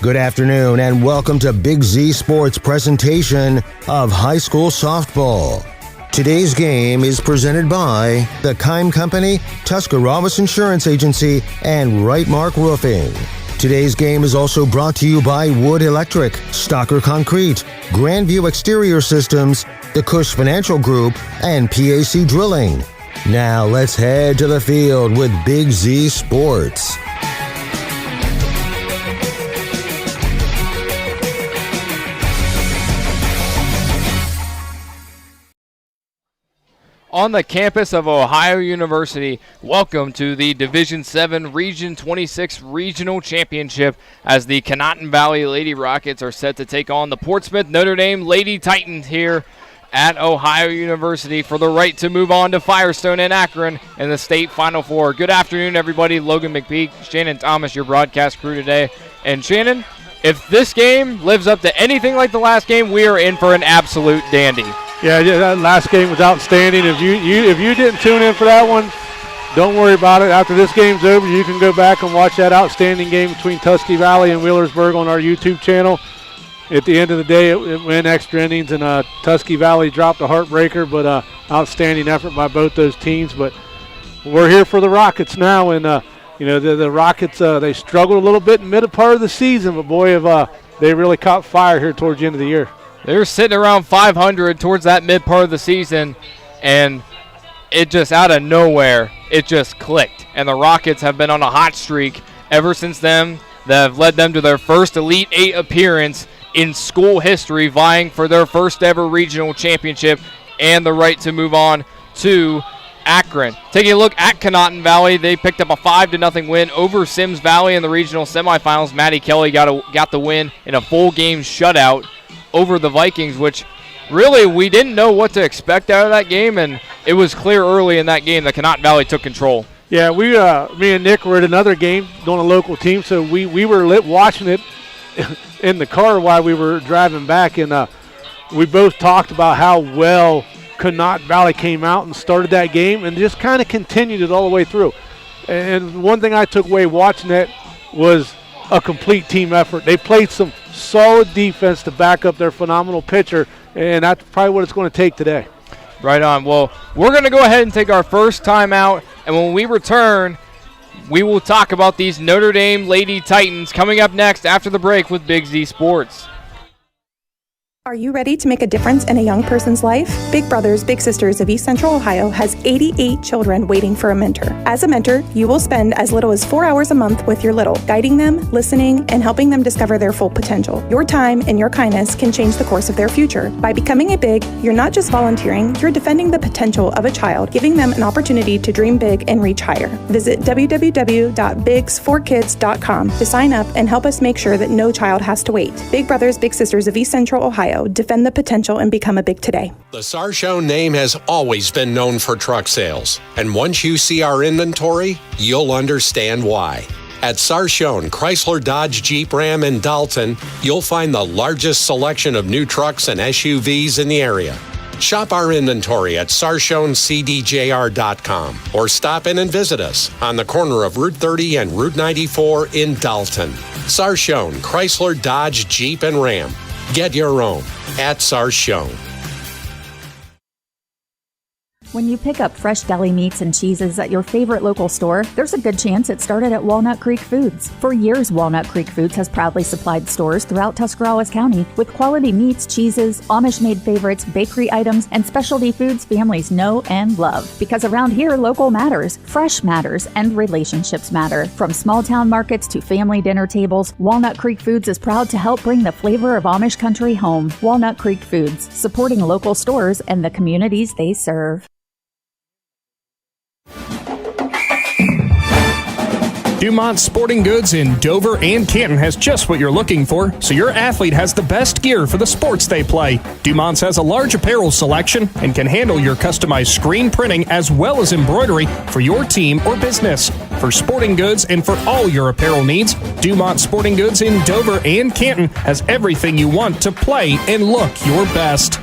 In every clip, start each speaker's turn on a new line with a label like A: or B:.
A: Good afternoon and welcome to Big Z Sports presentation of high school softball. Today's game is presented by the Kime Company, Tuscarawas Insurance Agency, and Right Mark Roofing. Today's game is also brought to you by Wood Electric, Stocker Concrete, Grandview Exterior Systems, the Cush Financial Group, and PAC Drilling. Now let's head to the field with Big Z Sports.
B: On the campus of Ohio University, welcome to the Division VII Region 26 Regional Championship as the Conotton Valley Lady Rockets are set to take on the Portsmouth Notre Dame Lady Titans here at Ohio University for the right to move on to Firestone and Akron in the state Final Four. Good afternoon, everybody. Logan McPeek, Shannon Thomas, your broadcast crew today. And Shannon, if this game lives up to anything like the last game, we are in for an absolute dandy.
C: Yeah, that last game was outstanding. If you didn't tune in for that one, don't worry about it. After this game's over, you can go back and watch that outstanding game between Tusky Valley and Wheelersburg on our YouTube channel. At the end of the day, it went extra innings, and Tusky Valley dropped a heartbreaker, but outstanding effort by both those teams. But we're here for the Rockets now, and the Rockets they struggled a little bit in the middle part of the season, but boy, have they really caught fire here towards the end of the year.
B: They're sitting around 500 towards that mid part of the season, and it just out of nowhere, it just clicked. And the Rockets have been on a hot streak ever since then that have led them to their first Elite Eight appearance in school history, vying for their first ever regional championship and the right to move on to Akron. Taking a look at Conotton Valley, they picked up a 5-0 win over Sims Valley in the regional semifinals. Maddie Kelly got the win in a full game shutout over the Vikings, which really we didn't know what to expect out of that game, and it was clear early in that game that Conotton Valley took control.
C: Yeah, me and Nick were at another game doing a local team, so we were watching it in the car while we were driving back, and we both talked about how well Conotton Valley came out and started that game and just kind of continued it all the way through. And one thing I took away watching it was a complete team effort. They played some solid defense to back up their phenomenal pitcher, and that's probably what it's going to take today.
B: Right on. Well, we're going to go ahead and take our first time out, and when we return, we will talk about these Notre Dame Lady Titans coming up next after the break with Big Z Sports.
D: Are you ready to make a difference in a young person's life? Big Brothers Big Sisters of East Central Ohio has 88 children waiting for a mentor. As a mentor, you will spend as little as 4 hours a month with your little, guiding them, listening, and helping them discover their full potential. Your time and your kindness can change the course of their future. By becoming a Big, you're not just volunteering, you're defending the potential of a child, giving them an opportunity to dream big and reach higher. Visit www.bigs4kids.com to sign up and help us make sure that no child has to wait. Big Brothers Big Sisters of East Central Ohio. Defend the potential and become a Big today.
E: The Sarchone name has always been known for truck sales, and once you see our inventory, you'll understand why. At Sarchone Chrysler Dodge Jeep Ram in Dalton, you'll find the largest selection of new trucks and SUVs in the area. Shop our inventory at sarchonecdjr.com or stop in and visit us on the corner of Route 30 and Route 94 in Dalton. Sarchone Chrysler Dodge Jeep and Ram. Get your own at Sarchone.
F: When you pick up fresh deli meats and cheeses at your favorite local store, there's a good chance it started at Walnut Creek Foods. For years, Walnut Creek Foods has proudly supplied stores throughout Tuscarawas County with quality meats, cheeses, Amish-made favorites, bakery items, and specialty foods families know and love. Because around here, local matters, fresh matters, and relationships matter. From small-town markets to family dinner tables, Walnut Creek Foods is proud to help bring the flavor of Amish country home. Walnut Creek Foods, supporting local stores and the communities they serve.
G: Dumont Sporting Goods in Dover and Canton has just what you're looking for, so your athlete has the best gear for the sports they play. Dumont's has a large apparel selection and can handle your customized screen printing as well as embroidery for your team or business. For sporting goods and for all your apparel needs, Dumont Sporting Goods in Dover and Canton has everything you want to play and look your best.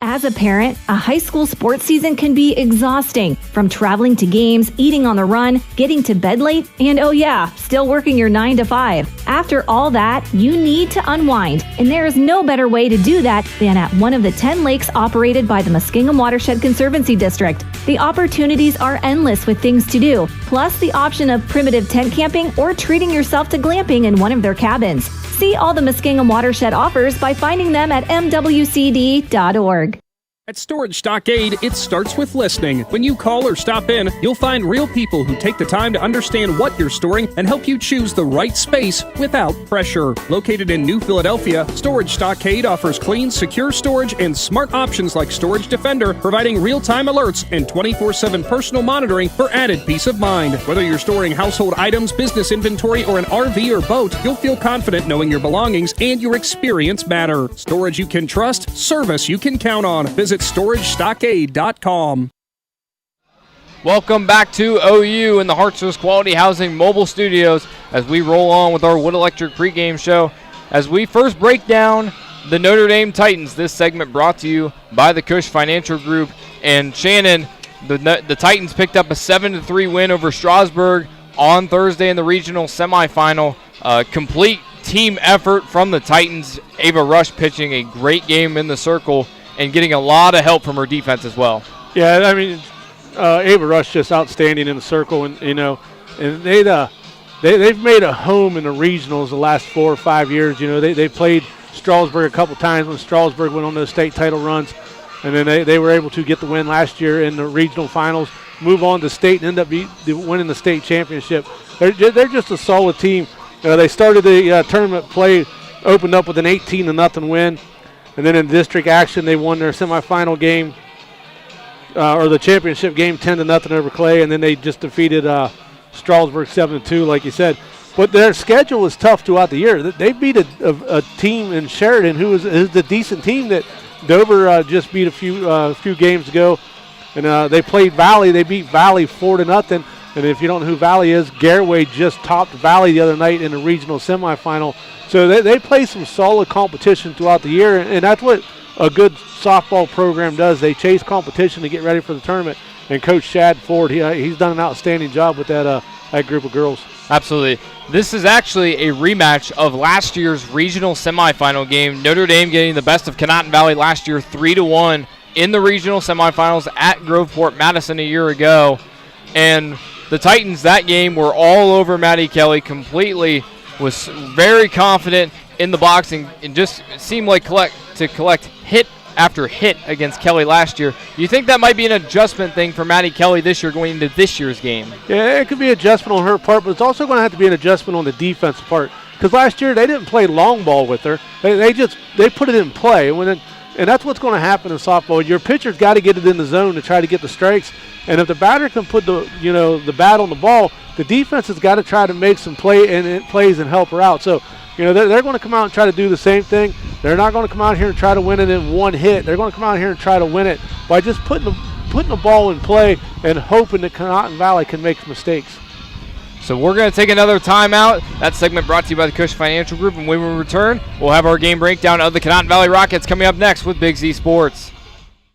F: As
H: As a parent, a high school sports season can be exhausting. From traveling to games, eating on the run, getting to bed late, and oh yeah, still working your 9 to 5. After all that, you need to unwind, and there is no better way to do that than at one of the 10 lakes operated by the Muskingum Watershed Conservancy District. The opportunities are endless with things to do, plus the option of primitive tent camping or treating yourself to glamping in one of their cabins. See all the Muskingum Watershed offers by finding them at mwcd.org.
G: At Storage Stockade, it starts with listening. When you call or stop in, you'll find real people who take the time to understand what you're storing and help you choose the right space without pressure. Located in New Philadelphia, Storage Stockade offers clean, secure storage and smart options like Storage Defender, providing real-time alerts and 24/7 personal monitoring for added peace of mind. Whether you're storing household items, business inventory, or an RV or boat, you'll feel confident knowing your belongings and your experience matter. Storage you can trust, service you can count on. Visit StorageStockade.com.
B: Welcome back to OU in the Hartzell's Quality Housing Mobile Studios as we roll on with our Wood Electric pregame show. As we first break down the Notre Dame Titans, this segment brought to you by the Cush Financial Group. And Shannon, the Titans picked up a 7-3 win over Strasburg on Thursday in the regional semifinal. Complete team effort from the Titans. Ava Rush pitching a great game in the circle and getting a lot of help from her defense as well.
C: Yeah, I mean, Ava Rush just outstanding in the circle, and and they've made a home in the regionals the last 4 or 5 years. They played Strasburg a couple times when Strasburg went on those state title runs, and then they were able to get the win last year in the regional finals, move on to state, and end up winning the state championship. They're just a solid team. They started the tournament play, opened up with an 18-0 win. And then in district action, they won their semifinal game, or the championship game, 10-0 over Clay, and then they just defeated Strasburg 7-2, like you said. But their schedule was tough throughout the year. They beat a team in Sheridan who is a decent team that Dover just beat a few games ago, and they played Valley. They beat Valley 4-0. And if you don't know who Valley is, Garraway just topped Valley the other night in the regional semifinal. So they play some solid competition throughout the year, and that's what a good softball program does. They chase competition to get ready for the tournament. And Coach Shad Ford, he's done an outstanding job with that group of girls.
B: Absolutely. This is actually a rematch of last year's regional semifinal game. Notre Dame getting the best of Conotton Valley last year, 3-1 in the regional semifinals at Groveport Madison a year ago. And the Titans that game were all over Maddie Kelly completely. Was very confident in the box and just seemed like collect hit after hit against Kelly last year. Do you think that might be an adjustment thing for Maddie Kelly this year going into this year's game?
C: Yeah, it could be an adjustment on her part, but it's also going to have to be an adjustment on the defensive part. Because last year they didn't play long ball with her. They put it in play. And that's what's going to happen in softball. Your pitcher's got to get it in the zone to try to get the strikes. And if the batter can put the bat on the ball, the defense has got to try to make some plays and help her out. So, they're going to come out and try to do the same thing. They're not going to come out here and try to win it in one hit. They're going to come out here and try to win it by just putting the ball in play and hoping that Conotton Valley can make mistakes.
B: So we're going to take another timeout. That segment brought to you by the Cush Financial Group. And when we return, we'll have our game breakdown of the Conotton Valley Rockets coming up next with Big Z Sports.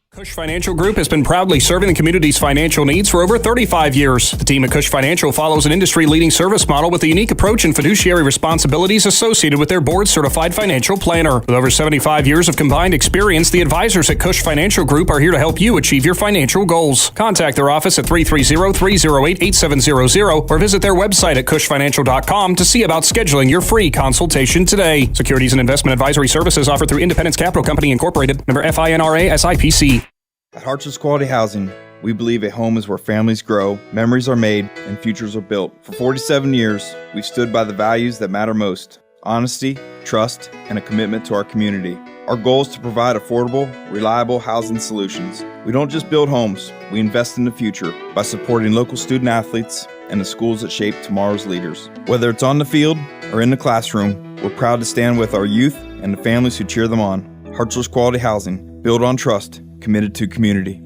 G: Cush Financial Group has been proudly serving the community's financial needs for over 35 years. The team at Cush Financial follows an industry-leading service model with a unique approach and fiduciary responsibilities associated with their board-certified financial planner. With over 75 years of combined experience, the advisors at Cush Financial Group are here to help you achieve your financial goals. Contact their office at 330-308-8700 or visit their website at cushfinancial.com to see about scheduling your free consultation today. Securities and investment advisory services offered through Independence Capital Company Incorporated, member FINRA SIPC.
I: At Hartzell's Quality Housing, we believe a home is where families grow, memories are made, and futures are built. For 47 years, we've stood by the values that matter most: honesty, trust, and a commitment to our community. Our goal is to provide affordable, reliable housing solutions. We don't just build homes, we invest in the future by supporting local student athletes and the schools that shape tomorrow's leaders. Whether it's on the field or in the classroom, we're proud to stand with our youth and the families who cheer them on. Hartzell's Quality Housing, built on trust, committed to community.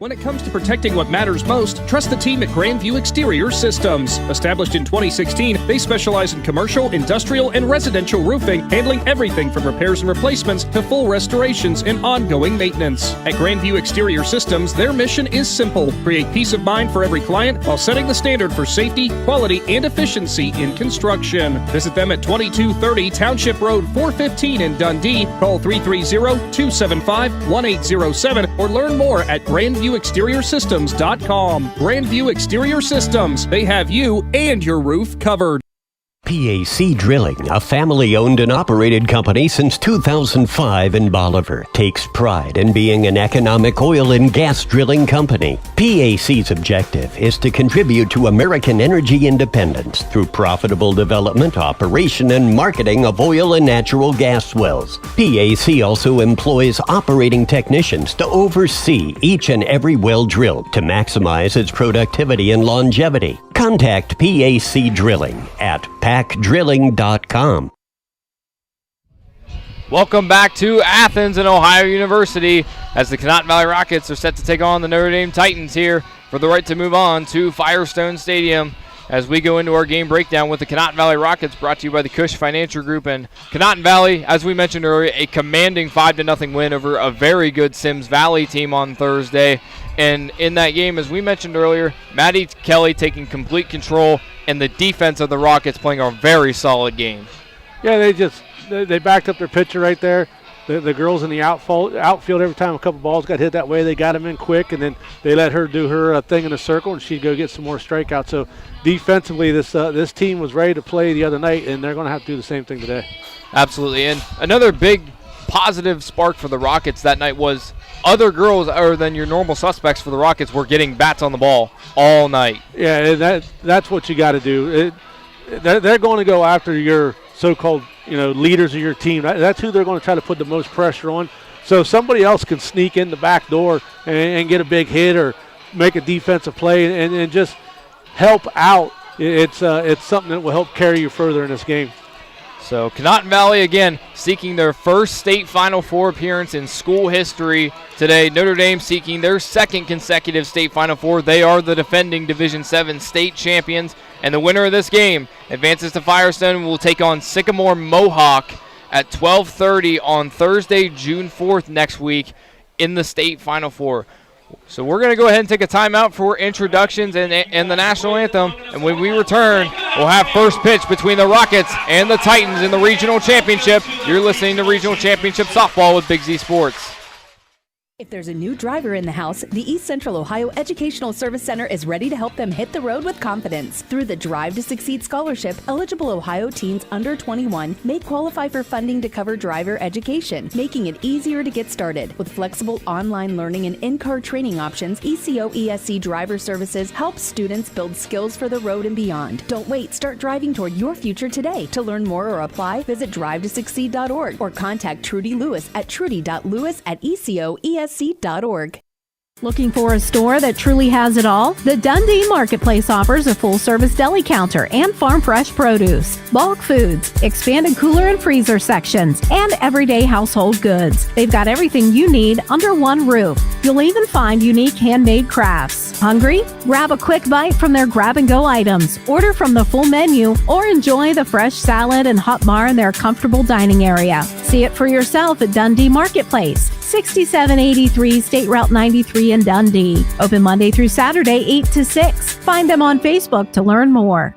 G: When it comes to protecting what matters most, trust the team at Grandview Exterior Systems. Established in 2016, they specialize in commercial, industrial, and residential roofing, handling everything from repairs and replacements to full restorations and ongoing maintenance. At Grandview Exterior Systems, their mission is simple: create peace of mind for every client while setting the standard for safety, quality, and efficiency in construction. Visit them at 2230 Township Road 415 in Dundee. Call 330-275-1807 or learn more at GrandviewExteriorSystems.com. Grandview Exterior Systems. They have you and your roof covered.
J: PAC Drilling, a family-owned and operated company since 2005 in Bolivar, takes pride in being an economic oil and gas drilling company. PAC's objective is to contribute to American energy independence through profitable development, operation, and marketing of oil and natural gas wells. PAC also employs operating technicians to oversee each and every well drilled to maximize its productivity and longevity. Contact PAC Drilling at pacdrilling.com.
B: Welcome back to Athens and Ohio University as the Conotton Valley Rockets are set to take on the Notre Dame Titans here for the right to move on to Firestone Stadium as we go into our game breakdown with the Conotton Valley Rockets, brought to you by the Cush Financial Group. And Conotton Valley, as we mentioned earlier, a commanding 5-0 win over a very good Sims Valley team on Thursday. And in that game, as we mentioned earlier, Maddie Kelly taking complete control and the defense of the Rockets playing a very solid game.
C: Yeah, they backed up their pitcher right there. The girls in the outfield, every time a couple balls got hit that way, they got them in quick, and then they let her do her thing in a circle, and she'd go get some more strikeouts. So defensively, this team was ready to play the other night, and they're going to have to do the same thing today.
B: Absolutely. And another big positive spark for the Rockets that night was other girls other than your normal suspects for the Rockets were getting bats on the ball all night.
C: Yeah, that's what you got to do. They're going to go after your so-called leaders of your team. That's who they're going to try to put the most pressure on. So somebody else can sneak in the back door and get a big hit or make a defensive play and just help out. It's something that will help carry you further in this game.
B: So Conotton Valley, again, seeking their first state Final Four appearance in school history today. Notre Dame seeking their second consecutive state Final Four. They are the defending Division VII state champions. And the winner of this game advances to Firestone and will take on Sycamore Mohawk at 12:30 on Thursday, June 4th next week in the state Final Four. So we're going to go ahead and take a timeout for introductions and the national anthem. And when we return, we'll have first pitch between the Rockets and the Titans in the regional championship. You're listening to Regional Championship Softball with Big Z Sports.
K: If there's a new driver in the house, the East Central Ohio Educational Service Center is ready to help them hit the road with confidence. Through the Drive to Succeed Scholarship, eligible Ohio teens under 21 may qualify for funding to cover driver education, making it easier to get started. With flexible online learning and in-car training options, ECO ESC Driver Services helps students build skills for the road and beyond. Don't wait, start driving toward your future today. To learn more or apply, visit drivetosucceed.org or contact Trudy Lewis at trudy.lewis@ecoesc.org.
L: Looking for a store that truly has it all? The Dundee Marketplace offers a full-service deli counter and farm fresh produce, bulk foods, expanded cooler and freezer sections, and everyday household goods. They've got everything you need under one roof. You'll even find unique handmade crafts. Hungry? Grab a quick bite from their grab-and-go items, order from the full menu, or enjoy the fresh salad and hot bar in their comfortable dining area. See it for yourself at Dundee Marketplace, 6783 State Route 93 in Dundee. Open Monday through Saturday, 8 to 6. Find them on Facebook to learn more.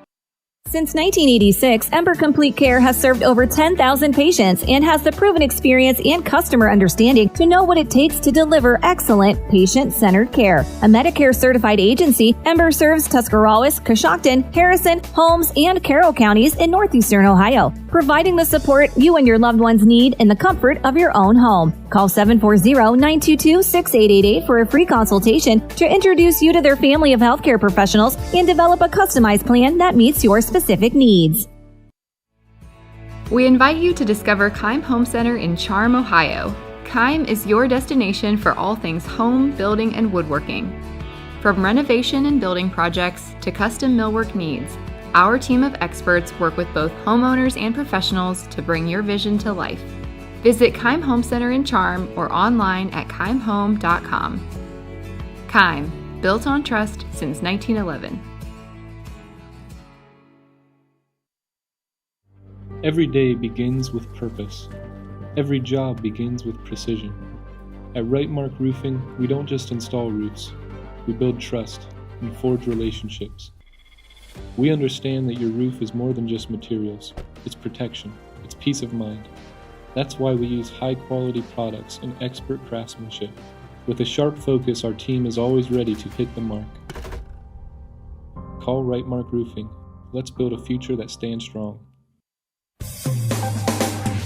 H: Since 1986, Ember Complete Care has served over 10,000 patients and has the proven experience and customer understanding to know what it takes to deliver excellent patient-centered care. A Medicare-certified agency, Ember serves Tuscarawas, Coshocton, Harrison, Holmes, and Carroll counties in northeastern Ohio, providing the support you and your loved ones need in the comfort of your own home. Call 740-922-6888 for a free consultation to introduce you to their family of healthcare professionals and develop a customized plan that meets your specific needs.
M: We invite you to discover Keim Home Center in Charm, Ohio. Keim is your destination for all things home, building, and woodworking. From renovation and building projects to custom millwork needs, our team of experts work with both homeowners and professionals to bring your vision to life. Visit Keim Home Center in Charm or online at keimhome.com. Kime, built on trust since 1911.
N: Every day begins with purpose. Every job begins with precision. At Rightmark Roofing, we don't just install roofs. We build trust and forge relationships. We understand that your roof is more than just materials. It's protection. It's peace of mind. That's why we use high-quality products and expert craftsmanship. With a sharp focus, our team is always ready to hit the mark. Call Rightmark Roofing. Let's build a future that stands strong.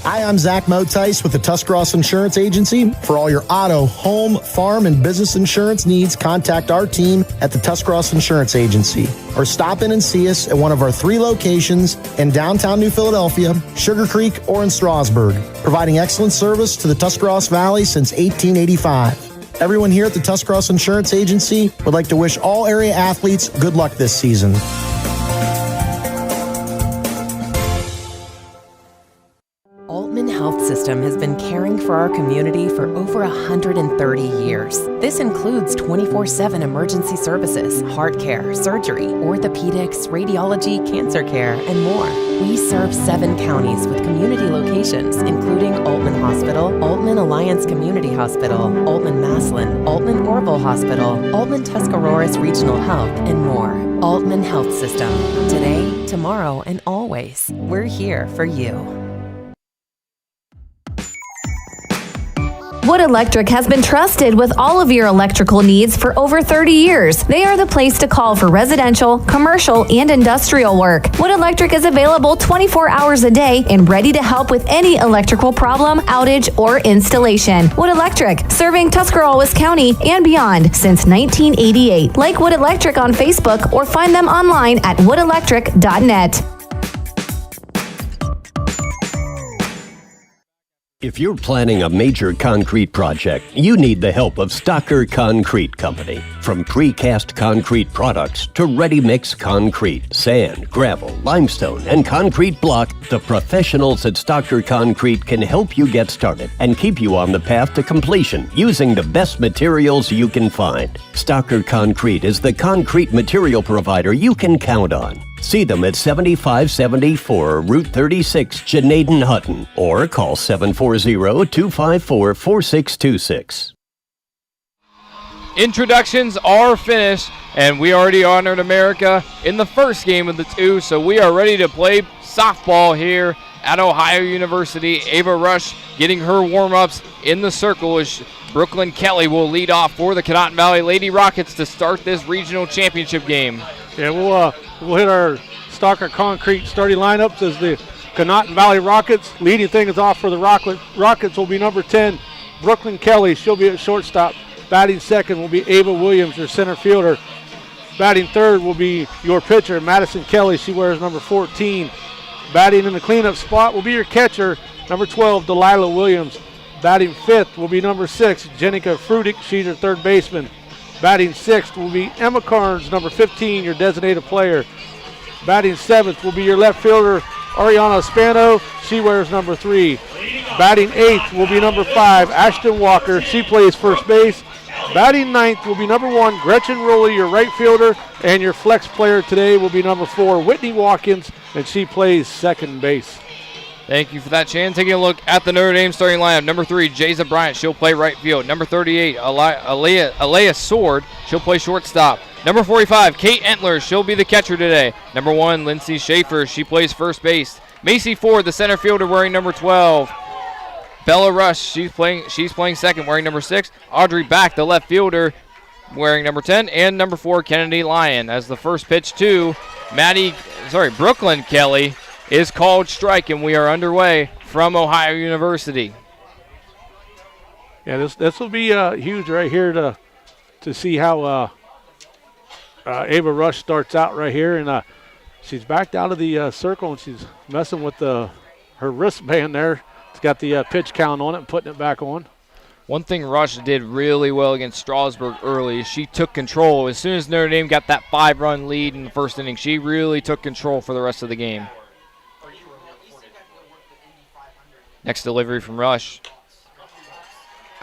O: Hi, I'm Zach Motice with the Tuscarawas Insurance Agency. For all your auto, home, farm, and business insurance needs, contact our team at the Tuscarawas Insurance Agency or stop in and see us at one of our 3 locations in downtown New Philadelphia, Sugar Creek, or in Strasburg, providing excellent service to the Tuscarawas Valley since 1885. Everyone here at the Tuscarawas Insurance Agency would like to wish all area athletes good luck this season.
P: Health System has been caring for our community for over 130 years. This includes 24/7 emergency services, heart care, surgery, orthopedics, radiology, cancer care, and more. We serve 7 counties with community locations, including Altman Hospital, Altman Alliance Community Hospital, Altman Maslin, Altman Orville Hospital, Altman Tuscarawas Regional Health, and more. Altman Health System. Today, tomorrow, and always. We're here for you.
H: Wood Electric has been trusted with all of your electrical needs for over 30 years. They are the place to call for residential, commercial, and industrial work. Wood Electric is available 24 hours a day and ready to help with any electrical problem, outage, or installation. Wood Electric, serving Tuscarawas County and beyond since 1988. Like Wood Electric on Facebook or find them online at woodelectric.net.
J: If you're planning a major concrete project, you need the help of Stocker Concrete Company. From precast concrete products to ready-mix concrete, sand, gravel, limestone, and concrete block, the professionals at Stocker Concrete can help you get started and keep you on the path to completion using the best materials you can find. Stocker Concrete is the concrete material provider you can count on. See them at 7574 Route 36, Janaden-Hutton, or call 740-254-4626.
B: Introductions are finished, and we already honored America in the first game of the 2, so we are ready to play softball here at Ohio University. Ava Rush getting her warm-ups in the circle as Brooklyn Kelly will lead off for the Conotton Valley Lady Rockets to start this regional championship game.
C: Yeah, we'll hit our Stocker Concrete starting lineups as the Conotton Valley Rockets. Leading things off for the Rockets will be number 10, Brooklyn Kelly. She'll be at shortstop. Batting second will be Ava Williams, your center fielder. Batting third will be your pitcher, Madison Kelly. She wears number 14. Batting in the cleanup spot will be your catcher, number 12, Delilah Williams. Batting fifth will be number 6, Jenica Frudick. She's your third baseman. Batting sixth will be Emma Carnes, number 15, your designated player. Batting seventh will be your left fielder, Ariana Spano. She wears number 3. Batting eighth will be number 5, Ashton Walker. She plays first base. Batting ninth will be number 1, Gretchen Rowley, your right fielder. And your flex player today will be number 4, Whitney Watkins, and she plays second base.
B: Thank you for that, Chan. Taking a look at the Notre Dame starting lineup. Number 3, Jaza Bryant. She'll play right field. Number 38, Alea Sword. She'll play shortstop. Number 45, Kate Entler. She'll be the catcher today. Number 1, Lindsay Schaefer. She plays first base. Macy Ford, the center fielder, wearing number 12. Bella Rush. She's playing second, wearing number 6. Audrey Back, the left fielder, wearing number 10. And number 4, Kennedy Lyon. As the first pitch to Brooklyn Kelly is called strike, and we are underway from Ohio University.
C: Yeah, this will be huge right here to see how Ava Rush starts out right here, and she's backed out of the circle, and she's messing with her wristband there. It's got the pitch count on it and putting it back on.
B: One thing Rush did really well against Strasburg early is she took control. As soon as Notre Dame got that 5-run lead in the first inning, she really took control for the rest of the game. Next delivery from Rush.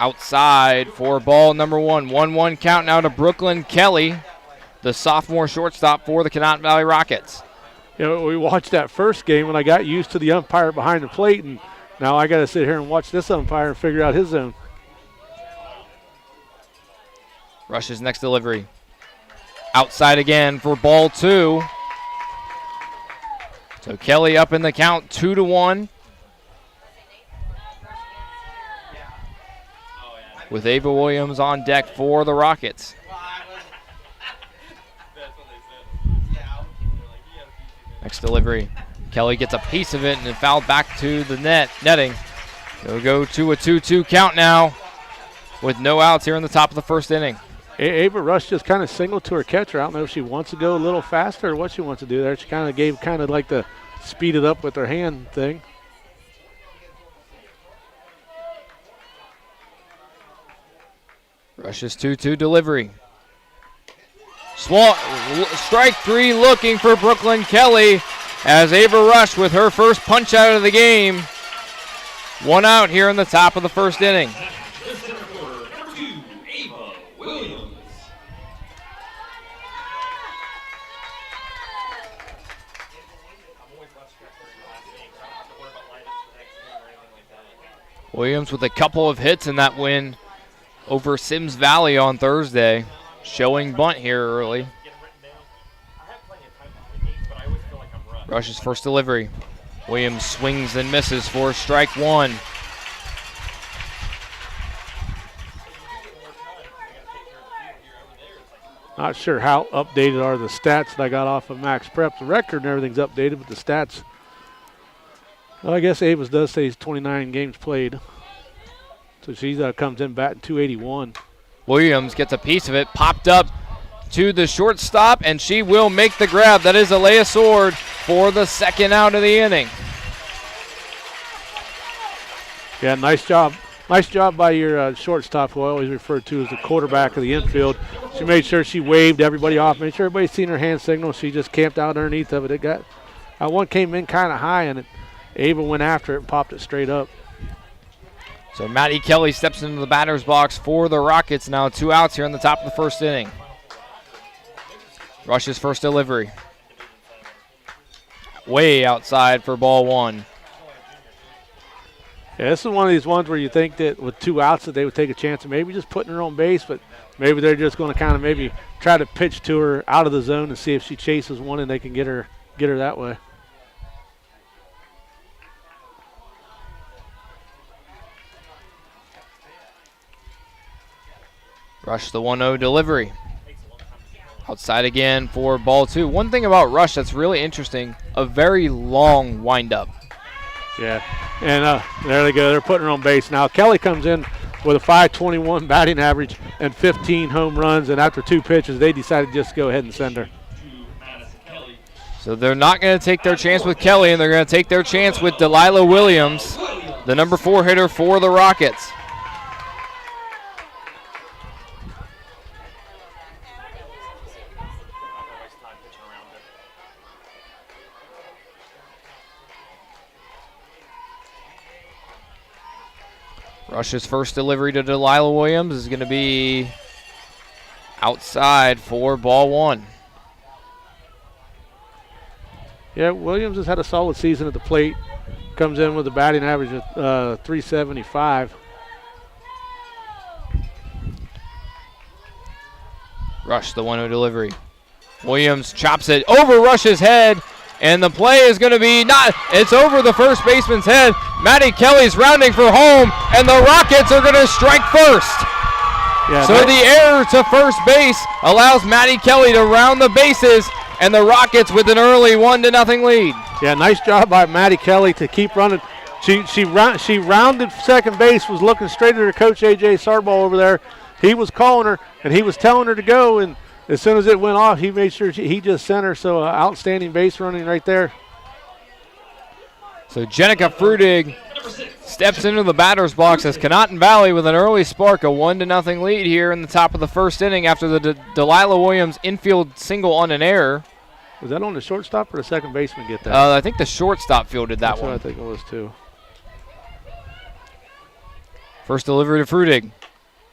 B: outside for ball number 1. 1-1 count now to Brooklyn Kelly, the sophomore shortstop for the Conotton Valley Rockets.
C: You know, we watched that first game when I got used to the umpire behind the plate, and now I got to sit here and watch this umpire and figure out his zone.
B: Rush's next delivery. Outside again for ball 2. So Kelly up in the count, 2-1. With Ava Williams on deck for the Rockets. Next delivery. Kelly gets a piece of it and then fouled back to the netting. They'll go to a 2-2 count now with no outs here in the top of the first inning.
C: Ava Rush just kind of signaled to her catcher. I don't know if she wants to go a little faster or what she wants to do there. She kind of gave like the speed it up with her hand thing.
B: Rush's 2-2 delivery. Strike 3 looking for Brooklyn Kelly as Ava Rush with her first punch out of the game. 1 out here in the top of the first inning. Williams with a couple of hits in that win over Sims Valley on Thursday. Showing bunt here early. Rush's first delivery. Williams swings and misses for strike 1.
C: Not sure how updated are the stats that I got off of Max Prep. The record and everything's updated, but the stats, well, I guess Ava's does say he's 29 games played. So she comes in batting .281.
B: Williams gets a piece of it, popped up to the shortstop, and she will make the grab. That is Alea Sword for the second out of the inning.
C: Yeah, nice job. Nice job by your shortstop, who I always refer to as the quarterback of the infield. She made sure she waved everybody off, made sure everybody's seen her hand signal. She just camped out underneath of it. One came in kind of high, and Ava went after it and popped it straight up.
B: So Maddie Kelly steps into the batter's box for the Rockets. Now 2 outs here in the top of the first inning. Rush's first delivery. Way outside for ball 1.
C: Yeah, this is one of these ones where you think that with 2 outs that they would take a chance of maybe just putting her on base, but maybe they're just going to kind of maybe try to pitch to her out of the zone and see if she chases one and they can get her that way.
B: Rush the 1-0 delivery. Outside again for ball 2. One thing about Rush that's really interesting, a very long windup.
C: Yeah, and there they go. They're putting her on base now. Kelly comes in with a .521 batting average and 15 home runs, and after 2 pitches, they decided just to go ahead and send her.
B: So they're not going to take their chance with Kelly, and they're going to take their chance with Delilah Williams, the number 4 hitter for the Rockets. Rush's first delivery to Delilah Williams is going to be outside for ball 1.
C: Yeah, Williams has had a solid season at the plate. Comes in with a batting average of .375.
B: Rush the 1-0 delivery. Williams chops it over Rush's head. And the play is going to be it's over the first baseman's head. Maddie Kelly's rounding for home, and the Rockets are going to strike first. Yeah, so the error to first base allows Maddie Kelly to round the bases, and the Rockets with an early 1-0 lead.
C: Yeah, nice job by Maddie Kelly to keep running. She rounded second base, was looking straight at her coach, A.J. Sarbaugh over there. He was calling her, and he was telling her to go, and as soon as it went off, he made sure he just sent her. So outstanding base running right there.
B: So Jenica Frudig steps into the batter's box as Conotton Valley with an early spark, a 1-0 lead here in the top of the first inning after the Delilah Williams infield single on an error.
C: Was that on the shortstop or the second baseman get that?
B: I think the shortstop fielded that
C: That's
B: one.
C: What I think it was too.
B: First delivery to Frudig.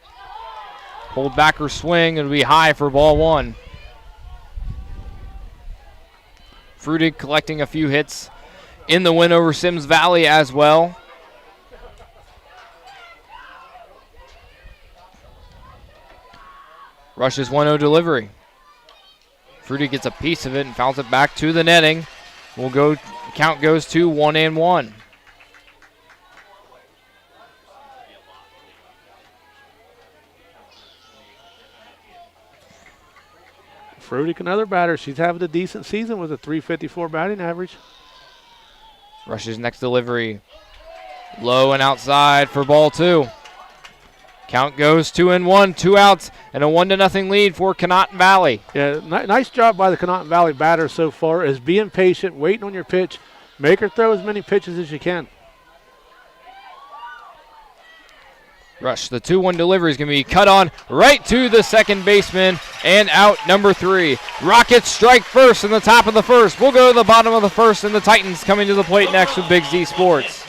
B: Hold back or swing. It'll be high for ball one. Frudig collecting a few hits in the win over Sims Valley as well. Rushes 1-0 delivery. Frudig gets a piece of it and fouls it back to the netting. Count goes to 1-1.
C: Frudig, another batter. She's having a decent season with a .354 batting average.
B: Rushes next delivery. Low and outside for ball two. Count goes 2-1, 2 outs, and a 1-0 lead for Conotton Valley.
C: Yeah, nice job by the Conotton Valley batter so far, is being patient, waiting on your pitch. Make her throw as many pitches as you can.
B: Rush, the 2-1 delivery is going to be cut on right to the second baseman, and out number 3. Rockets strike first in the top of the first. We'll go to the bottom of the first, and the Titans coming to the plate next with Big Z Sports.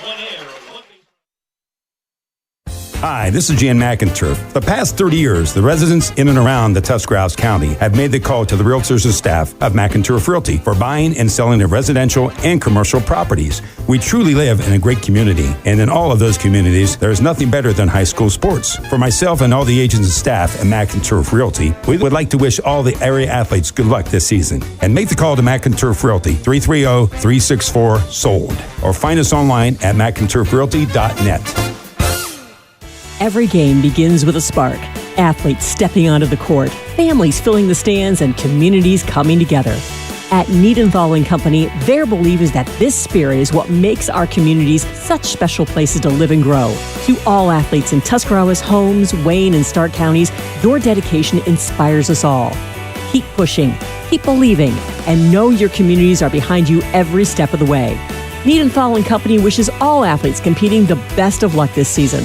Q: Hi, this is Jan McIntyre. The past 30 years, the residents in and around the Tuscarawas County have made the call to the realtors and staff of McIntyre Realty for buying and selling of residential and commercial properties. We truly live in a great community, and in all of those communities, there is nothing better than high school sports. For myself and all the agents and staff at McIntyre Realty, we would like to wish all the area athletes good luck this season. And make the call to McIntyre Realty, 330-364-SOLD, or find us online at McIntyreRealty.net.
R: Every game begins with a spark. Athletes stepping onto the court, families filling the stands, and communities coming together. At Needenthal & Company, their belief is that this spirit is what makes our communities such special places to live and grow. To all athletes in Tuscarawas, Holmes, Wayne, and Stark counties, your dedication inspires us all. Keep pushing, keep believing, and know your communities are behind you every step of the way. Needenthal & Company wishes all athletes competing the best of luck this season.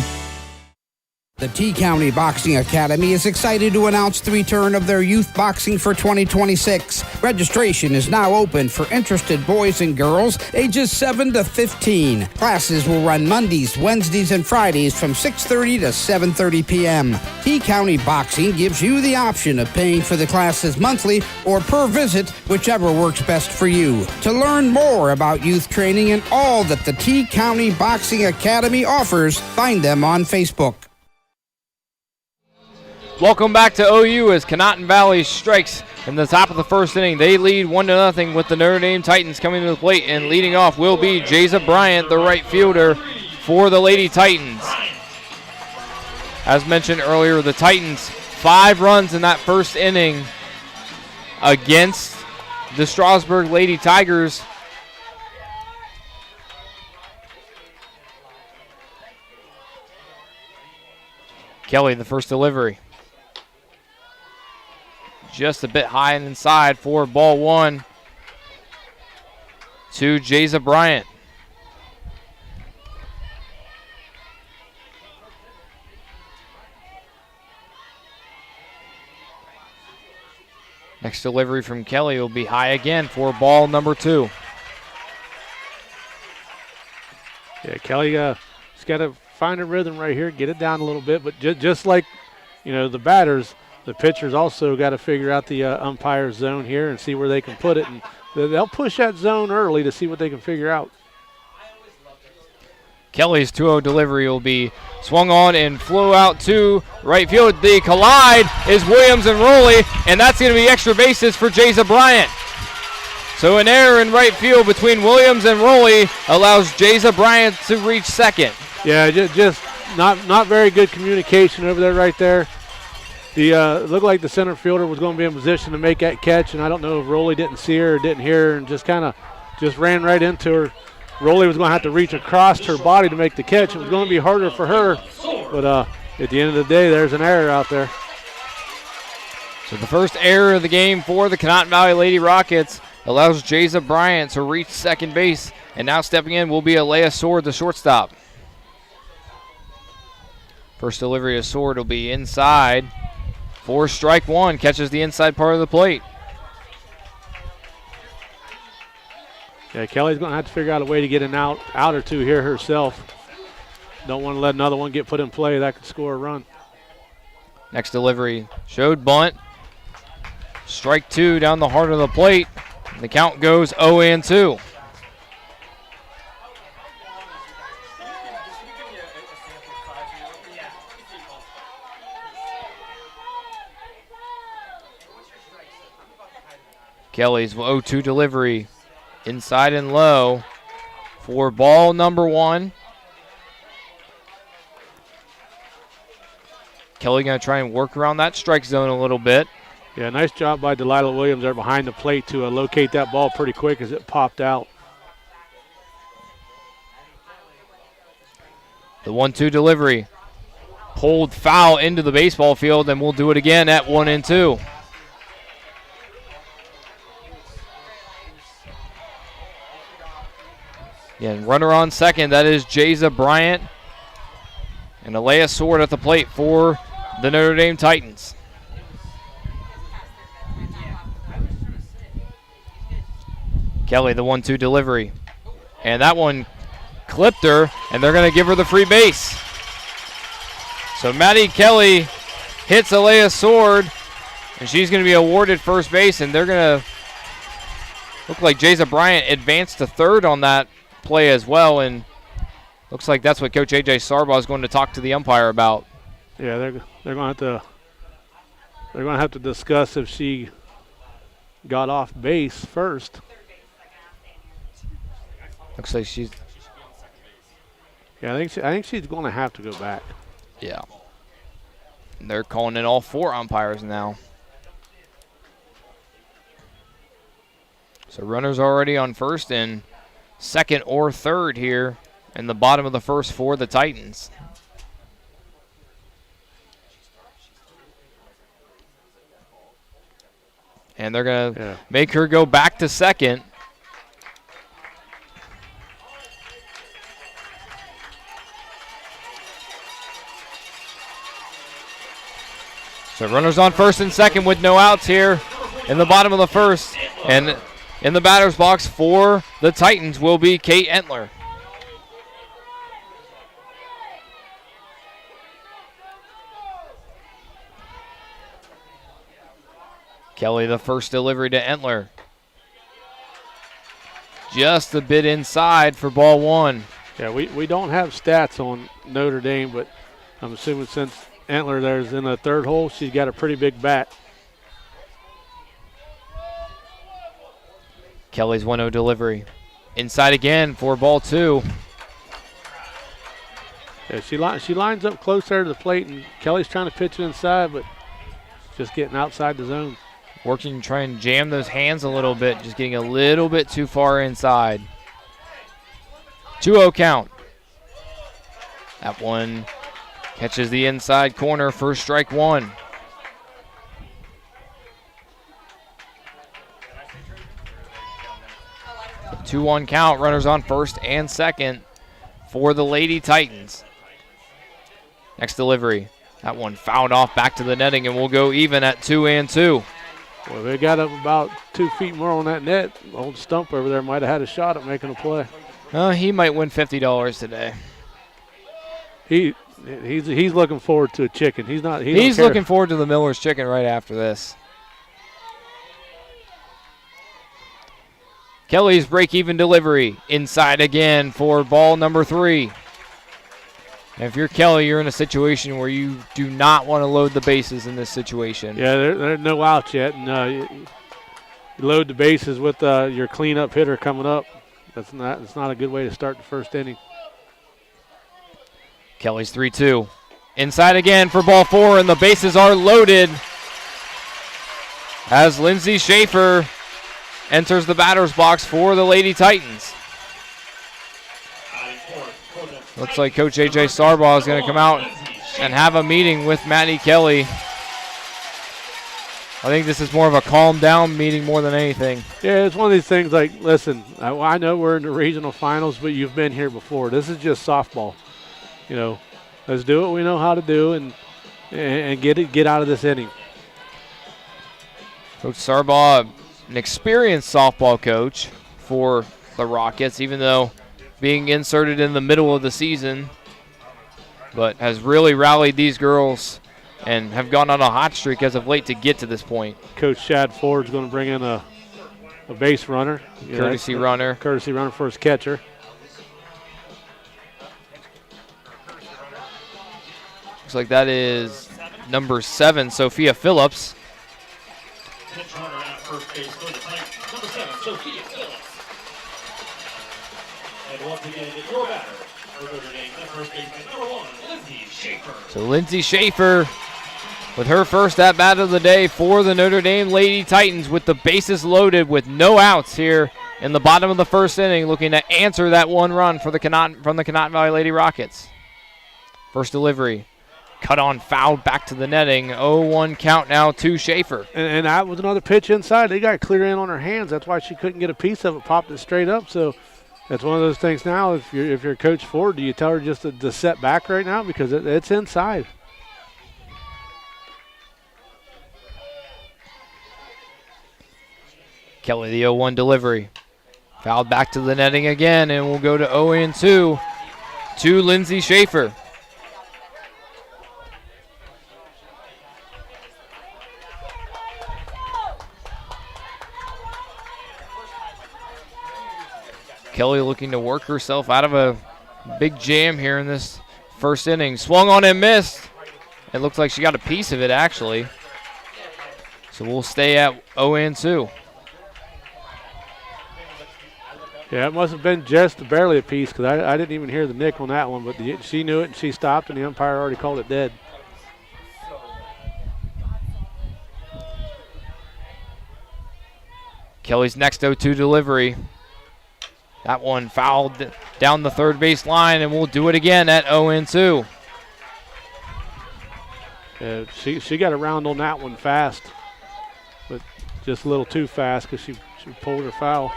S: The T-County Boxing Academy is excited to announce the return of their youth boxing for 2026. Registration is now open for interested boys and girls ages 7 to 15. Classes will run Mondays, Wednesdays, and Fridays from 6:30 to 7:30 p.m. T-County Boxing gives you the option of paying for the classes monthly or per visit, whichever works best for you. To learn more about youth training and all that the T-County Boxing Academy offers, find them on Facebook.
B: Welcome back to OU as Conotton Valley strikes in the top of the first inning. They lead 1-0 with the Notre Dame Titans coming to the plate, and leading off will be Jaza Bryant, the right fielder for the Lady Titans. As mentioned earlier, the Titans 5 runs in that first inning against the Strasburg Lady Tigers. Kelly, the first delivery. Just a bit high and inside for ball one to Jaza Bryant. Next delivery from Kelly will be high again for ball number 2.
C: Yeah, Kelly, she's got to find a rhythm right here, get it down a little bit, but just like, the batters, the pitchers also got to figure out the umpire's zone here and see where they can put it. And they'll push that zone early to see what they can figure out.
B: Kelly's 2-0 delivery will be swung on and flow out to right field. The collide is Williams and Rowley, and that's going to be extra bases for Jaza Bryant. So an error in right field between Williams and Rowley allows Jaza Bryant to reach second.
C: Yeah, just not very good communication over there right there. It looked like the center fielder was going to be in position to make that catch, and I don't know if Rowley didn't see her or didn't hear her and just ran right into her. Rowley was going to have to reach across her body to make the catch. It was going to be harder for her, but at the end of the day, there's an error out there.
B: So the first error of the game for the Conotton Valley Lady Rockets allows Jaza Bryant to reach second base, and now stepping in will be Alea Sword, the shortstop. First delivery of Sword will be inside for strike one, catches the inside part of the plate.
C: Yeah, Kelly's going to have to figure out a way to get an out or two here herself. Don't want to let another one get put in play. That could score a run.
B: Next delivery, showed bunt. Strike 2 down the heart of the plate. The count goes 0-2. Kelly's 0-2 delivery, inside and low for ball number 1. Kelly going to try and work around that strike zone a little bit.
C: Yeah, nice job by Delilah Williams there behind the plate to locate that ball pretty quick as it popped out.
B: The 1-2 delivery, pulled foul into the baseball field, and we'll do it again at 1-2. Again, runner on second, that is Jaza Bryant. And Alea Sword at the plate for the Notre Dame Titans. Kelly, the 1-2 delivery. And that one clipped her, and they're going to give her the free base. So Maddie Kelly hits Alea Sword, and she's going to be awarded first base, and they're going to look like Jaza Bryant advanced to third on that play as well, and looks like that's what Coach A.J. Sarbaugh is going to talk to the umpire about.
C: Yeah, they're going to have to discuss if she got off base first.
B: Looks like she's.
C: Yeah, I think she's going to have to go back.
B: Yeah. They're calling in all 4 umpires now. So runners already on first and second or third here in the bottom of the first for the Titans. And they're going to make her go back to second. So runners on first and second with no outs here in the bottom of the first. And in the batter's box for the Titans will be Kate Entler. Kelly, the first delivery to Entler. Just a bit inside for ball 1.
C: Yeah, we don't have stats on Notre Dame, but I'm assuming since Entler there's in the third hole, she's got a pretty big bat.
B: Kelly's 1-0 delivery. Inside again for ball 2.
C: Yeah, she lines up close there to the plate, and Kelly's trying to pitch it inside, but just getting outside the zone.
B: Working to try and jam those hands a little bit, just getting a little bit too far inside. 2-0 count. That one catches the inside corner for strike 1. A 2-1 count, runners on first and second for the Lady Titans. Next delivery. That one fouled off back to the netting, and we'll go even at 2-2.
C: Well, they got up about 2 feet more on that net. Old Stump over there might have had a shot at making a play.
B: He might win $50 today.
C: He's looking forward to a chicken. He's
B: looking forward to the Miller's chicken right after this. Kelly's break-even delivery inside again for ball number 3. And if you're Kelly, you're in a situation where you do not want to load the bases in this situation.
C: Yeah, there are no outs yet, and you load the bases with your cleanup hitter coming up. That's not a good way to start the first inning.
B: Kelly's 3-2. Inside again for ball 4, and the bases are loaded as Lindsay Schaefer enters the batter's box for the Lady Titans. Looks like Coach A.J. Sarbaugh is going to come out and have a meeting with Maddie Kelly. I think this is more of a calm down meeting more than anything.
C: Yeah, it's one of these things like, listen, I know we're in the regional finals, but you've been here before. This is just softball. You know, let's do what we know how to do and get out of this inning.
B: Coach Sarbaugh, an experienced softball coach for the Rockets, even though being inserted in the middle of the season but has really rallied these girls and have gone on a hot streak as of late to get to this point.
C: Coach Shad Ford's going to bring in a base runner.
B: Courtesy runner.
C: Courtesy runner for his catcher.
B: Looks like that is number 7, Sophia Phillips.
T: Pitch runner at first base for the Titans. Number 7, Sophia Phillips. And once again, your batter for Notre Dame, the first baseman, number 1, Lindsay Schaefer.
B: So Lindsay Schaefer with her first at-bat of the day for the Notre Dame Lady Titans with the bases loaded with no outs here in the bottom of the first inning, looking to answer that one run for the from the Conotton Valley Lady Rockets. First delivery. Cut on foul back to the netting. 0-1 count now to Schaefer.
C: And that was another pitch inside. They got clear in on her hands. That's why she couldn't get a piece of it, popped it straight up. So that's one of those things now. If you're Coach Ford, do you tell her just to set back right now? Because it's inside.
B: Kelly, the 0-1 delivery. Fouled back to the netting again, and we'll go to 0-2 to Lindsay Schaefer. Kelly looking to work herself out of a big jam here in this first inning. Swung on and missed. It looks like she got a piece of it, actually. So we'll stay at 0-2.
C: Yeah, it must have been just barely a piece because I didn't even hear the nick on that one, but she knew it and she stopped, and the umpire already called it dead.
B: Kelly's next 0-2 delivery. That one fouled down the third base line, and we'll do it again at 0-2.
C: She got around on that one fast, but just a little too fast because she pulled her foul.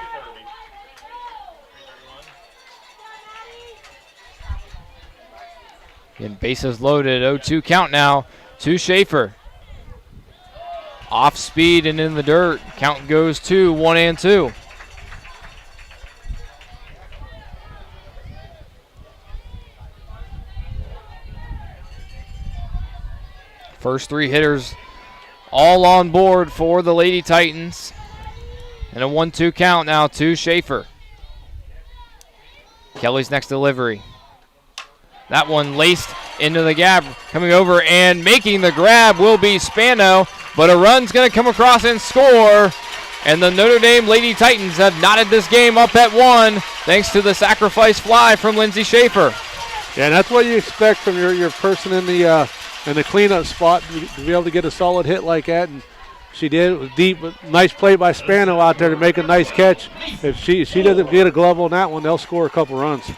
B: And bases loaded, 0-2 count now to Schaefer. Off speed and in the dirt. Count goes to 1-2. First 3 hitters all on board for the Lady Titans. And a 1-2 count now to Schaefer. Kelly's next delivery. That one laced into the gap. Coming over and making the grab will be Spano. But a run's going to come across and score. And the Notre Dame Lady Titans have knotted this game up at 1 thanks to the sacrifice fly from Lindsay Schaefer.
C: Yeah, and that's what you expect from your person in the cleanup spot to be able to get a solid hit like that. And she did. It was deep, but nice play by Spano out there to make a nice catch. If she doesn't get a glove on that one, they'll score a couple runs.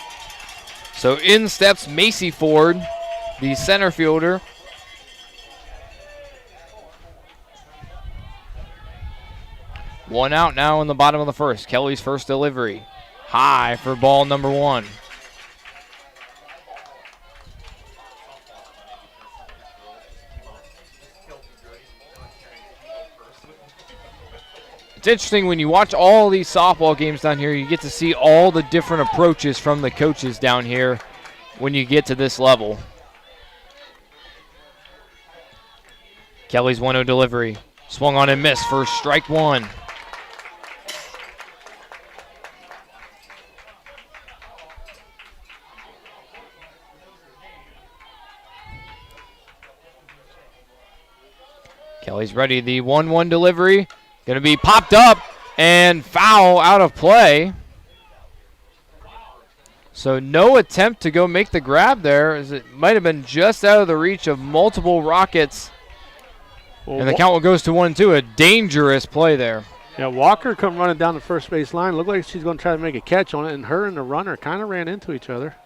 B: So in steps Macy Ford, the center fielder. One out now in the bottom of the first. Kelly's first delivery. High for ball number 1. It's interesting when you watch all these softball games down here, you get to see all the different approaches from the coaches down here when you get to this level. Kelly's 1-0 delivery. Swung on and missed for strike 1. Kelly's ready. The 1-1 delivery. Going to be popped up and foul out of play. So no attempt to go make the grab there, as it might have been just out of the reach of multiple Rockets. And the count goes to 1-2. A dangerous play there.
C: Yeah, Walker come running down the first base line. Looked like she's going to try to make a catch on it, and her and the runner kind of ran into each other.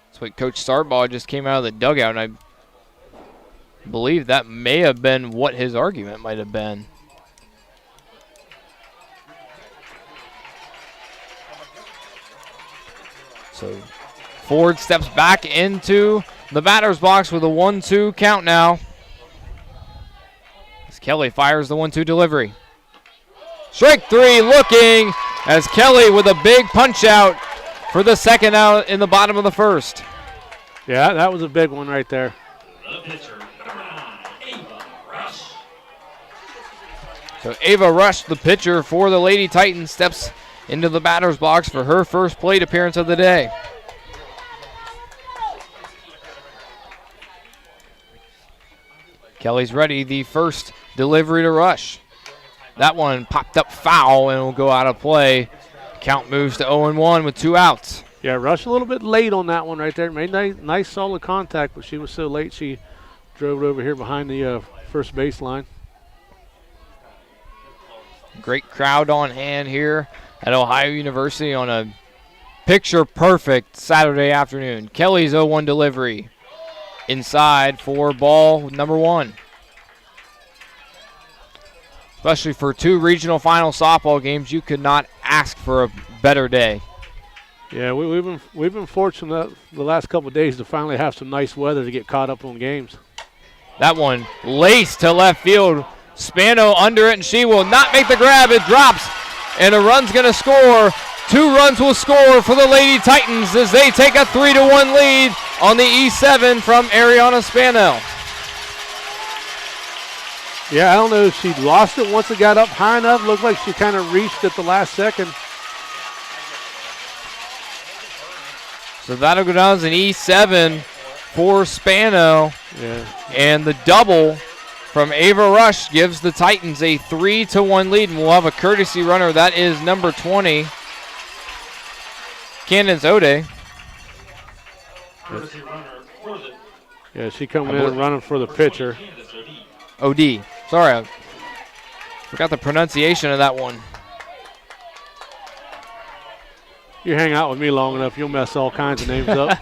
B: That's what Coach Starbaugh just came out of the dugout, and I believe that may have been what his argument might have been. So Ford steps back into the batter's box with a 1-2 count now. As Kelly fires the 1-2 delivery. Strike 3 looking as Kelly with a big punch out for the second out in the bottom of the first.
C: Yeah, that was a big one right there.
T: The pitcher, number 9, Ava Rush.
B: So Ava Rush, the pitcher for the Lady Titans, steps into the batter's box for her first plate appearance of the day. Kelly's ready, the first delivery to Rush. That one popped up foul and will go out of play. Count moves to 0-1 with 2 outs.
C: Yeah, Rush a little bit late on that one right there. Made nice solid contact, but she was so late she drove it over here behind the first baseline.
B: Great crowd on hand here at Ohio University on a picture-perfect Saturday afternoon. Kelly's 0-1 delivery. Inside for ball number 1. Especially for 2 regional final softball games, you could not ask for a better day.
C: Yeah, we've been fortunate the last couple of days to finally have some nice weather to get caught up on games.
B: That one laced to left field. Spano under it, and she will not make the grab. It drops, and a run's going to score. 2 runs will score for the Lady Titans as they take a 3-1 lead on the E7 from Ariana Spano.
C: Yeah, I don't know if she lost it once it got up high enough. Looked like she kind of reached at the last second.
B: So that'll go down as an E7 for Spano.
C: Yeah.
B: And the double from Ava Rush gives the Titans a 3-1 lead, and we'll have a courtesy runner. That is number 20, Candace Ode.
C: Yeah, she coming in and running for the pitcher.
B: OD. Sorry, I forgot the pronunciation of that one.
C: You hang out with me long enough, you'll mess all kinds of names up.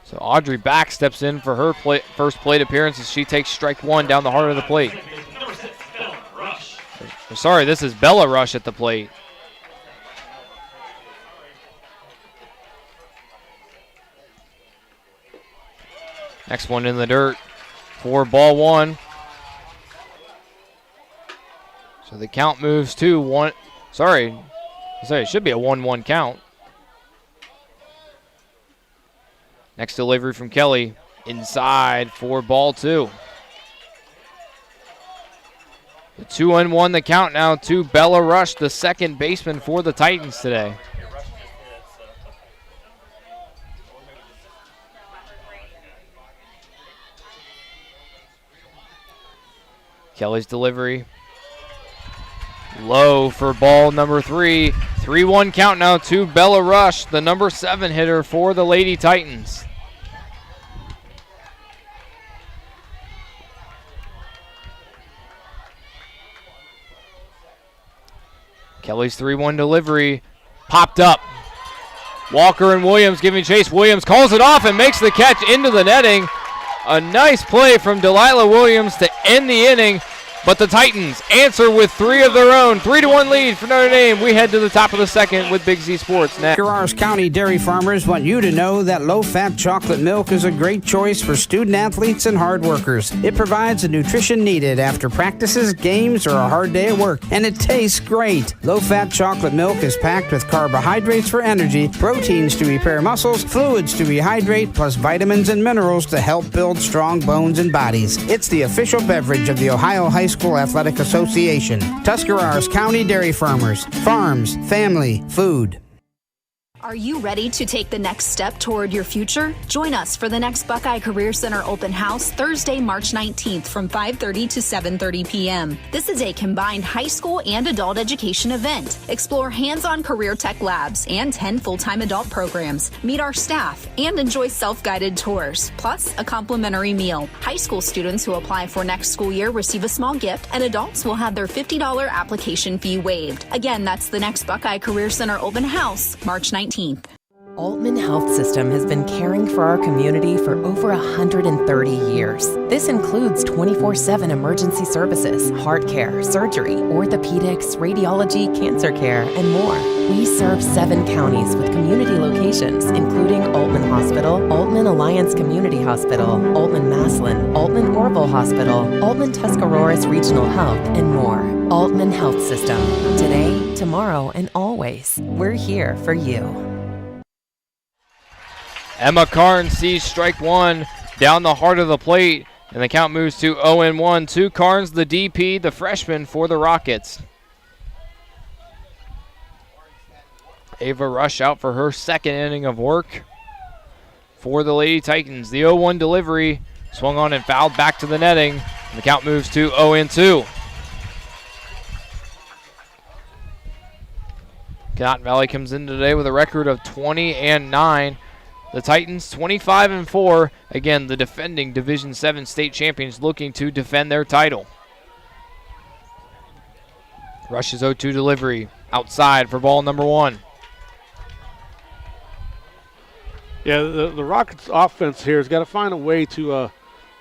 B: So Audrey Back steps in for her first plate appearance as she takes strike 1 down the heart of the plate. Sorry, this is Bella Rush at the plate. Next one in the dirt for ball 1. So the count moves to 1. Sorry, it should be a 1-1 count. Next delivery from Kelly inside for ball 2. The 2-1 the count now to Bella Rush, the second baseman for the Titans today. Kelly's delivery low for ball number 3. 3-1 count now to Bella Rush, the number 7 hitter for the Lady Titans. Kelly's 3-1 delivery popped up. Walker and Williams giving chase. Williams calls it off and makes the catch into the netting. A nice play from Delilah Williams to end the inning. But the Titans answer with 3 of their own. 3-1 lead for Notre Dame. We head to the top of the second with Big Z Sports next.
S: Carrara County dairy farmers want you to know that low-fat chocolate milk is a great choice for student athletes and hard workers. It provides the nutrition needed after practices, games, or a hard day at work, and it tastes great. Low-fat chocolate milk is packed with carbohydrates for energy, proteins to repair muscles, fluids to rehydrate, plus vitamins and minerals to help build strong bones and bodies. It's the official beverage of the Ohio High School Athletic Association. Tuscarawas County Dairy Farmers. Farms, family, food.
U: Are you ready to take the next step toward your future? Join us for the next Buckeye Career Center Open House Thursday, March 19th from 5:30 to 7:30 p.m. This is a combined high school and adult education event. Explore hands-on career tech labs and 10 full-time adult programs. Meet our staff and enjoy self-guided tours, plus a complimentary meal. High school students who apply for next school year receive a small gift, and adults will have their $50 application fee waived. Again, that's the next Buckeye Career Center Open House, March 19th.
P: Altman Health System has been caring for our community for over 130 years. This includes 24/7 emergency services, heart care, surgery, orthopedics, radiology, cancer care, and more. We serve 7 counties with community locations, including Altman Hospital, Altman Alliance Community Hospital, Altman Maslin, Altman Orville Hospital, Altman Tuscarawas Regional Health, and more. Altman Health System. Today, tomorrow, and always. We're here for you.
B: Emma Carnes sees strike one down the heart of the plate, and the count moves to 0-1 to Carnes, the DP, the freshman for the Rockets. Ava Rush out for her second inning of work for the Lady Titans. The 0-1 delivery swung on and fouled back to the netting, and the count moves to 0-2. Conotton Valley comes in today with a record of 20-9. The Titans 25-4. Again, the defending Division VII state champions looking to defend their title. Rush's 0-2 delivery outside for ball number one.
C: Yeah, the Rockets offense here has got to find a way to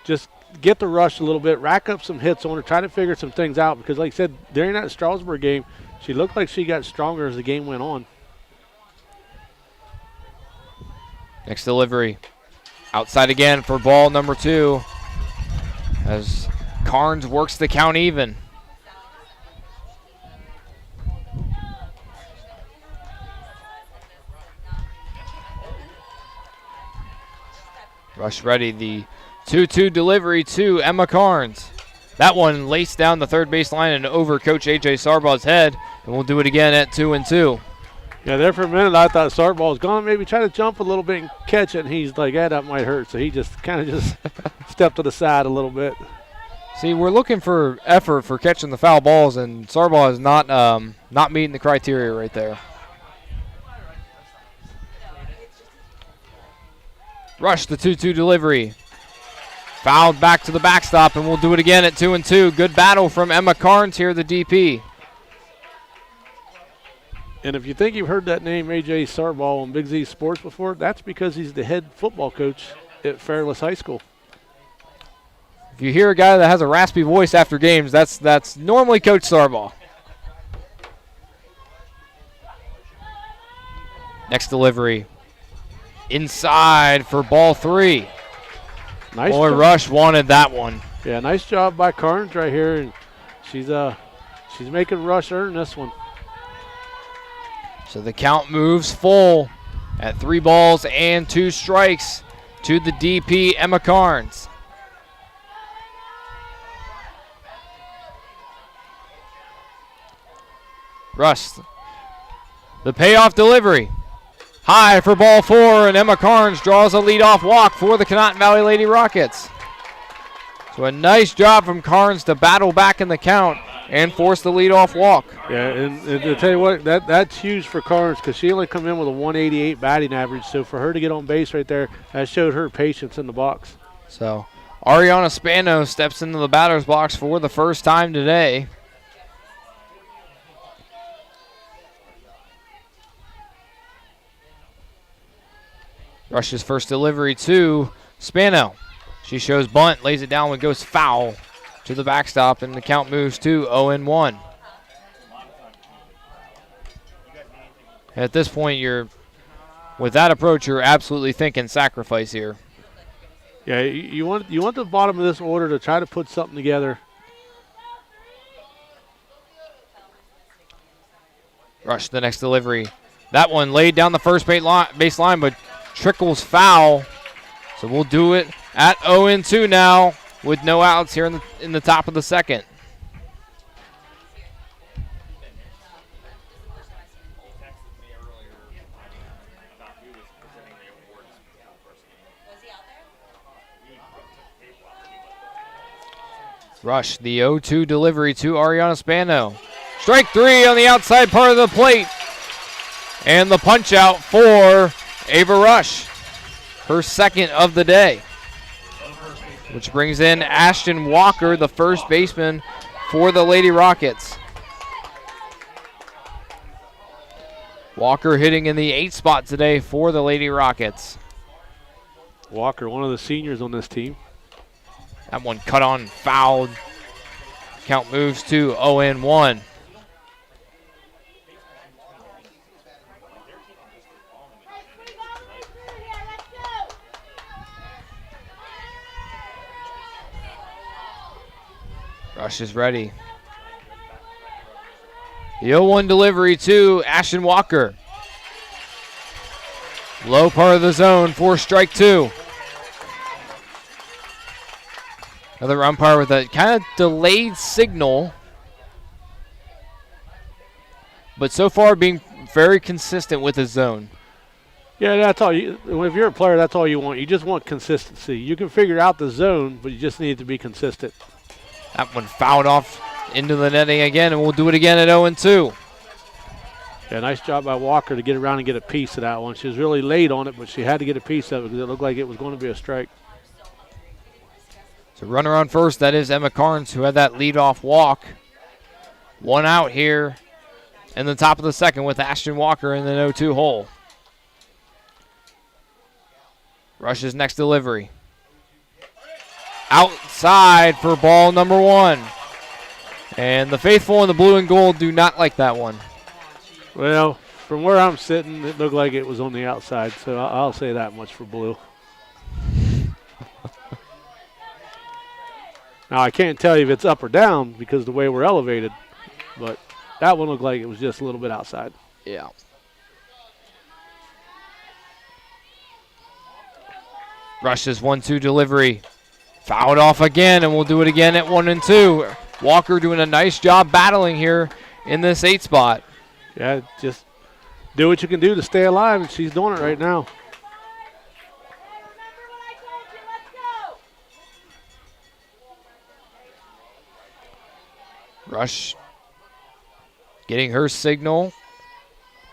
C: just get the rush a little bit, rack up some hits on her, try to figure some things out, because like I said, during that Strasburg game, she looked like she got stronger as the game went on.
B: Next delivery. Outside again for ball number two as Carnes works the count even. Rush ready. The 2-2 delivery to Emma Carnes. That one laced down the third base line and over Coach A.J. Sarbaugh's head, and we'll do it again at 2-2.
C: Yeah, there for a minute I thought Sarbaugh was going to maybe try to jump a little bit and catch it, and he's like, yeah, that might hurt. So he just kind of just stepped to the side a little bit.
B: See, we're looking for effort for catching the foul balls, and Sarbaugh is not meeting the criteria right there. Rush the 2-2 delivery. Fouled back to the backstop, and we'll do it again at 2-2. Good battle from Emma Carnes here, the DP.
C: And if you think you've heard that name, A.J. Sarbaugh, on Big Z Sports before, that's because he's the head football coach at Fairless High School.
B: If you hear a guy that has a raspy voice after games, that's normally Coach Sarbaugh. Next delivery. Inside for ball three.
C: Nice
B: Boy,
C: job.
B: Rush wanted that one.
C: Yeah, nice job by Carnes right here, and she's making Rush earn this one.
B: So the count moves full at 3 balls and 2 strikes to the DP, Emma Carnes. Rush, the payoff delivery. High for ball 4, and Emma Carnes draws a leadoff walk for the Conotton Valley Lady Rockets. So a nice job from Carnes to battle back in the count and force the leadoff walk.
C: Yeah, and to tell you what, that's huge for Carnes because she only come in with a 188 batting average. So for her to get on base right there, that showed her patience in the box.
B: So Ariana Spano steps into the batter's box for the first time today. Rush's first delivery to Spano. She shows bunt, lays it down, and goes foul to the backstop, and the count moves to 0-1. At this point, with that approach, you're absolutely thinking sacrifice here.
C: Yeah, you want the bottom of this order to try to put something together.
B: Rush the next delivery. That one laid down the first base line, but trickles foul. So we'll do it at 0-2 now with no outs here in the top of the second. Rush, the 0-2 delivery to Ariana Spano. Strike 3 on the outside part of the plate. And the punch out for Ava Rush, her second of the day. Which brings in Ashton Walker, the first baseman for the Lady Rockets. Walker hitting in the 8th spot today for the Lady Rockets.
C: Walker, one of the seniors on this team.
B: That one cut on, fouled. Count moves to 0-1. Rush is ready. The 0-1 delivery to Ashton Walker. Low part of the zone for strike 2. Another umpire with a kind of delayed signal. But so far being very consistent with his zone.
C: Yeah, that's all. If you're a player, that's all you want. You just want consistency. You can figure out the zone, but you just need to be consistent.
B: That one fouled off into the netting again, and we'll do it again at 0-2.
C: Yeah, nice job by Walker to get around and get a piece of that one. She was really late on it, but she had to get a piece of it because it looked like it was going to be a strike.
B: So runner on first, that is Emma Carnes, who had that leadoff walk. One out here in the top of the second with Ashton Walker in the 0-2 hole. Rush's next delivery. Outside for ball number 1. And the faithful in the blue and gold do not like that one.
C: Well, from where I'm sitting, it looked like it was on the outside, so I'll say that much for blue. Now, I can't tell you if it's up or down because of the way we're elevated, but that one looked like it was just a little bit outside.
B: Yeah. Rush's 1-2 delivery. Fouled off again, and we'll do it again at 1-2. Walker doing a nice job battling here in this 8 spot.
C: Yeah, just do what you can do to stay alive, and she's doing it right now.
B: Rush getting her signal.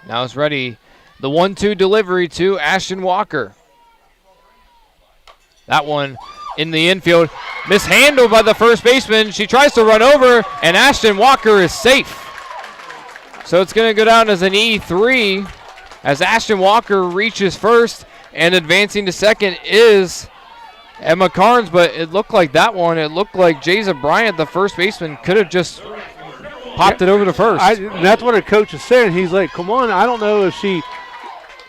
B: Now it's ready. The 1-2 delivery to Ashton Walker. That one in the infield. Mishandled by the first baseman. She tries to run over, and Ashton Walker is safe. So it's going to go down as an E3 as Ashton Walker reaches first, and advancing to second is Emma Carnes, but it looked like that one. It looked like Jayza Bryant, the first baseman, could have just popped it over to first.
C: That's what her coach is saying. He's like, come on, I don't know if she,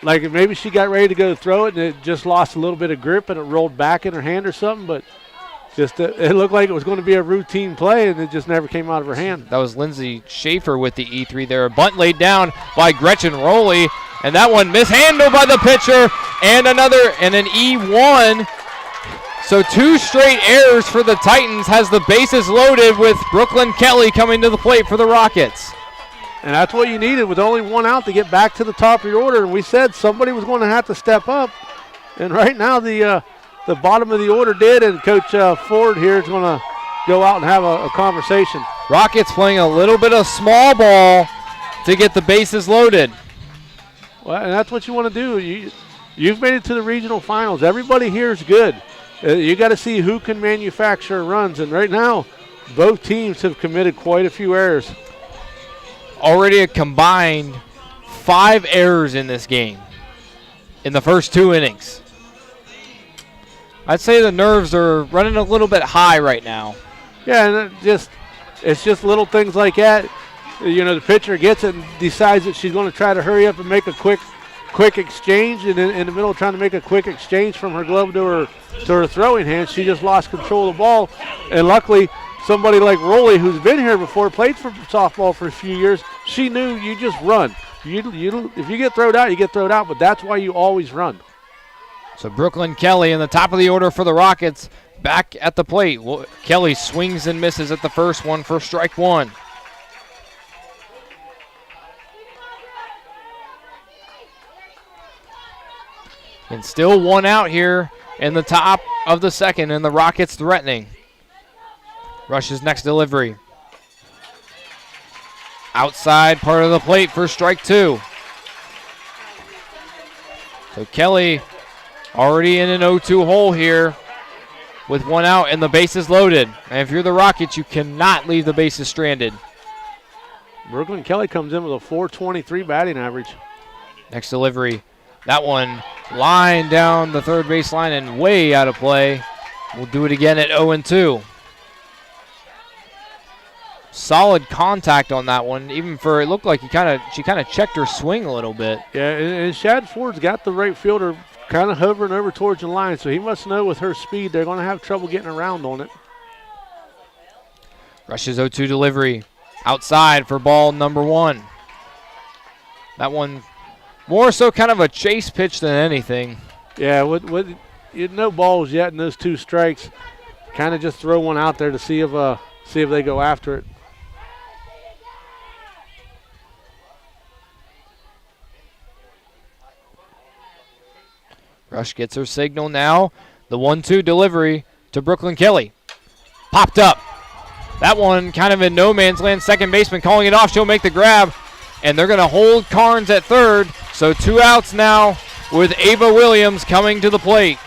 C: like maybe she got ready to go throw it and it just lost a little bit of grip and it rolled back in her hand or something, but just it looked like it was going to be a routine play and it just never came out of her hand.
B: That was Lindsay Schaefer with the E3 there. A bunt laid down by Gretchen Rowley, and that one mishandled by the pitcher, and an E1. So 2 straight errors for the Titans has the bases loaded with Brooklyn Kelly coming to the plate for the Rockets.
C: And that's what you needed with only 1 out to get back to the top of your order. And we said somebody was going to have to step up. And right now the bottom of the order did, and Coach Ford here is going to go out and have a conversation.
B: Rockets playing a little bit of small ball to get the bases loaded.
C: Well, and that's what you want to do. You've made it to the regional finals. Everybody here is good. You got to see who can manufacture runs, and right now, both teams have committed quite a few errors.
B: Already a combined 5 errors in this game in the first 2 innings. I'd say the nerves are running a little bit high right now.
C: Yeah, and it's just little things like that. You know, the pitcher gets it and decides that she's going to try to hurry up and make a quick exchange, and in the middle of trying to make a quick exchange from her glove to her throwing hand, she just lost control of the ball. And luckily, somebody like Rowley, who's been here before, played for softball for a few years, she knew you just run. If you get thrown out, you get thrown out, but that's why you always run.
B: So Brooklyn Kelly in the top of the order for the Rockets, back at the plate. Kelly swings and misses at the first one for strike 1. And still 1 out here in the top of the second, and the Rockets threatening. Rush's next delivery. Outside part of the plate for strike 2. So Kelly already in an 0-2 hole here with 1 out and the bases loaded. And if you're the Rockets, you cannot leave the bases stranded.
C: Brooklyn Kelly comes in with a .423 batting average.
B: Next delivery. That one lined down the third base line and way out of play. We'll do it again at 0-2. Solid contact on that one, even for it looked like she kind of checked her swing a little bit.
C: Yeah, and Shad Ford's got the right fielder kind of hovering over towards the line, so he must know with her speed they're going to have trouble getting around on it.
B: Rush's 0-2 delivery outside for ball number 1. That one More so kind of a chase pitch than anything.
C: Yeah, with no balls yet in those 2 strikes, kind of just throw one out there to see if they go after it.
B: Rush gets her signal now. The 1-2 delivery to Brooklyn Kelly. Popped up. That one kind of in no man's land. Second baseman calling it off. She'll make the grab. And they're going to hold Carnes at third. So 2 outs now with Ava Williams coming to the plate.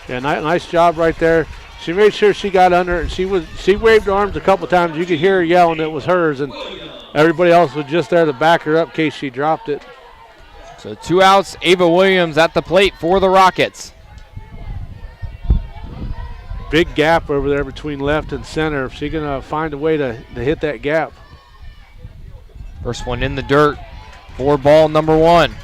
C: Yeah, nice job right there. She made sure she got under it. She waved her arms a couple times. You could hear her yelling it was hers. And everybody else was just there to back her up in case she dropped it.
B: So 2 outs, Ava Williams at the plate for the Rockets.
C: Big gap over there between left and center. If she's going to find a way to hit that gap.
B: First one in the dirt for ball number 1.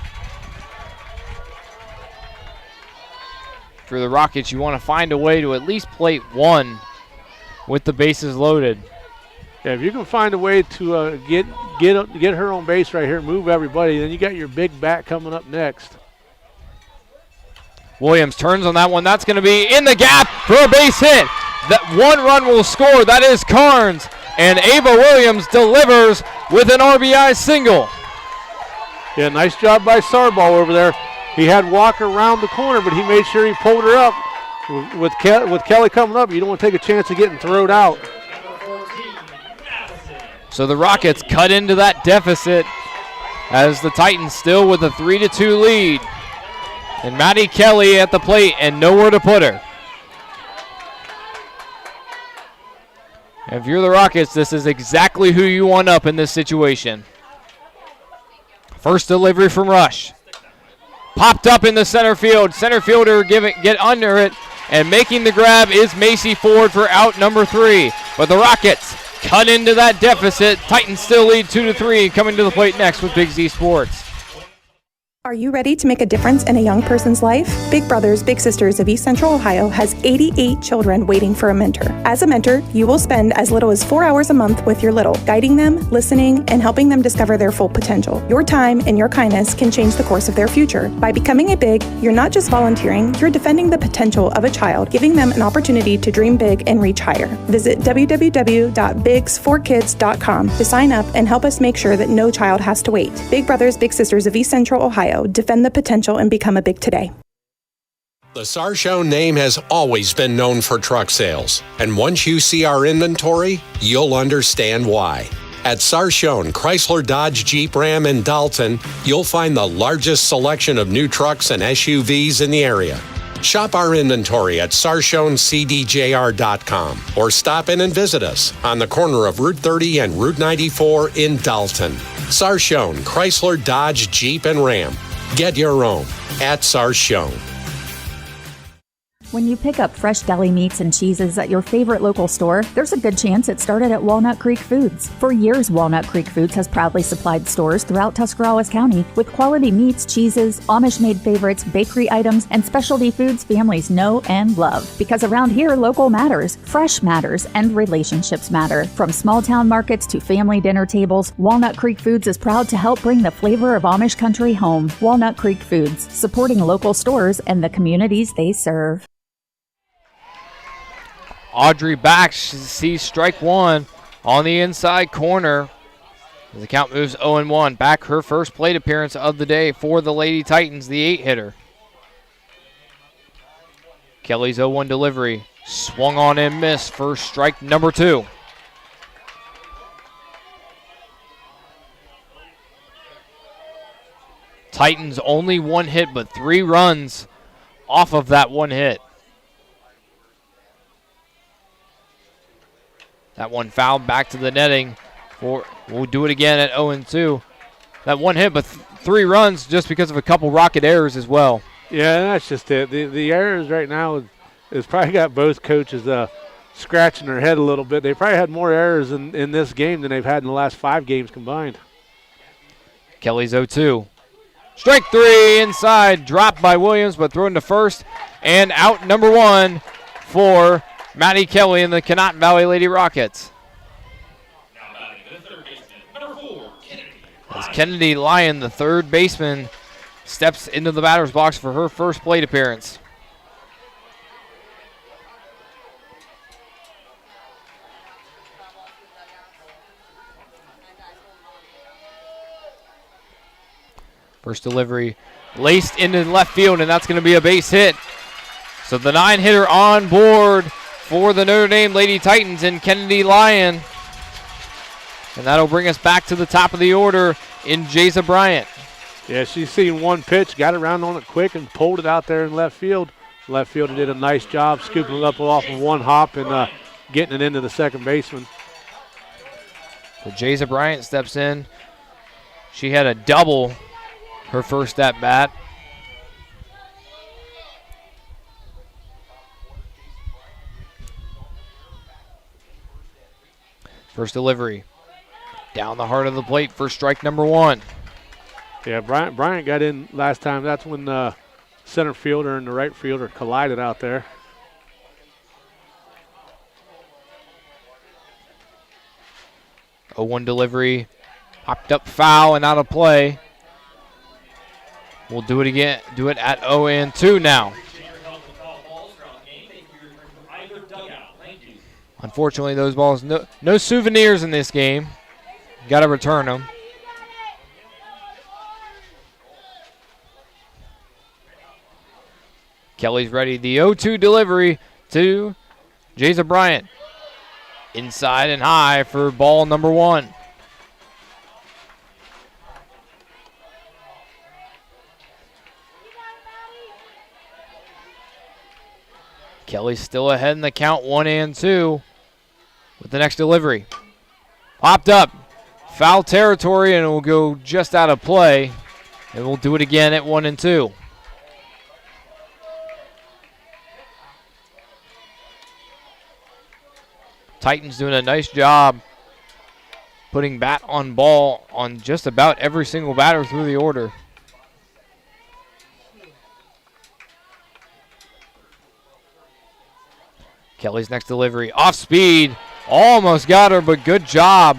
B: For the Rockets, you want to find a way to at least plate 1 with the bases loaded.
C: Yeah, if you can find a way to get her on base right here, move everybody, then you got your big bat coming up next.
B: Williams turns on that one. That's going to be in the gap for a base hit. That 1 run will score. That is Carnes. And Ava Williams delivers with an RBI single.
C: Yeah, nice job by Sarball over there. He had Walker around the corner, but he made sure he pulled her up. With Kelly coming up, you don't want to take a chance of getting thrown out.
B: So the Rockets cut into that deficit as the Titans still with a 3-2 lead. And Maddie Kelly at the plate and nowhere to put her. And if you're the Rockets, this is exactly who you want up in this situation. First delivery from Rush. Popped up in the center field. Center fielder get under it. And making the grab is Macy Ford for out number 3. But the Rockets cut into that deficit. Titans still lead 2-3. Coming to the plate next with Big Z Sports.
D: Are you ready to make a difference in a young person's life? Big Brothers Big Sisters of East Central Ohio has 88 children waiting for a mentor. As a mentor, you will spend as little as 4 hours a month with your little, guiding them, listening, and helping them discover their full potential. Your time and your kindness can change the course of their future. By becoming a Big, you're not just volunteering, you're defending the potential of a child, giving them an opportunity to dream big and reach higher. Visit www.bigs4kids.com to sign up and help us make sure that no child has to wait. Big Brothers Big Sisters of East Central Ohio. Defend the potential and become a Big today.
E: The Sarshown name has always been known for truck sales, and once you see our inventory, you'll understand why. At Sarshown Chrysler Dodge Jeep Ram in Dalton, you'll find the largest selection of new trucks and SUVs in the area. Shop our inventory at SarshownCDJR.com or stop in and visit us on the corner of Route 30 and Route 94 in Dalton. Sarshown Chrysler Dodge Jeep and Ram. Get your own at Sarshown.
F: When you pick up fresh deli meats and cheeses at your favorite local store, there's a good chance it started at Walnut Creek Foods. For years, Walnut Creek Foods has proudly supplied stores throughout Tuscarawas County with quality meats, cheeses, Amish-made favorites, bakery items, and specialty foods families know and love. Because around here, local matters, fresh matters, and relationships matter. From small-town markets to family dinner tables, Walnut Creek Foods is proud to help bring the flavor of Amish country home. Walnut Creek Foods, supporting local stores and the communities they serve.
B: Audrey back, sees strike 1 on the inside corner. As the count moves 0-1. Back her first plate appearance of the day for the Lady Titans, the 8-hitter. Kelly's 0-1 delivery. Swung on and missed for strike number 2. Titans only 1 hit, but 3 runs off of that 1 hit. That one fouled back to the netting. We'll do it again at 0-2. That 1 hit, but 3 runs just because of a couple Rocket errors as well.
C: Yeah, that's just it. The errors right now has probably got both coaches scratching their head a little bit. They probably had more errors in this game than they've had in the last 5 games combined.
B: Kelly's 0-2. Strike 3 inside. Dropped by Williams, but thrown to first. And out number 1 for Maddie Kelly and the Conotton Valley Lady Rockets. As Kennedy Lyon, the third baseman, steps into the batter's box for her first plate appearance. First delivery laced into left field, and that's going to be a base hit. So the 9-hitter on board for the Notre Dame Lady Titans and Kennedy Lyon. And that'll bring us back to the top of the order in Jayza Bryant.
C: Yeah, she's seen one pitch, got around on it quick, and pulled it out there in left field. Left fielder did a nice job scooping it up off of one hop and getting it into the second baseman.
B: So Jayza Bryant steps in. She had a double her first at bat. First delivery down the heart of the plate for strike number one.
C: Yeah, Bryant got in last time. That's when the center fielder and the right fielder collided out there.
B: A 1 delivery, popped up foul and out of play. We'll do it again. Do it at 0-2 now. Unfortunately, those balls, no souvenirs in this game. Got to return them. Kelly's ready. The 0-2 delivery to Jayza Bryant. Inside and high for ball number one. Kelly's still ahead in the count, 1-2 with the next delivery. Popped up, foul territory, and it will go just out of play. And we'll do it again at 1-2. Titans doing a nice job putting bat on ball on just about every single batter through the order. Kelly's next delivery, off speed, almost got her, but good job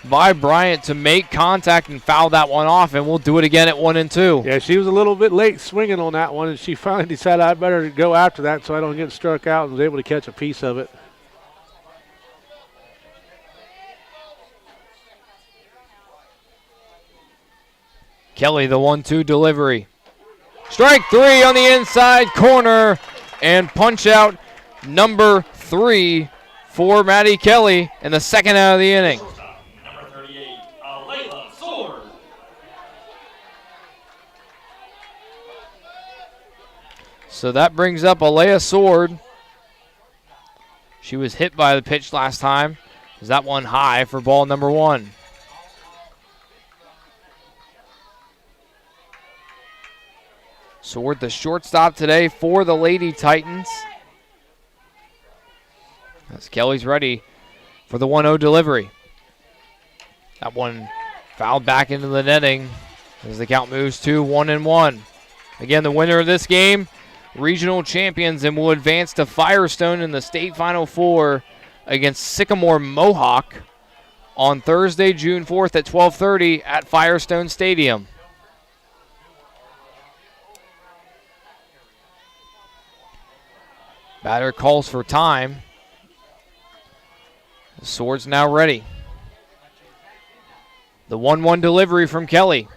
B: by Bryant to make contact and foul that one off, and we'll do it again at 1-2.
C: Yeah, she was a little bit late swinging on that one, and she finally decided I better go after that so I don't get struck out, and was able to catch a piece of it.
B: Kelly, the 1-2 delivery. Strike three on the inside corner, and punch out number 3 for Maddie Kelly in the second out of the inning.
T: Number 38, Alayla Sword.
B: So that brings up Alea Sword. She was hit by the pitch last time. Is that one high for ball number 1? Sword, the shortstop today for the Lady Titans. As Kelly's ready for the 1-0 delivery. That one fouled back into the netting as the count moves to 1-1. Again, the winner of this game, regional champions, and will advance to Firestone in the state Final Four against Sycamore Mohawk on Thursday, June 4th at 12:30 at Firestone Stadium. Batter calls for time. The Sword's now ready. The 1-1 delivery from Kelly.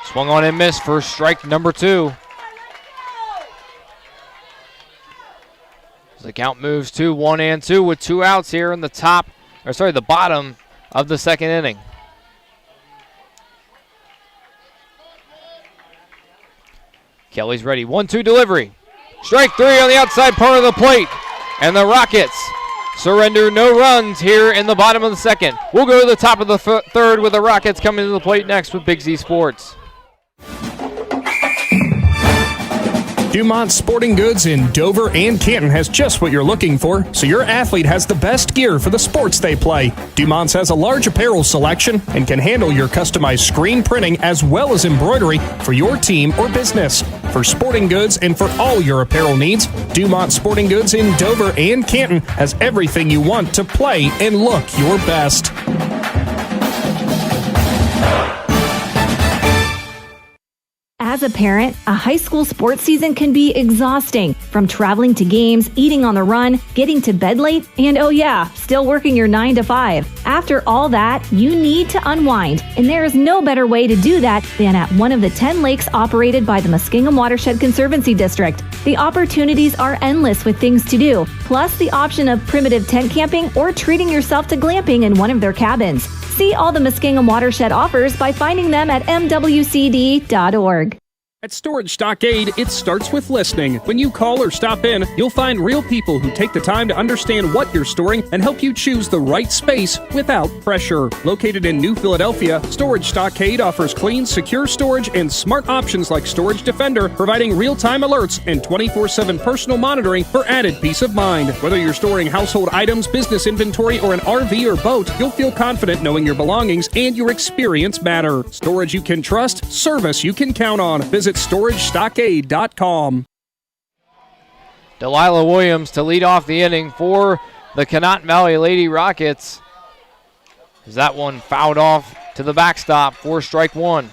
B: Swung on and missed for strike number 2. As the count moves to 1-2 with 2 outs here in the bottom of the second inning. Kelly's ready. 1-2 delivery. Strike 3 on the outside part of the plate. And the Rockets surrender no runs here in the bottom of the second. We'll go to the top of the third with the Rockets coming to the plate next with Big Z Sports.
G: Dumont Sporting Goods in Dover and Canton has just what you're looking for, so your athlete has the best gear for the sports they play. Dumont's has a large apparel selection and can handle your customized screen printing as well as embroidery for your team or business. For sporting goods and for all your apparel needs, Dumont Sporting Goods in Dover and Canton has everything you want to play and look your best.
H: As a parent, a high school sports season can be exhausting. From traveling to games, eating on the run, getting to bed late, and oh yeah, still working your 9 to 5. After all that, you need to unwind, and there is no better way to do that than at one of the 10 lakes operated by the Muskingum Watershed Conservancy District. The opportunities are endless with things to do, plus the option of primitive tent camping or treating yourself to glamping in one of their cabins. See all the Muskingum Watershed offers by finding them at mwcd.org.
G: At Storage Stockade, it starts with listening. When you call or stop in, you'll find real people who take the time to understand what you're storing and help you choose the right space without pressure. Located in New Philadelphia, Storage Stockade offers clean, secure storage and smart options like Storage Defender, providing real-time alerts and 24/7 personal monitoring for added peace of mind. Whether you're storing household items, business inventory, or an RV or boat, you'll feel confident knowing your belongings and your experience matter. Storage you can trust, service you can count on. Visit StorageStockade.com.
B: Delilah Williams to lead off the inning for the Conotton Valley Lady Rockets. As that one fouled off to the backstop for strike one.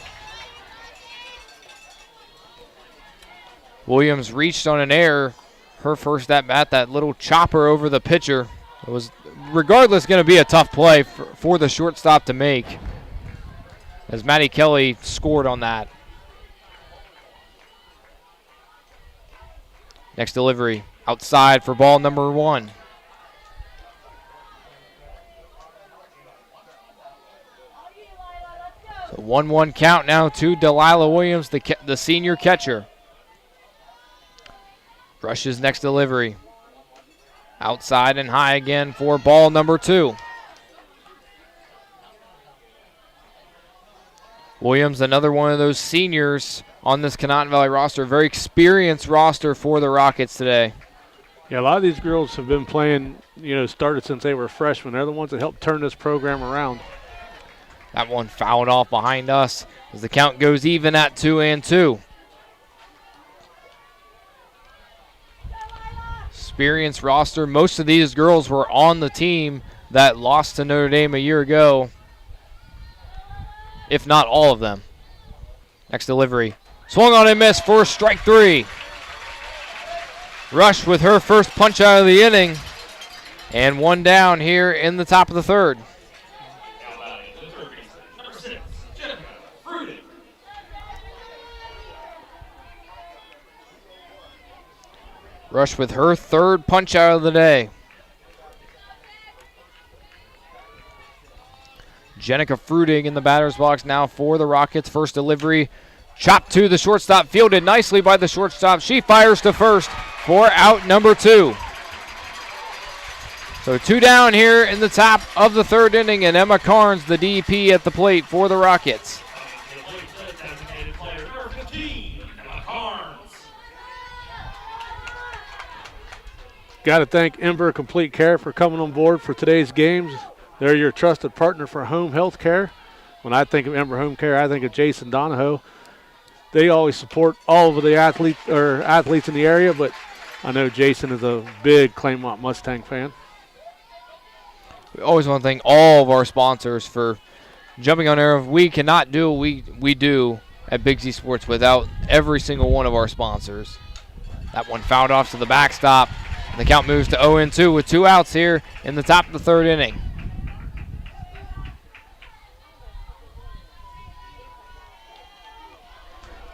B: Williams reached on an error. Her first at bat, that little chopper over the pitcher. It was regardless going to be a tough play for the shortstop to make, as Maddie Kelly scored on that. Next delivery outside for ball number one. So 1-1 count now to Delilah Williams, the senior catcher. Rush's next delivery. Outside and high again for ball number two. Williams, another one of those seniors on this Conotton Valley roster. Very experienced roster for the Rockets today.
C: Yeah, a lot of these girls have been playing, started since they were freshmen. They're the ones that helped turn this program around.
B: That one fouled off behind us as the count goes even at 2-2. Experienced roster. Most of these girls were on the team that lost to Notre Dame a year ago, if not all of them. Next delivery. Swung on and missed for strike three. Rush with her first punch out of the inning. And one down here in the top of the third. Rush with her third punch out of the day. Jenica Frudig in the batter's box now for the Rockets. First delivery. Chopped to the shortstop, fielded nicely by the shortstop. She fires to first for out number two. So two down here in the top of the third inning, and Emma Carnes, the DP, at the plate for the Rockets.
C: Got to thank Ember Complete Care for coming on board for today's games. They're your trusted partner for home health care. When I think of Ember Home Care, I think of Jason Donahoe. They always support all of the athletes in the area, but I know Jason is a big Claymont Mustang fan.
B: We always want to thank all of our sponsors for jumping on air. We cannot do what we do at Big Z Sports without every single one of our sponsors. That one fouled off to the backstop. The count moves to 0-2 with two outs here in the top of the third inning.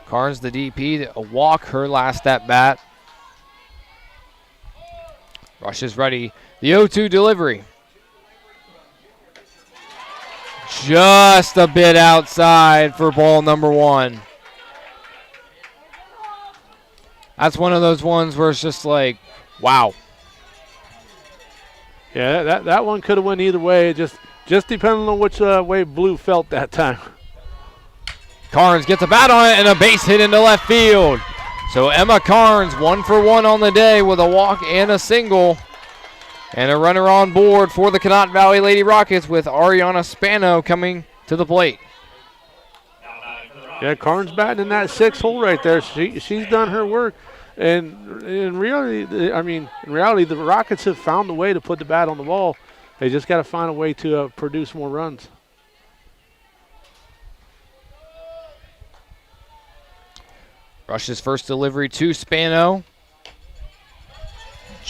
B: Carnes, the DP, a walk, her last at bat. Rush is ready. The 0-2 delivery. Just a bit outside for ball number one. That's one of those ones where it's just like, wow.
C: Yeah, that one could have went either way. Just depending on which way Blue felt that time.
B: Carnes gets a bat on it and a base hit into left field. So Emma Carnes 1 for 1 on the day with a walk and a single. And a runner on board for the Conotton Valley Lady Rockets with Ariana Spano coming to the plate.
C: Yeah, Carnes batting in that 6 hole right there. She's done her work. And in reality, the Rockets have found a way to put the bat on the ball. They just got to find a way to produce more runs.
B: Rush's first delivery to Spano.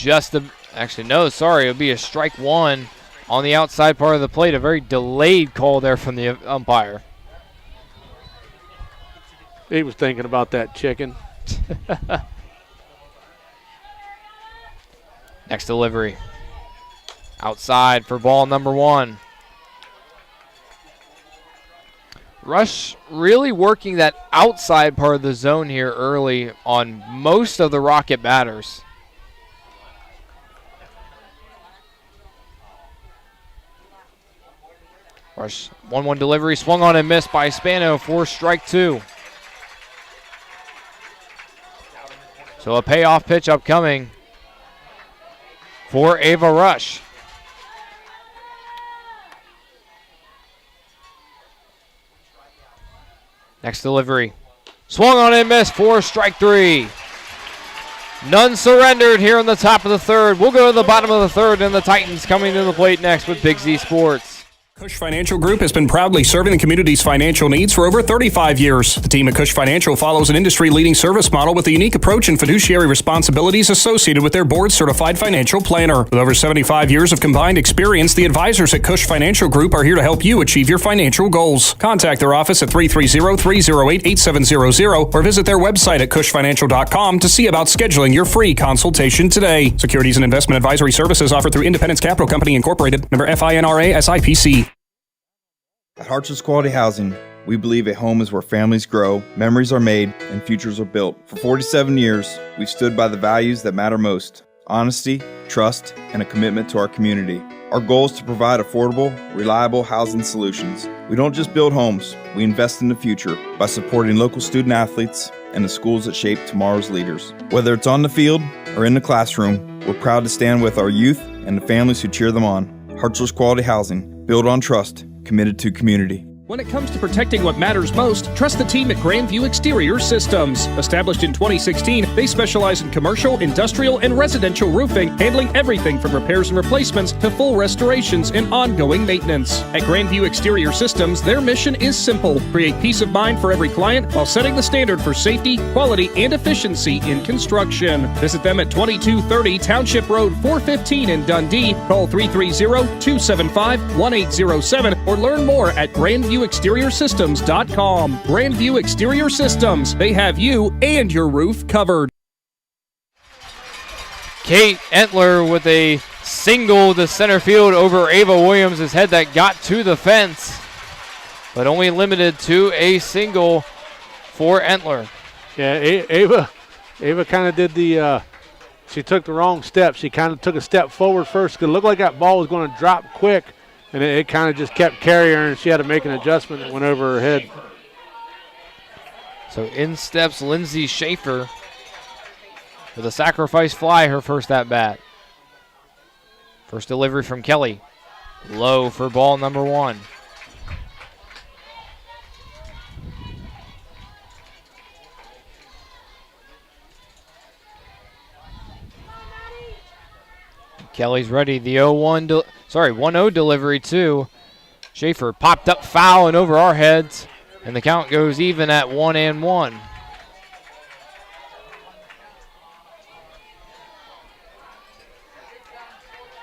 B: It'll be a strike one on the outside part of the plate. A very delayed call there from the umpire.
C: He was thinking about that chicken.
B: Next delivery. Outside for ball number one. Rush really working that outside part of the zone here early on most of the Rocket batters. Rush 1-1 delivery, swung on and missed by Spano for strike two. So a payoff pitch upcoming for Ava Rush. Next delivery. Swung on and missed for strike three. None surrendered here in the top of the third. We'll go to the bottom of the third, and the Titans coming to the plate next with Big Z Sports.
G: Cush Financial Group has been proudly serving the community's financial needs for over 35 years. The team at Cush Financial follows an industry-leading service model with a unique approach and fiduciary responsibilities associated with their board-certified financial planner. With over 75 years of combined experience, the advisors at Cush Financial Group are here to help you achieve your financial goals. Contact their office at 330-308-8700 or visit their website at cushfinancial.com to see about scheduling your free consultation today. Securities and investment advisory services offered through Independence Capital Company Incorporated, member FINRA SIPC.
I: At Hartson's Quality Housing, we believe a home is where families grow, memories are made, and futures are built. For 47 years, we've stood by the values that matter most: honesty, trust, and a commitment to our community. Our goal is to provide affordable, reliable housing solutions. We don't just build homes, we invest in the future by supporting local student athletes and the schools that shape tomorrow's leaders. Whether it's on the field or in the classroom, we're proud to stand with our youth and the families who cheer them on. Hartson's Quality Housing, built on trust, committed to community.
G: When it comes to protecting what matters most, trust the team at Grandview Exterior Systems. Established in 2016, they specialize in commercial, industrial, and residential roofing, handling everything from repairs and replacements to full restorations and ongoing maintenance. At Grandview Exterior Systems, their mission is simple: create peace of mind for every client while setting the standard for safety, quality, and efficiency in construction. Visit them at 2230 Township Road 415 in Dundee. Call 330-275-1807 or learn more at GrandviewExteriorSystems.com. Grandview Exterior Systems. They have you and your roof covered.
B: Kate Entler with a single to center field over Ava Williams' head that got to the fence, but only limited to a single for Entler.
C: Yeah, Ava kind of did she took the wrong step. She kind of took a step forward first. It looked like that ball was going to drop quick, and it kind of just kept carrying her, and she had to make an adjustment that went over her head.
B: So in steps Lindsay Schaefer with a sacrifice fly, her first at bat. First delivery from Kelly. Low for ball number one. Kelly's ready. The 1-0 delivery too. Schaefer popped up foul and over our heads, and the count goes even at 1-1.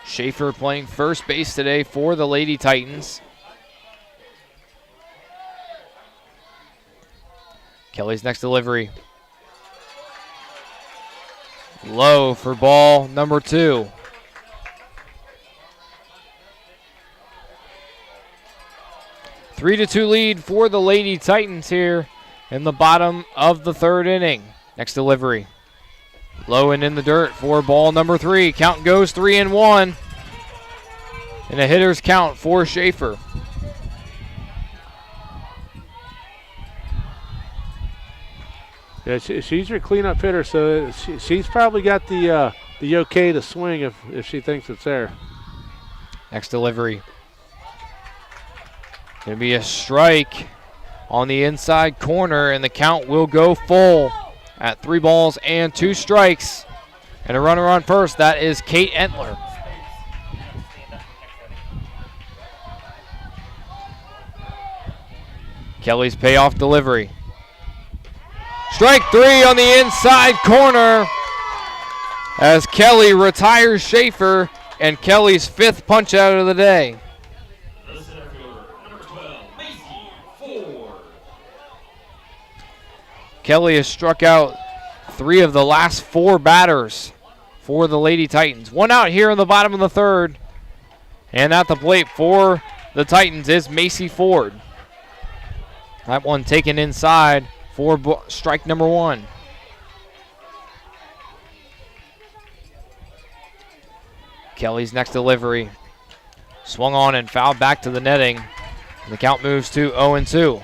B: Schaefer playing first base today for the Lady Titans. Kelly's next delivery. Low for ball number two. 3-2 lead for the Lady Titans here in the bottom of the third inning. Next delivery. Low and in the dirt for ball number three. Count goes 3-1. And a hitter's count for Schaefer.
C: Yeah, she's your cleanup hitter, so she's probably got the okay to swing if she thinks it's there.
B: Next delivery. Going to be a strike on the inside corner, and the count will go full at 3 balls and 2 strikes. And a runner on first, that is Kate Entler. Kelly's payoff delivery. Strike three on the inside corner as Kelly retires Schaefer, and Kelly's 5th punch out of the day. Kelly has struck out 3 of the last 4 batters for the Lady Titans. 1 out here in the bottom of the 3rd. And at the plate for the Titans is Macy Ford. That one taken inside for strike number 1. Kelly's next delivery. Swung on and fouled back to the netting. And the count moves to 0-2.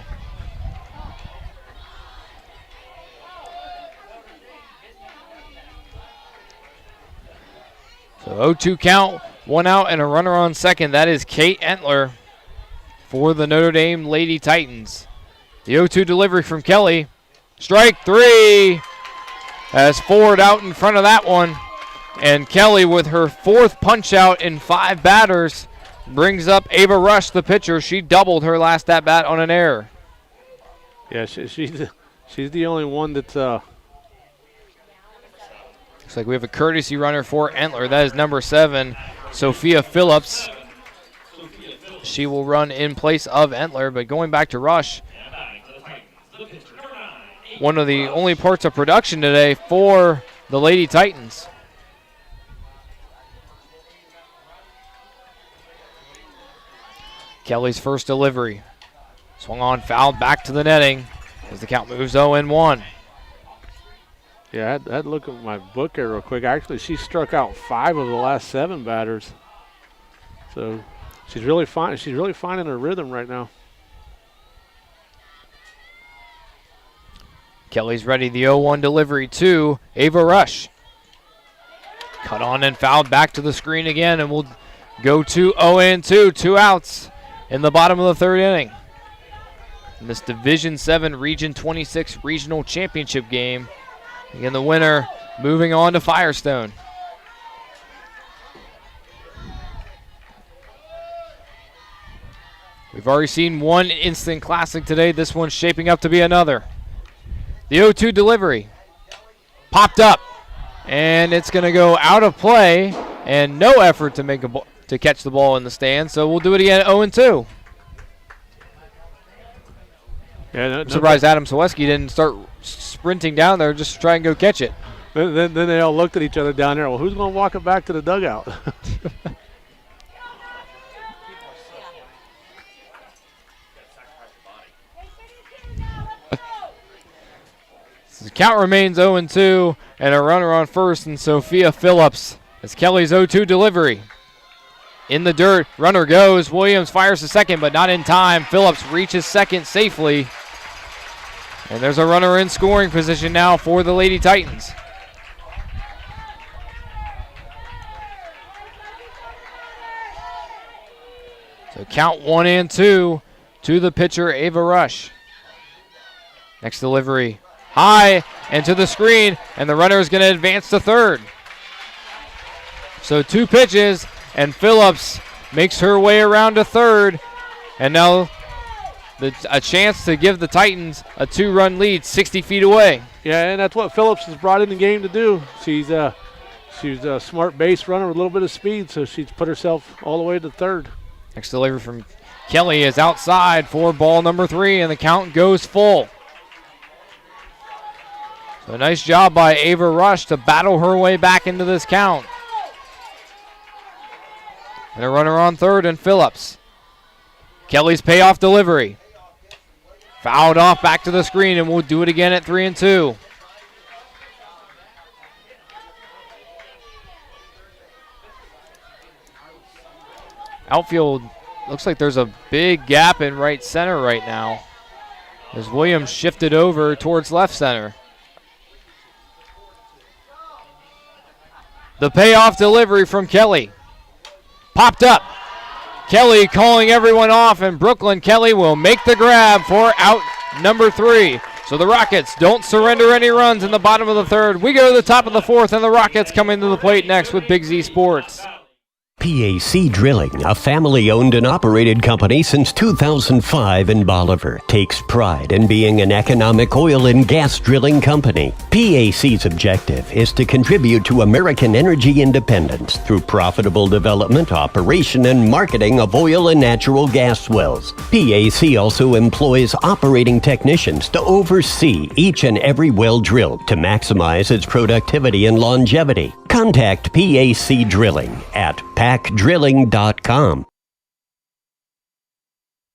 B: So 0-2 count, 1 out and a runner on second. That is Kate Entler for the Notre Dame Lady Titans. The 0-2 delivery from Kelly. Strike 3 as Ford out in front of that one. And Kelly, with her 4th punch out in 5 batters, brings up Ava Rush, the pitcher. She doubled her last at bat on an error.
C: Yeah, she's the only one that's
B: Looks like we have a courtesy runner for Entler. That is number 7, Sophia Phillips. She will run in place of Entler, but going back to Rush, one of the only parts of production today for the Lady Titans. Kelly's first delivery. Swung on, fouled back to the netting as the count moves 0-1.
C: Yeah, I had to look at my book here real quick. Actually, she struck out 5 of the last 7 batters. So she's really fine. She's really finding her rhythm right now.
B: Kelly's ready. The 0-1 delivery to Ava Rush. Cut on and fouled back to the screen again, and we'll go to 0-2. 2 outs in the bottom of the 3rd inning. In this Division VII Region 26 Regional Championship game. Again, the winner moving on to Firestone. We've already seen one instant classic today. This one's shaping up to be another. The 0-2 delivery. Popped up. And it's going to go out of play. And no effort to make to catch the ball in the stand. So we'll do it again at 0-2.
C: Yeah,
B: I'm surprised Adam Soweski didn't start sprinting down there just to try and go catch it.
C: Then they all looked at each other down there. Well, who's going to walk it back to the dugout?
B: The count remains 0-2, and a runner on first, and Sophia Phillips. As Kelly's 0-2 delivery. In the dirt, runner goes. Williams fires to second, but not in time. Phillips reaches second safely. And there's a runner in scoring position now for the Lady Titans. So count 1-2 to the pitcher, Ava Rush. Next delivery, high and to the screen, and the runner is going to advance to third. So 2 pitches, and Phillips makes her way around to third. And now a chance to give the Titans a 2-run lead 60 feet away.
C: Yeah, and that's what Phillips has brought in the game to do. She's a smart base runner with a little bit of speed, so she's put herself all the way to third.
B: Next delivery from Kelly is outside for ball number 3, and the count goes full. So a nice job by Ava Rush to battle her way back into this count. And a runner on third, and Phillips. Kelly's payoff delivery. Fouled off back to the screen, and we'll do it again at 3-2. Outfield looks like there's a big gap in right center right now, as Williams shifted over towards left center. The payoff delivery from Kelly. Popped up. Kelly calling everyone off, and Brooklyn Kelly will make the grab for out number 3. So the Rockets don't surrender any runs in the bottom of the 3rd. We go to the top of the 4th, and the Rockets come into the plate next with Big Z Sports.
J: PAC Drilling, a family-owned and operated company since 2005 in Bolivar, takes pride in being an economic oil and gas drilling company. PAC's objective is to contribute to American energy independence through profitable development, operation, and marketing of oil and natural gas wells. PAC also employs operating technicians to oversee each and every well drilled to maximize its productivity and longevity. Contact PAC Drilling at pacdrilling.com.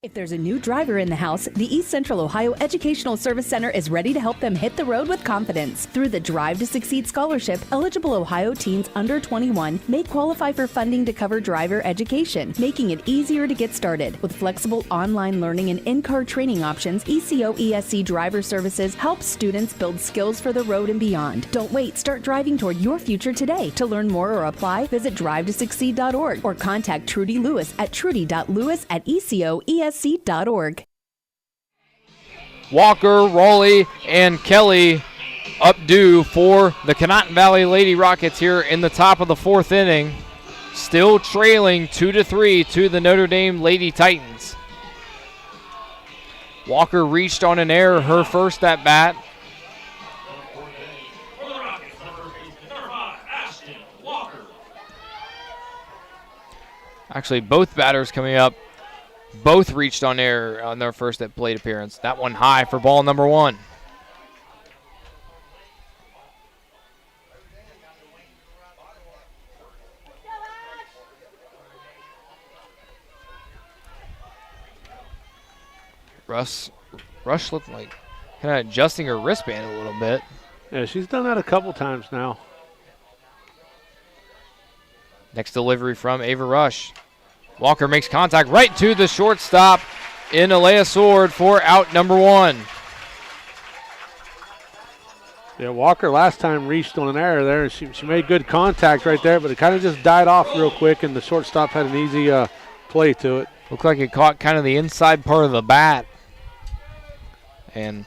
K: If there's a new driver in the house, the East Central Ohio Educational Service Center is ready to help them hit the road with confidence. Through the Drive to Succeed Scholarship, eligible Ohio teens under 21 may qualify for funding to cover driver education, making it easier to get started. With flexible online learning and in-car training options, ECO ESC Driver Services helps students build skills for the road and beyond. Don't wait, start driving toward your future today. To learn more or apply, visit drivetasucceed.org or contact Trudy Lewis at trudy.lewis@ecoesc.org.
B: Walker, Rowley, and Kelly up due for the Conotton Valley Lady Rockets here in the top of the fourth inning. Still trailing 2-3 to the Notre Dame Lady Titans. Walker reached on an error, her first at bat. Actually, both batters coming up. Both reached on air on their first at plate appearance. That one high for ball number one. Rush looked like kind of adjusting her wristband a little bit.
C: Yeah, she's done that a couple times now.
B: Next delivery from Ava Rush. Walker makes contact right to the shortstop in Alea Sword for out number one.
C: Yeah, Walker last time reached on an error there. She made good contact right there, but it kind of just died off real quick, and the shortstop had an easy play to it.
B: Looked like it caught kind of the inside part of the bat. And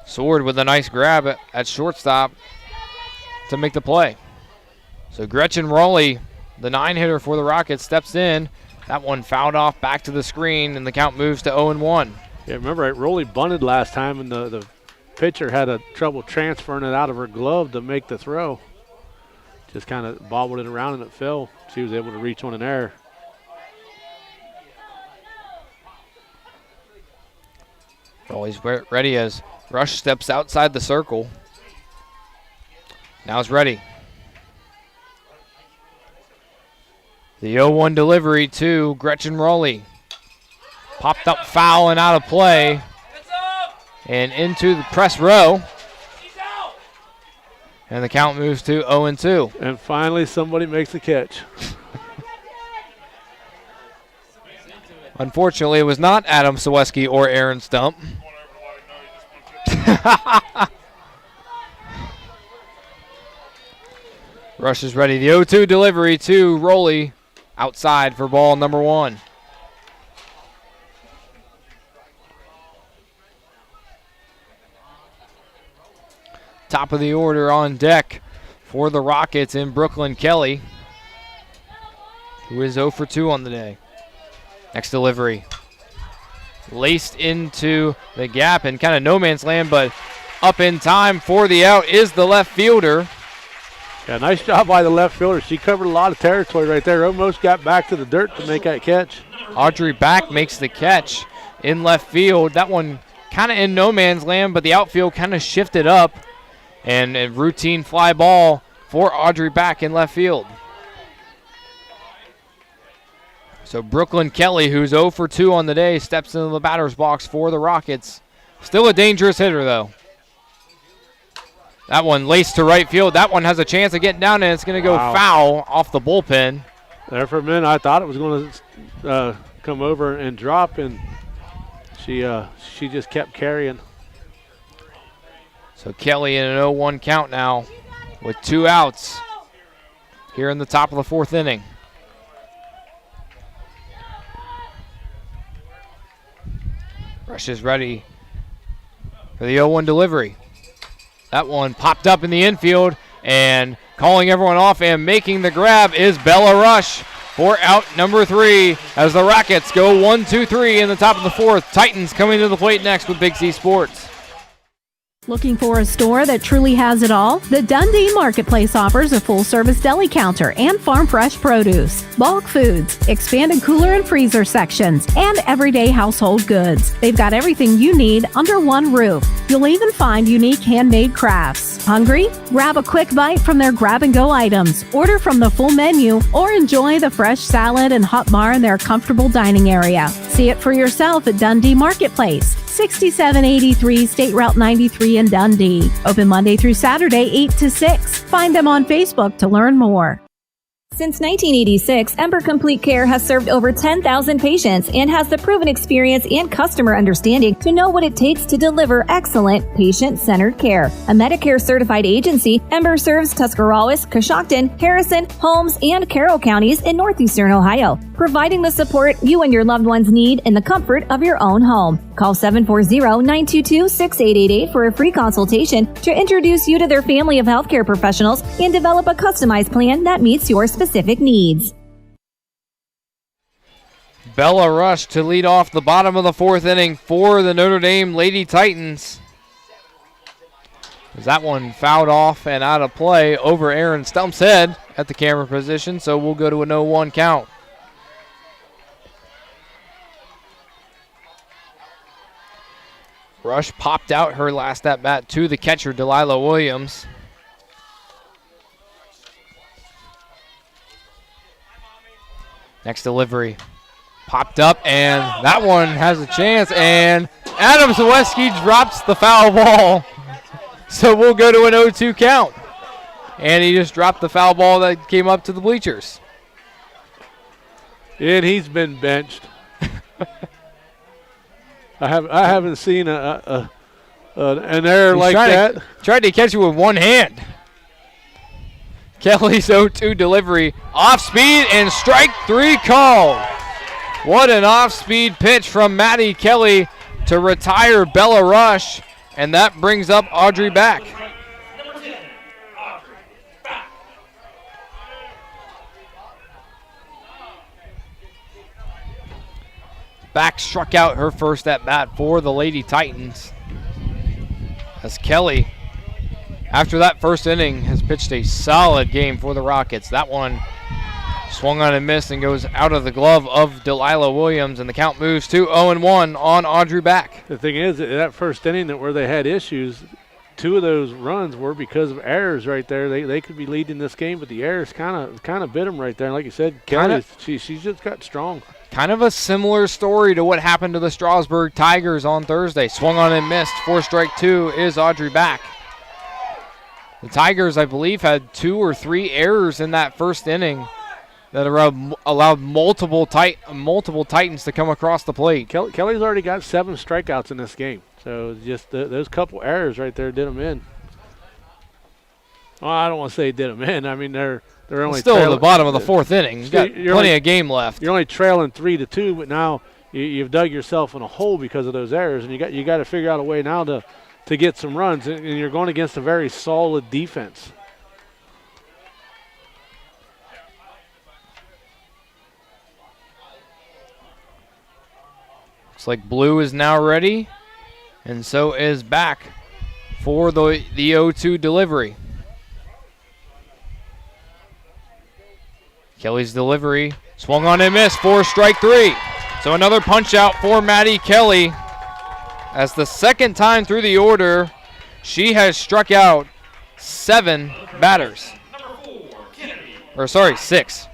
B: Sword with a nice grab at shortstop to make the play. So Gretchen Rowley, the 9-hitter for the Rockets, steps in. That one fouled off back to the screen, and the count moves to 0-1.
C: Yeah, remember, Rowley bunted last time, and the pitcher had trouble transferring it out of her glove to make the throw. Just kind of bobbled it around, and it fell. She was able to reach on an error.
B: Rowley's ready as Rush steps outside the circle. Now it's ready. The 0-1 delivery to Gretchen Rowley. Popped up foul and out of play. And into the press row. And the count moves to 0-2.
C: And finally somebody makes a catch.
B: Unfortunately, it was not Adam Saweski or Aaron Stump. Rush is ready. The 0-2 delivery to Rowley. Outside for ball number one. Top of the order on deck for the Rockets in Brooklyn Kelly, who is 0 for 2 on the day. Next delivery. Laced into the gap and kind of no man's land, but up in time for the out is the left fielder.
C: Yeah, nice job by the left fielder. She covered a lot of territory right there. Almost got back to the dirt to make that catch.
B: Audrey Back makes the catch in left field. That one kind of in no man's land, but the outfield kind of shifted up. And a routine fly ball for Audrey Back in left field. So Brooklyn Kelly, who's 0 for 2 on the day, steps into the batter's box for the Rockets. Still a dangerous hitter, though. That one laced to right field. That one has a chance of getting down, and it's going to go foul off the bullpen.
C: There for a minute, I thought it was going to come over and drop, and she just kept carrying.
B: So Kelly in an 0-1 count now with 2 outs here in the top of the fourth inning. Rush is ready for the 0-1 delivery. That one popped up in the infield, and calling everyone off and making the grab is Bella Rush for out number 3 as the Rockets go 1-2-3 in the top of the 4th. Titans coming to the plate next with Big C Sports.
L: Looking for a store that truly has it all? The Dundee Marketplace offers a full-service deli counter and farm fresh produce, bulk foods, expanded cooler and freezer sections, and everyday household goods. They've got everything you need under one roof. You'll even find unique handmade crafts. Hungry? Grab a quick bite from their grab-and-go items, order from the full menu, or enjoy the fresh salad and hot bar in their comfortable dining area. See it for yourself at Dundee Marketplace, 6783 State Route 93 in Dundee. Open Monday through Saturday, 8 to 6. Find them on Facebook to learn more.
H: Since 1986, Ember Complete Care has served over 10,000 patients and has the proven experience and customer understanding to know what it takes to deliver excellent patient-centered care. A Medicare-certified agency, Ember serves Tuscarawas, Coshocton, Harrison, Holmes, and Carroll counties in northeastern Ohio, providing the support you and your loved ones need in the comfort of your own home. Call 740-922-6888 for a free consultation to introduce you to their family of healthcare professionals and develop a customized plan that meets your specific needs.
B: Bella Rush to lead off the bottom of the 4th inning for the Notre Dame Lady Titans. As that one fouled off and out of play over Aaron Stump's head at the camera position, so we'll go to a 0-1 count. Rush popped out her last at bat to the catcher, Delilah Williams. Next delivery. Popped up, and that one has a chance, and Adam Zaweski drops the foul ball. So we'll go to an 0-2 count. And he just dropped the foul ball that came up to the bleachers.
C: And he's been benched. I haven't seen an error like that.
B: Tried to catch it with one hand. Kelly's 0-2 delivery. Off speed and strike 3 called. What an off-speed pitch from Maddie Kelly to retire Bella Rush. And that brings up Audrey back. Back struck out her first at bat for the Lady Titans. As Kelly, after that first inning, has pitched a solid game for the Rockets. That one swung on and missed and goes out of the glove of Delilah Williams, and the count moves to 0-1 on Audrey back.
C: The thing is, that first inning where they had issues, 2 of those runs were because of errors right there. They could be leading this game, but the errors kind of bit them right there. And like you said, Kelly, she's just got strong.
B: Kind of a similar story to what happened to the Strasburg Tigers on Thursday. Swung on and missed for strike 2 is Audrey back. The Tigers, I believe, had 2 or 3 errors in that first inning that allowed multiple Titans to come across the plate.
C: Kelly's already got 7 strikeouts in this game. So just those couple errors right there did them in. Well, I don't want to say did them in. I mean, they're only
B: still at the bottom of the 4th inning. You've got plenty of game left.
C: You're only trailing 3-2, but now you've dug yourself in a hole because of those errors, and you got to figure out a way now to get some runs, and you're going against a very solid defense.
B: Looks like Blue is now ready, and so is back for the 0-2 delivery. Kelly's delivery swung on and missed for strike 3. So another punch out for Maddie Kelly. As the second time through the order, she has struck out 7 batters. 6.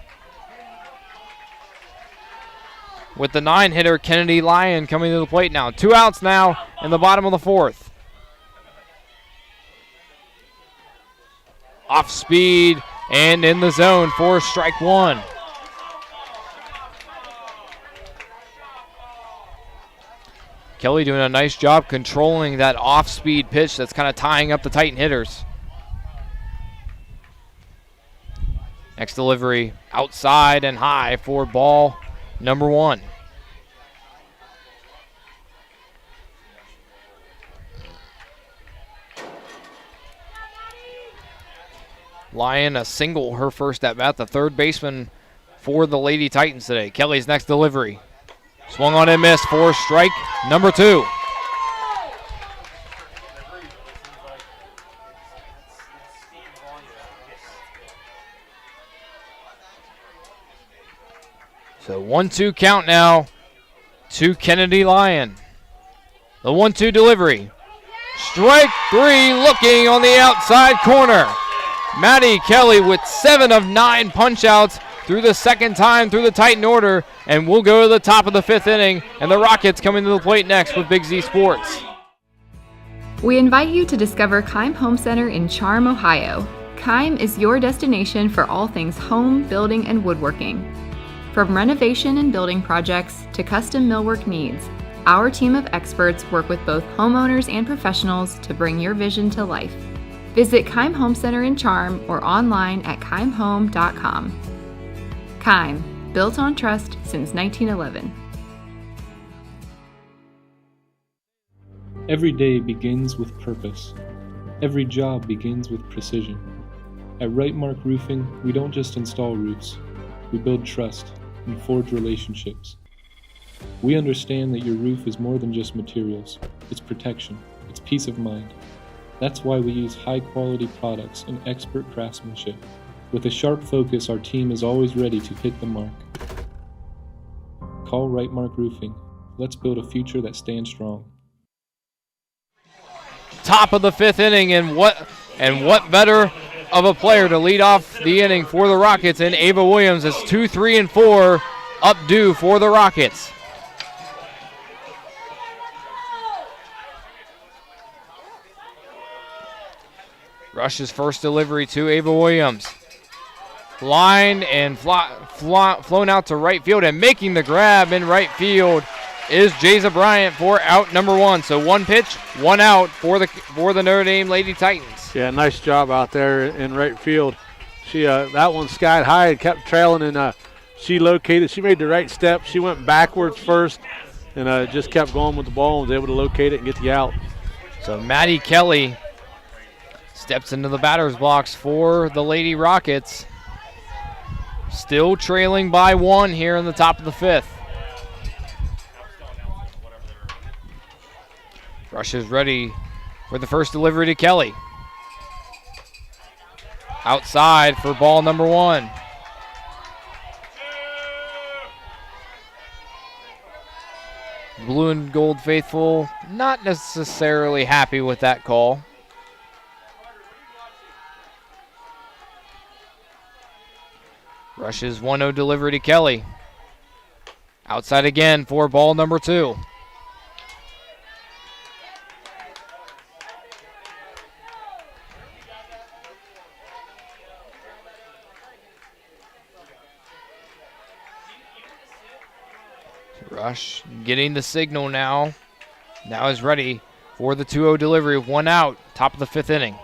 B: With the 9-hitter, Kennedy Lyon coming to the plate now. 2 outs now in the bottom of the 4th. Off speed and in the zone for strike 1. Kelly doing a nice job controlling that off-speed pitch that's kind of tying up the Titan hitters. Next delivery outside and high for ball number 1. Lyon a single her first at bat. The third baseman for the Lady Titans today. Kelly's next delivery. Swung on and missed for strike number 2. So 1-2 count now to Kennedy Lyon. The 1-2 delivery. Strike 3 looking on the outside corner. Maddie Kelly with 7 of 9 punch-outs through the second time through the Titan order, and we'll go to the top of the 5th inning, and the Rockets coming to the plate next with Big Z Sports.
M: We invite you to discover Keim Home Center in Charm, Ohio. Keim is your destination for all things home, building, and woodworking. From renovation and building projects to custom millwork needs, our team of experts work with both homeowners and professionals to bring your vision to life. Visit Keim Home Center in Charm or online at keimhome.com. Keim, built on trust since 1911.
N: Every day begins with purpose. Every job begins with precision. At Right Mark Roofing, we don't just install roofs. We build trust and forge relationships. We understand that your roof is more than just materials. It's protection. It's peace of mind. That's why we use high-quality products and expert craftsmanship. With a sharp focus, our team is always ready to hit the mark. Call Right Mark Roofing. Let's build a future that stands strong.
B: Top of the 5th inning, and what better of a player to lead off the inning for the Rockets in Ava Williams. It's 2, 3, and 4 up due for the Rockets. Rush's first delivery to Ava Williams. Line and flown out to right field, and making the grab in right field is Jayza Bryant for out number 1. So 1 pitch, 1 out for the Notre Dame Lady Titans.
C: Yeah, nice job out there in right field. She that one skied high and kept trailing, and she located. She made the right step. She went backwards first and just kept going with the ball and was able to locate it and get the out.
B: So Maddie Kelly steps into the batter's box for the Lady Rockets. Still trailing by 1 here in the top of the 5th. Rush is ready for the first delivery to Kelly. Outside for ball number 1. Blue and gold faithful not necessarily happy with that call. Rush's 1-0 delivery to Kelly. Outside again for ball number 2. Rush getting the signal now. Now is ready for the 2-0 delivery with 1 out, top of the 5th inning.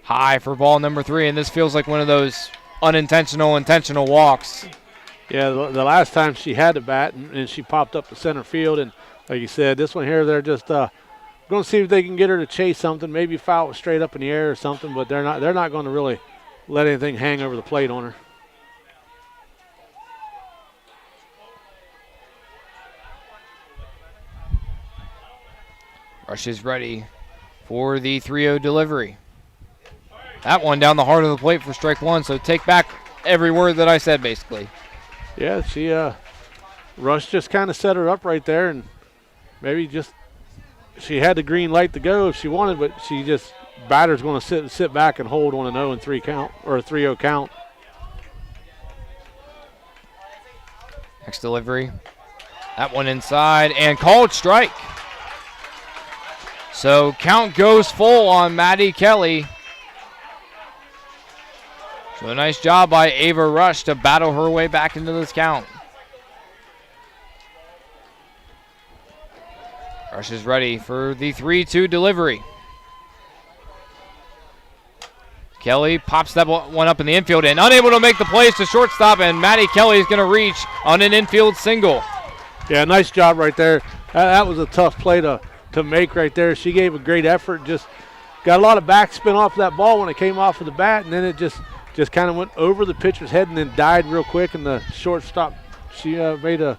B: High for ball number 3, and this feels like one of those unintentional, intentional walks.
C: Yeah, the last time she had the bat and she popped up to center field, and like you said, this one here, they're just going to see if they can get her to chase something, maybe foul it straight up in the air or something, but they're not going to really let anything hang over the plate on her.
B: Rush is ready for the 3-0 delivery. That one down the heart of the plate for strike 1, so take back every word that I said, basically.
C: Yeah, Rush just kind of set her up right there, and maybe just she had the green light to go if she wanted, but batter's going to sit back and hold on an 0-3 count, or a 3-0 count.
B: Next delivery. That one inside, and called strike. So count goes full on Maddie Kelly. So a nice job by Ava Rush to battle her way back into this count. Rush is ready for the 3-2 delivery. Kelly pops that one up in the infield and unable to make the plays to shortstop, and Maddie Kelly is going to reach on an infield single.
C: Yeah, nice job right there. That was a tough play to make right there. She gave a great effort, just got a lot of backspin off that ball when it came off of the bat, and then it just just kind of went over the pitcher's head and then died real quick, and the shortstop, she made a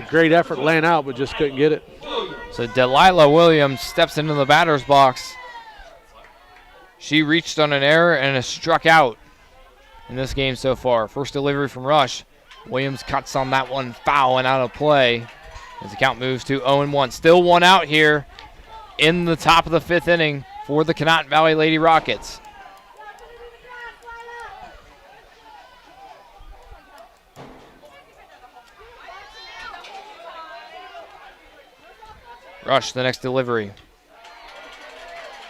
C: great effort laying out, but just couldn't get it.
B: So Delilah Williams steps into the batter's box. She reached on an error and is struck out in this game so far. First delivery from Rush. Williams cuts on that one, foul and out of play as the count moves to 0-1. Still one out here in the top of the 5th inning for the Conotton Valley Lady Rockets. Rush, the next delivery.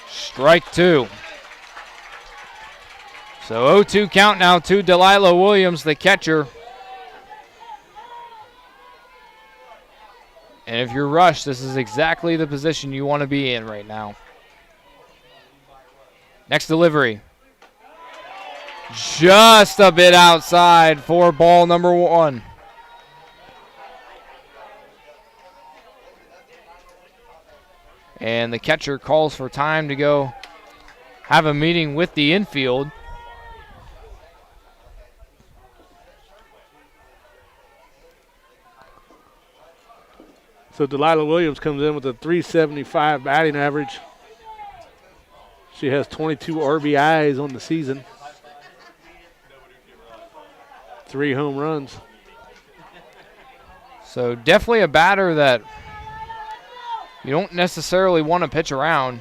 B: Strike 2. So 0-2 count now to Delilah Williams, the catcher. And if you're Rush, this is exactly the position you want to be in right now. Next delivery. Just a bit outside for ball number 1. And the catcher calls for time to go have a meeting with the infield.
C: So Delilah Williams comes in with a .375 batting average. She has 22 RBIs on the season. 3 home runs.
B: So definitely a batter that you don't necessarily want to pitch around.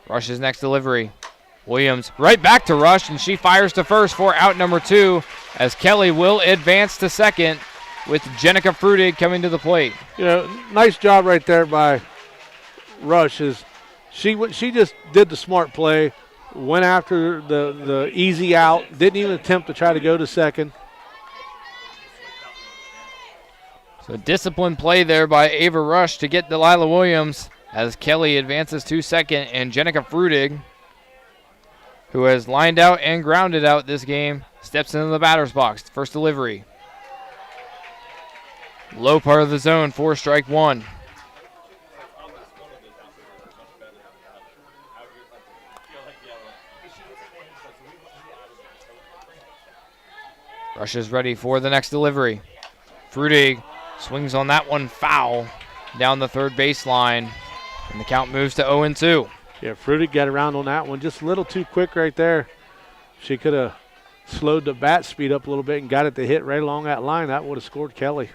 B: Rush's next delivery. Williams right back to Rush, and she fires to first for out number 2 as Kelly will advance to second with Jenica Frutig coming to the plate.
C: You know, nice job right there by Rush. She just did the smart play, went after the easy out, didn't even attempt to try to go to second.
B: So disciplined play there by Ava Rush to get Delilah Williams as Kelly advances to second, and Jenica Frutig, who has lined out and grounded out this game, steps into the batter's box. First delivery. Low part of the zone for strike 1. Rush is ready for the next delivery. Frutig swings on that one, foul down the third baseline, and the count moves to 0-2.
C: Yeah, Frutig got around on that one just a little too quick right there. She could have slowed the bat speed up a little bit and got it to hit right along that line. That would have scored Kelly.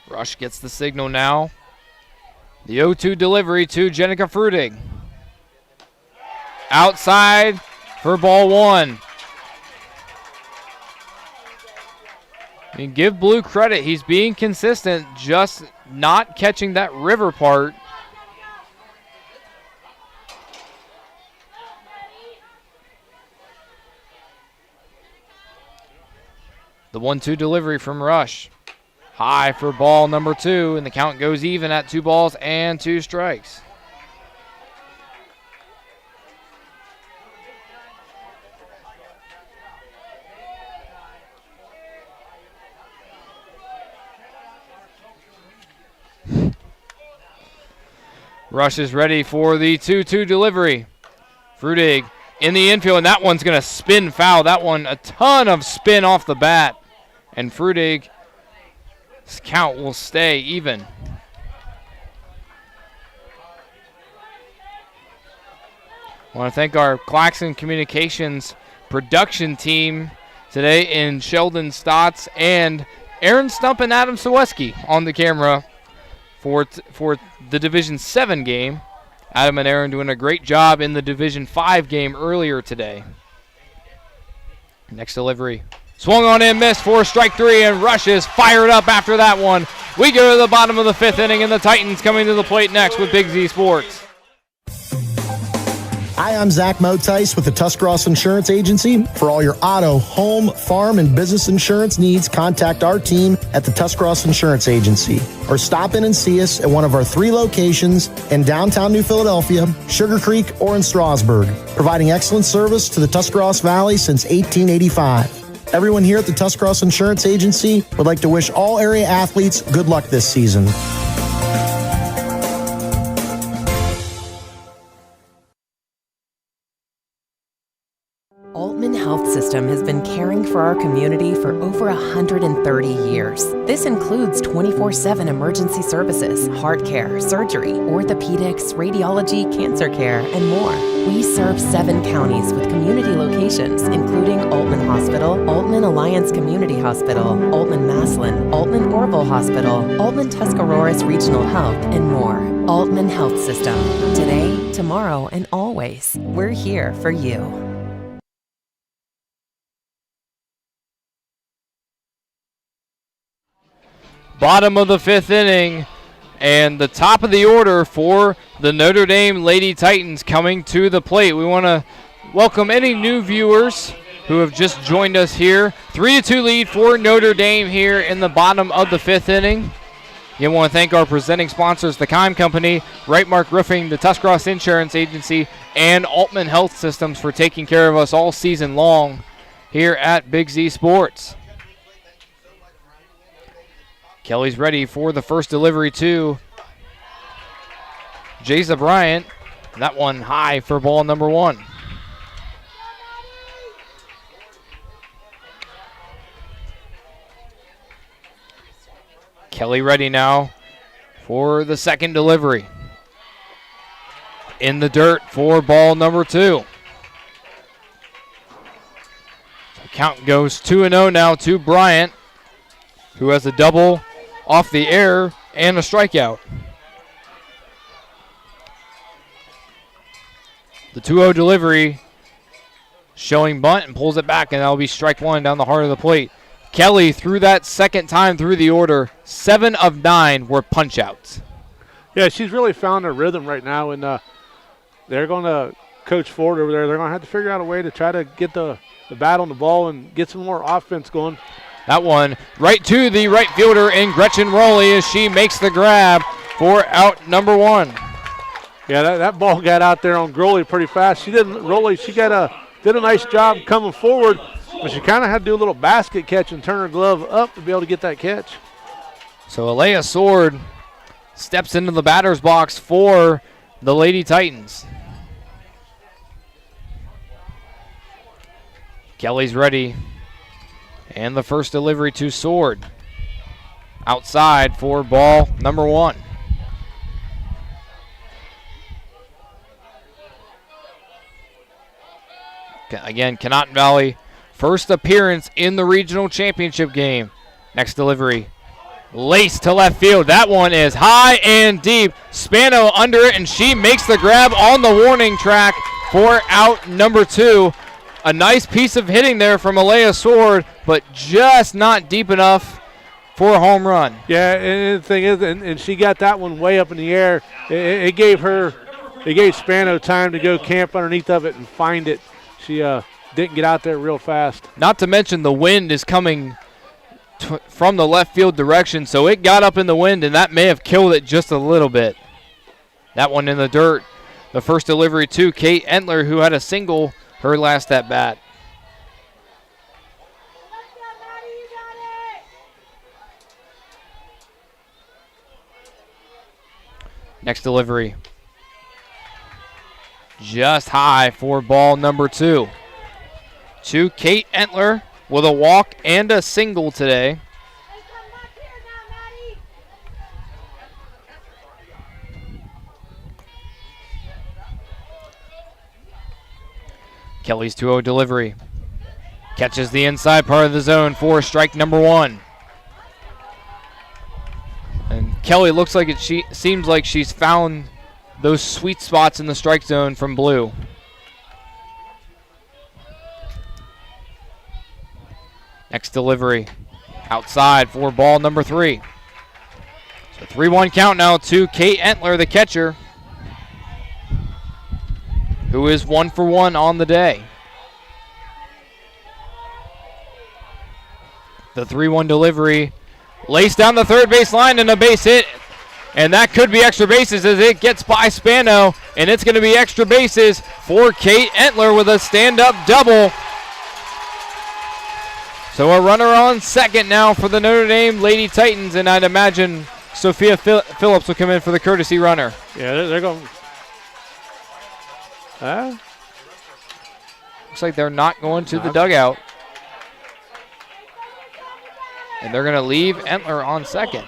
B: Rush gets the signal now. The 0-2 delivery to Jenica Frutig. Outside for ball 1. And give Blue credit. He's being consistent, just not catching that river part. The 1-2 delivery from Rush. High for ball number 2, and the count goes even at 2 balls and 2 strikes. Rush is ready for the 2-2 delivery. Frutig in the infield, and that one's going to spin foul. That one, a ton of spin off the bat. And Frutig's count will stay even. I want to thank our Claxon Communications production team today in Sheldon, Stotts, and Aaron Stump and Adam Saweski on the camera for the Division VII game. Adam and Aaron doing a great job in the Division V game earlier today. Next delivery. Swung on in, missed for strike 3, and Rush is fired up after that one. We go to the bottom of the 5th inning, and the Titans coming to the plate next with Big Z Sports.
O: Hi, I'm Zach Motice with the Tuscarawas Insurance Agency. For all your auto, home, farm, and business insurance needs, contact our team at the Tuscarawas Insurance Agency. Or stop in and see us at one of our 3 locations in downtown New Philadelphia, Sugar Creek, or in Strasburg, providing excellent service to the Tuscarawas Valley since 1885. Everyone here at the Tuscarawas Insurance Agency would like to wish all area athletes good luck this season.
P: has been caring for our community for over 130 years. This includes 24/7 emergency services, heart care, surgery, orthopedics, radiology, cancer care, and more. We serve 7 counties with community locations, including Altman Hospital, Altman Alliance Community Hospital, Altman Maslin, Altman Orville Hospital, Altman Tuscaroras Regional Health, and more. Altman Health System. Today, tomorrow, and always. We're here for you.
B: Bottom of the 5th inning, and the top of the order for the Notre Dame Lady Titans coming to the plate. We want to welcome any new viewers who have just joined us here. 3-2 lead for Notre Dame here in the bottom of the 5th inning. Again, want to thank our presenting sponsors, the Keim Company, Right Mark Roofing, the Tuscarawas Insurance Agency, and Altman Health Systems for taking care of us all season long here at Big Z Sports. Kelly's ready for the first delivery to Jayza Bryant. That one high for ball number 1. Kelly ready now for the second delivery. In the dirt for ball number 2. So count goes 2-0 now to Bryant, who has a double off the air and a strikeout. The 2-0 delivery showing bunt and pulls it back, and that'll be strike 1 down the heart of the plate. Kelly, through that second time through the order, 7 of 9 were punch-outs.
C: Yeah, she's really found her rhythm right now, and they're going to, Coach Ford over there, they're going to have to figure out a way to try to get the bat on the ball and get some more offense going.
B: That one right to the right fielder in Gretchen Rowley as she makes the grab for out number 1.
C: Yeah, that ball got out there on Rowley pretty fast. Did a nice job coming forward, but she kind of had to do a little basket catch and turn her glove up to be able to get that catch.
B: So Alea Sword steps into the batter's box for the Lady Titans. Kelly's ready. And the first delivery to Sword. Outside for ball number 1. Again, Conotton Valley, first appearance in the regional championship game. Next delivery, lace to left field. That one is high and deep. Spano under it, and she makes the grab on the warning track for out number 2. A nice piece of hitting there from Alea Sword, but just not deep enough for a home run.
C: Yeah, and the thing is, and she got that one way up in the air. It gave Spano time to go camp underneath of it and find it. She didn't get out there real fast.
B: Not to mention the wind is coming from the left field direction, so it got up in the wind, and that may have killed it just a little bit. That one in the dirt. The first delivery to Kate Entler, who had a single her last at bat. Next delivery. Just high for ball number 2. To Kate Entler with a walk and a single today. Kelly's 2-0 delivery. Catches the inside part of the zone for strike number 1. And Kelly looks like she seems like she's found those sweet spots in the strike zone from Blue. Next delivery. Outside for ball number 3. So 3-1 count now to Kate Entler, the catcher, who is 1 for 1 on the day. The 3-1 delivery laced down the third base line and a base hit. And that could be extra bases as it gets by Spano. And it's going to be extra bases for Kate Entler with a stand-up double. So a runner on second now for the Notre Dame Lady Titans. And I'd imagine Sophia Phillips will come in for the courtesy runner.
C: Yeah, they're going.
B: Looks like they're not going to the dugout. and they're going to leave Entler on second.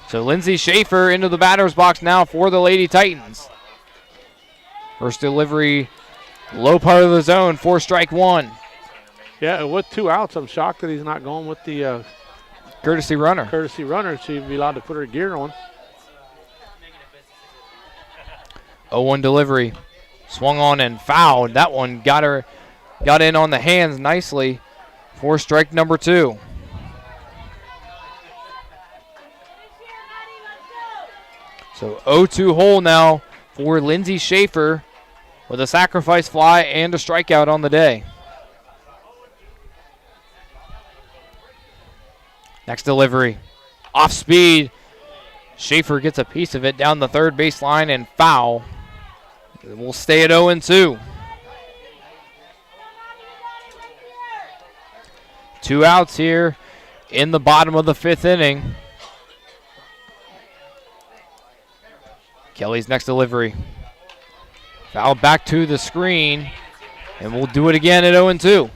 B: So Lindsay Schaefer into the batter's box now for the Lady Titans. First delivery, low part of the zone, 4-1.
C: Yeah, with 2 outs, I'm shocked that he's not going with the
B: courtesy runner.
C: Courtesy runner, so he'd be allowed to put her gear on.
B: 0-1 delivery, swung on and fouled. That one got in on the hands nicely for strike number 2. So 0-2 hole now for Lindsay Schaefer with a sacrifice fly and a strikeout on the day. Next delivery, off speed. Schaefer gets a piece of it down the third baseline and foul. We'll stay at 0-2. 2 outs here in the bottom of the 5th inning. Kelly's next delivery. Foul back to the screen, and we'll do it again at 0-2.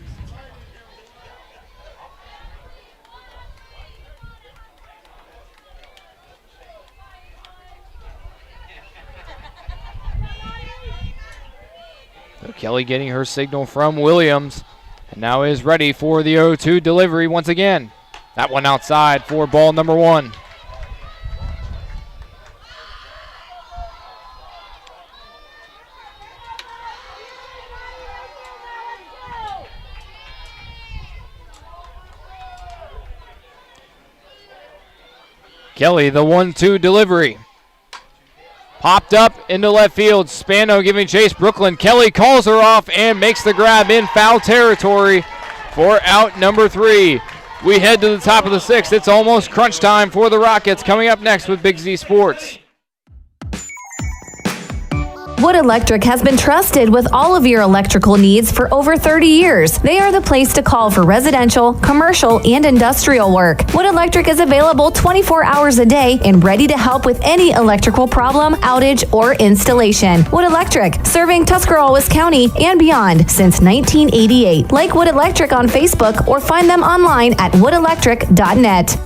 B: So Kelly getting her signal from Williams, and now is ready for the 0-2 delivery once again. That one outside for ball number 1. Kelly, the 1-2 delivery. Popped up into left field. Spano giving chase. Brooklyn. Kelly calls her off and makes the grab in foul territory for out number 3. We head to the top of the 6th. It's almost crunch time for the Rockets. Coming up next with Big Z Sports.
H: Wood Electric has been trusted with all of your electrical needs for over 30 years. They are the place to call for residential, commercial, and industrial work. Wood Electric is available 24 hours a day and ready to help with any electrical problem, outage, or installation. Wood Electric, serving Tuscarawas County and beyond since 1988. Like Wood Electric on Facebook or find them online at woodelectric.net.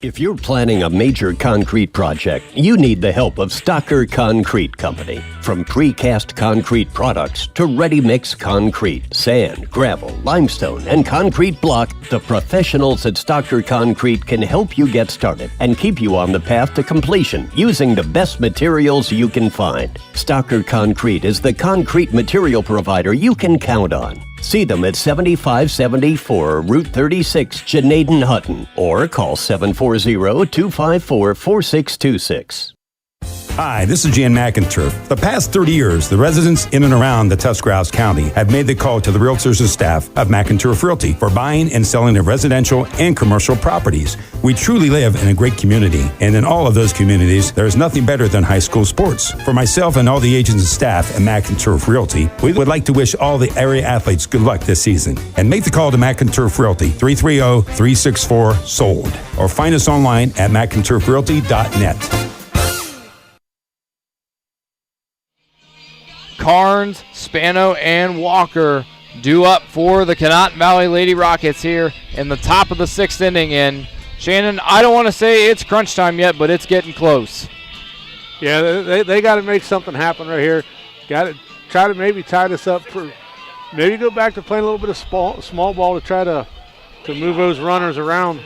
J: If you're planning a major concrete project, you need the help of Stocker Concrete Company. From precast concrete products to ready-mix concrete, sand, gravel, limestone, and concrete block, the professionals at Stocker Concrete can help you get started and keep you on the path to completion using the best materials you can find. Stocker Concrete is the concrete material provider you can count on. See them at 7574 Route 36, Janaden Hutton, or call 740-254-4626.
Q: Hi, this is Jan McInturf. The past 30 years, the residents in and around the Tuscarawas County have made the call to the realtors and staff of McInturf Realty for buying and selling of residential and commercial properties. We truly live in a great community, and in all of those communities, there is nothing better than high school sports. For myself and all the agents and staff at McInturf Realty, we would like to wish all the area athletes good luck this season. And make the call to McInturf Realty, 330-364-SOLD, or find us online at McInturfRealty.net.
B: Carnes, Spano, and Walker due up for the Conotton Valley Lady Rockets here in the top of the 6th inning. And Shannon, I don't want to say it's crunch time yet, but it's getting close.
C: Yeah, they got to make something happen right here. Got to try to maybe tie this up for, maybe go back to playing a little bit of small ball to try to move those runners around.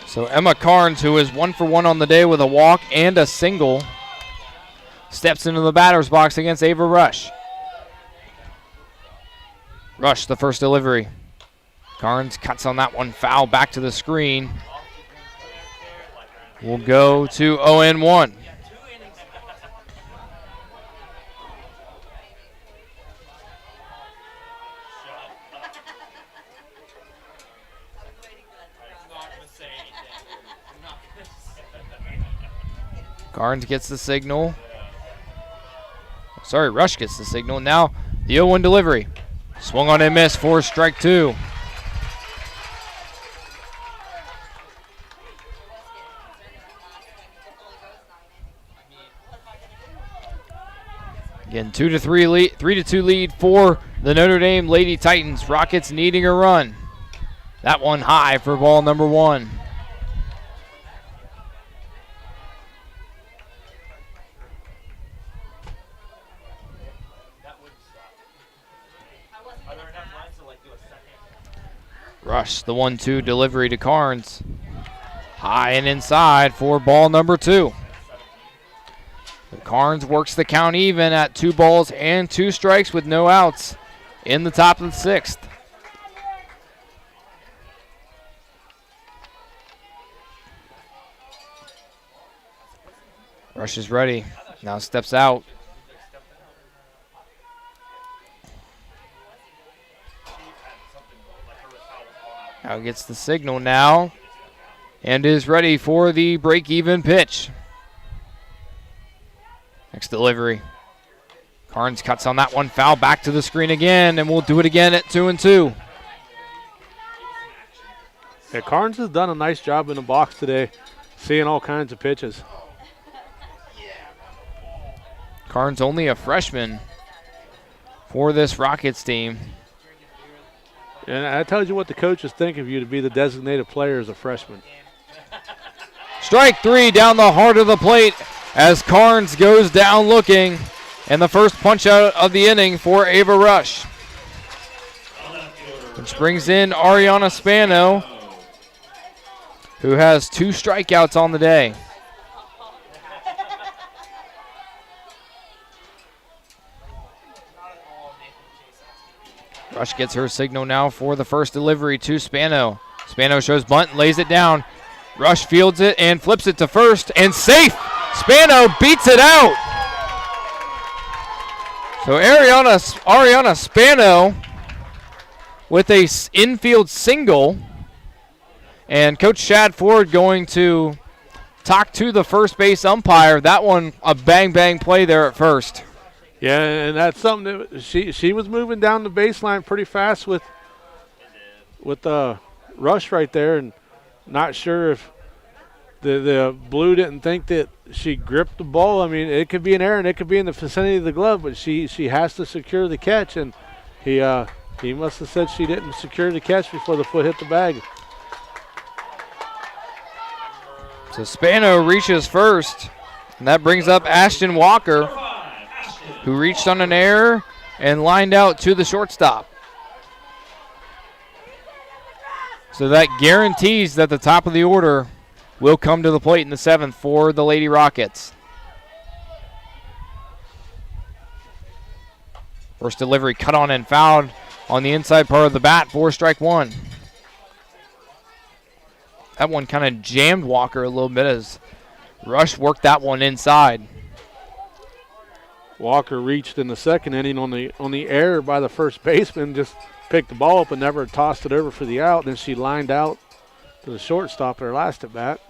B: So Emma Carnes, who is 1 for 1 on the day with a walk and a single, steps into the batter's box against Ava Rush. Rush, the first delivery. Carnes cuts on that one, foul back to the screen. We'll go to 0-1. Carnes gets the signal. Sorry, Rush gets the signal. Now the 0-1 delivery. Swung on and missed for strike 2. Again, 3-2 lead for the Notre Dame Lady Titans. Rockets needing a run. That one high for ball number 1. Rush, the 1-2 delivery to Carnes. High and inside for ball number 2. Carnes works the count even at 2 balls and 2 strikes with no outs in the top of the 6th. Rush is ready. Now steps out. Now gets the signal now and is ready for the break-even pitch. Next delivery. Carnes cuts on that one, foul back to the screen again, and we'll do it again at 2-2.
C: Yeah, Carnes has done a nice job in the box today, seeing all kinds of pitches.
B: Carnes only a freshman for this Rockets team.
C: And that tells you what the coaches think of you to be the designated player as a freshman.
B: Strike 3 down the heart of the plate as Carnes goes down looking, and the first punch out of the inning for Ava Rush. Which brings in Ariana Spano, who has 2 strikeouts on the day. Rush gets her signal now for the first delivery to Spano. Spano shows bunt, lays it down. Rush fields it and flips it to first, and safe! Spano beats it out! So Ariana Spano with a infield single, and Coach Shad Ford going to talk to the first base umpire. That one, a bang-bang play there at first.
C: Yeah, and that's something that she was moving down the baseline pretty fast with Rush right there, and not sure if the Blue didn't think that she gripped the ball. I mean, it could be an error and it could be in the vicinity of the glove, but she has to secure the catch, and he must have said she didn't secure the catch before the foot hit the bag.
B: So Spano reaches first, and that brings up Ashton Walker, who reached on an error and lined out to the shortstop. So that guarantees that the top of the order will come to the plate in the 7th for the Lady Rockets. First delivery cut on and fouled on the inside part of the bat for strike 1. That one kind of jammed Walker a little bit as Rush worked that one inside.
C: Walker reached in the second inning on the error by the first baseman, just picked the ball up and never tossed it over for the out. Then she lined out to the shortstop at her last at bat.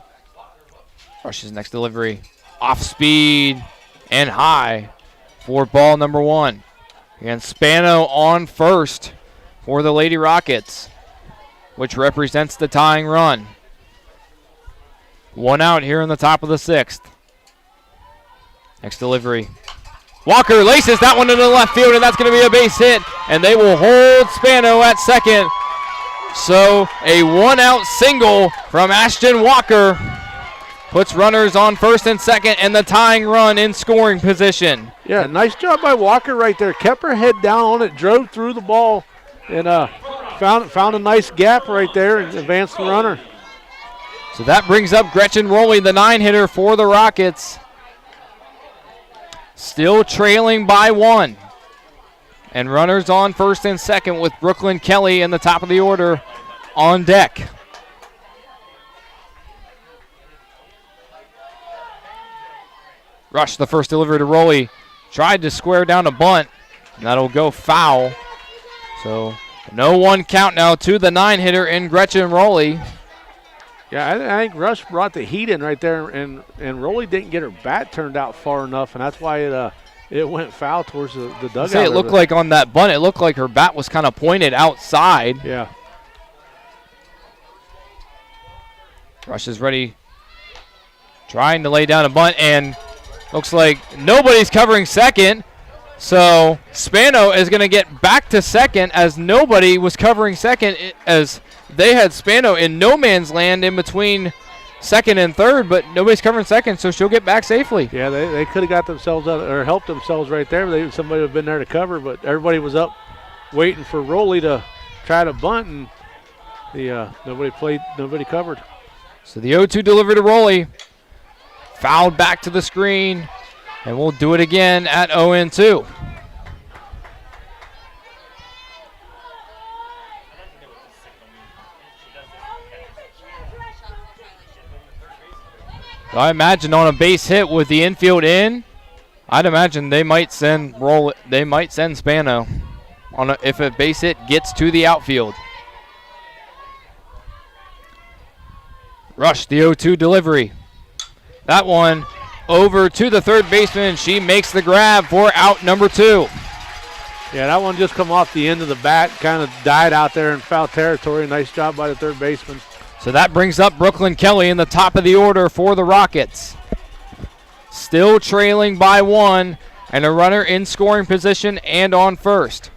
B: Rush's next delivery off speed and high for ball number 1. And Spano on first for the Lady Rockets, which represents the tying run. 1 out here in the top of the 6th. Next delivery. Walker laces that one into the left field, and that's going to be a base hit, and they will hold Spano at second. So a 1-out single from Ashton Walker puts runners on first and second, and the tying run in scoring position.
C: Yeah, nice job by Walker right there. Kept her head down on it, drove through the ball, and found a nice gap right there and advanced the runner.
B: So that brings up Gretchen Rowley, the 9-hitter for the Rockets. Still trailing by 1. And runners on first and second with Brooklyn Kelly in the top of the order on deck. Rush the first delivery to Rowley. Tried to square down a bunt. And that'll go foul. So no 1 count now to the 9-hitter in Gretchen Rowley.
C: Yeah, I think Rush brought the heat in right there, and Rowley didn't get her bat turned out far enough, and that's why it went foul towards the dugout.
B: It looked like on that bunt, it looked like her bat was kind of pointed outside.
C: Yeah.
B: Rush is ready, trying to lay down a bunt, and looks like nobody's covering second. So Spano is going to get back to second as nobody was covering second, as they had Spano in no man's land in between second and third, but nobody's covering second, so she'll get back safely.
C: Yeah, they could have got themselves out or helped themselves right there. Somebody would have been there to cover, but everybody was up waiting for Rowley to try to bunt, and nobody covered.
B: So the 0-2 delivery to Rowley. Fouled back to the screen, and we'll do it again at 0-2. So I imagine on a base hit with the infield in, I'd imagine they might send Spano if a base hit gets to the outfield. Rush the 0-2 delivery. That one over to the third baseman. She makes the grab for out number 2.
C: Yeah, that one just come off the end of the bat, kind of died out there in foul territory. Nice job by the third baseman.
B: So that brings up Brooklyn Kelly in the top of the order for the Rockets. Still trailing by 1, and a runner in scoring position and on first.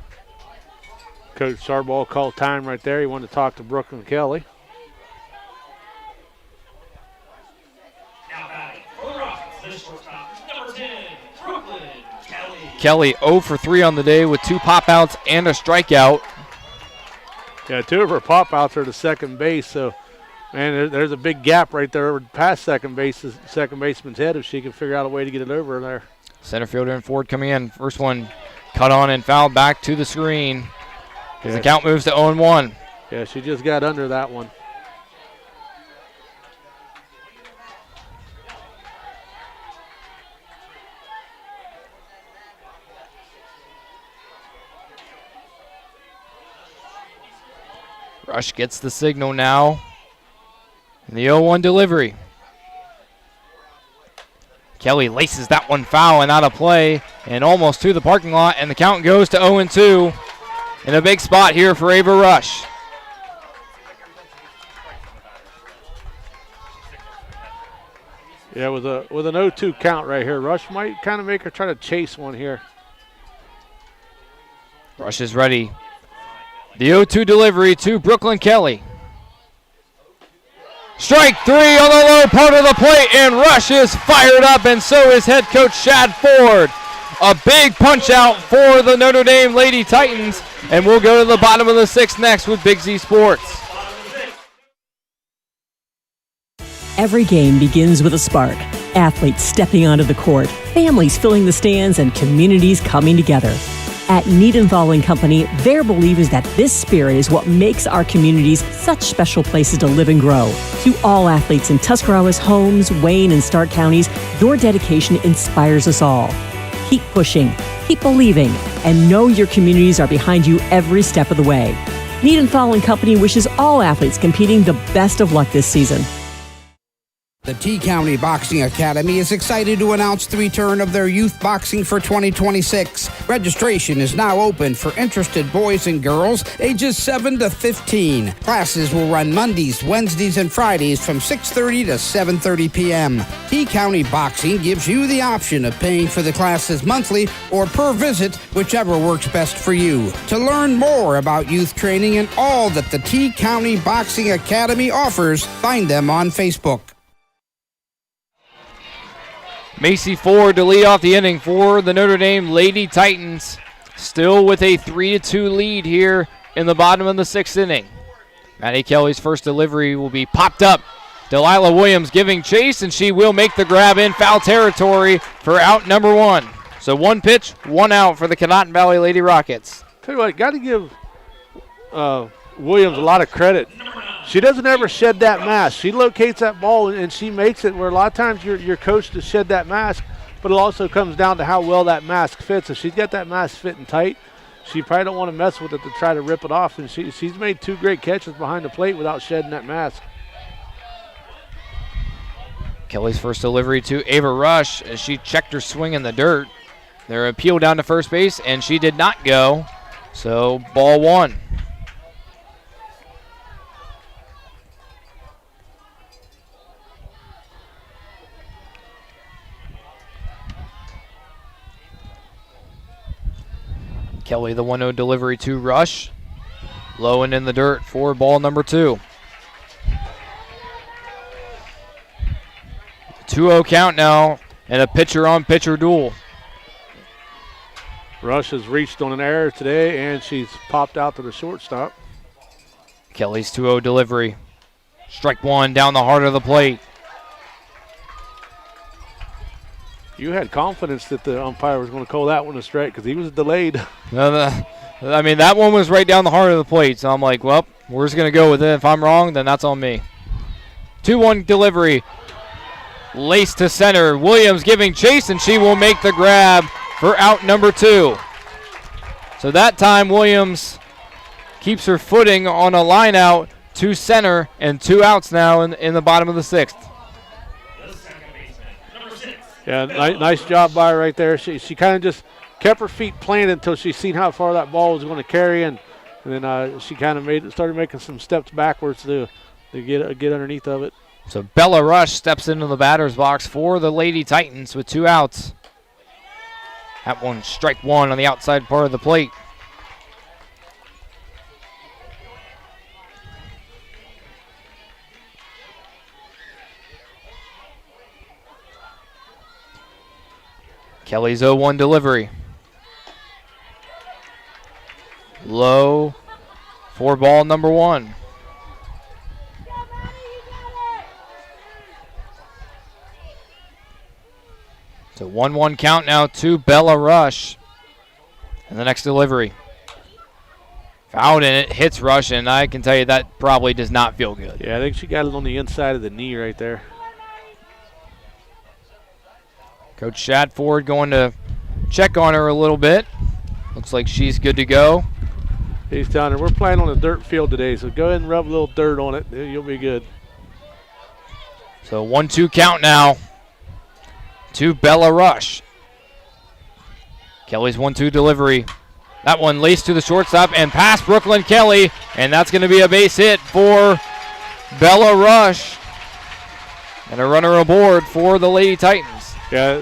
C: Coach Sarbaugh called time right there. He wanted to talk to Brooklyn Kelly.
B: Kelly 0 for 3 on the day with 2 pop-outs and a strikeout.
C: Yeah, 2 of her pop-outs are to second base, so, man, there's a big gap right there past second baseman's head if she can figure out a way to get it over there.
B: Center fielder and Ford coming in. First one cut on and fouled back to the screen. As the count moves to 0-1.
C: Yeah, she just got under that one.
B: Rush gets the signal now. And the 0-1 delivery. Kelly laces that one foul and out of play and almost to the parking lot, and the count goes to 0-2 in a big spot here for Ava Rush.
C: Yeah, with an 0-2 count right here, Rush might kind of make her try to chase one here.
B: Rush is ready. The 0-2 delivery to Brooklyn Kelly. Strike 3 on the low part of the plate, and Rush is fired up, and so is head coach Shad Ford. A big punch out for the Notre Dame Lady Titans, and we'll go to the bottom of the 6th next with Big Z Sports.
R: Every game begins with a spark. Athletes stepping onto the court, families filling the stands, and communities coming together. At Needenthal & Company, their belief is that this spirit is what makes our communities such special places to live and grow. To all athletes in Tuscarawas, Holmes, Wayne, and Stark counties, your dedication inspires us all. Keep pushing, keep believing, and know your communities are behind you every step of the way. Needenthal & Company wishes all athletes competing the best of luck this season.
S: The T-County Boxing Academy is excited to announce the return of their youth boxing for 2026. Registration is now open for interested boys and girls ages 7 to 15. Classes will run Mondays, Wednesdays, and Fridays from 6:30 to 7:30 p.m. T-County Boxing gives you the option of paying for the classes monthly or per visit, whichever works best for you. To learn more about youth training and all that the T-County Boxing Academy offers, find them on Facebook.
B: Macy Ford to lead off the inning for the Notre Dame Lady Titans. Still with a 3-2 lead here in the bottom of the 6th inning. Maddie Kelly's first delivery will be popped up. Delilah Williams giving chase, and she will make the grab in foul territory for out number 1. So 1 pitch, 1 out for the Conotton Valley Lady Rockets.
C: Tell you what, got to give Williams a lot of credit. She doesn't ever shed that mask. She locates that ball and she makes it where a lot of times you're coached to shed that mask, but it also comes down to how well that mask fits. If she's got that mask fitting tight, she probably don't want to mess with it to try to rip it off, and she's made 2 great catches behind the plate without shedding that mask.
B: Kelly's first delivery to Ava Rush as she checked her swing in the dirt. Their appeal down to first base, and she did not go, so ball 1. Kelly, the 1-0 delivery to Rush. Low and in the dirt for ball number 2. 2-0 count now, and a pitcher-on-pitcher duel.
C: Rush has reached on an error today, and she's popped out to the shortstop.
B: Kelly's 2-0 delivery. Strike one down the heart of the plate.
C: You had confidence that the umpire was going to call that one a strike because he was delayed.
B: I mean, that one was right down the heart of the plate, so I'm like, well, we're just going to go with it. If I'm wrong, then that's on me. 2-1 delivery. Lace to center. Williams giving chase, and she will make the grab for out number 2. So that time, Williams keeps her footing on a line out to center, and 2 outs now in the bottom of the 6th.
C: Yeah, nice job by her right there. She kind of just kept her feet planted until she seen how far that ball was going to carry, and then she kind of started making some steps backwards to get underneath of it.
B: So Bella Rush steps into the batter's box for the Lady Titans with 2 outs. That one, strike one on the outside part of the plate. Kelly's 0-1 delivery. Low for ball number 1. So 1-1 count now to Bella Rush. And the next delivery. Fouled, and it hits Rush, and I can tell you that probably does not feel good.
C: Yeah, I think she got it on the inside of the knee right there.
B: Coach Shadford going to check on her a little bit. Looks like she's good to go.
C: He's telling her, we're playing on a dirt field today, so go ahead and rub a little dirt on it. You'll be good.
B: So 1-2 count now to Bella Rush. Kelly's 1-2 delivery. That one laced to the shortstop and past Brooklyn Kelly, and that's going to be a base hit for Bella Rush. And a runner aboard for the Lady Titans.
C: Yeah,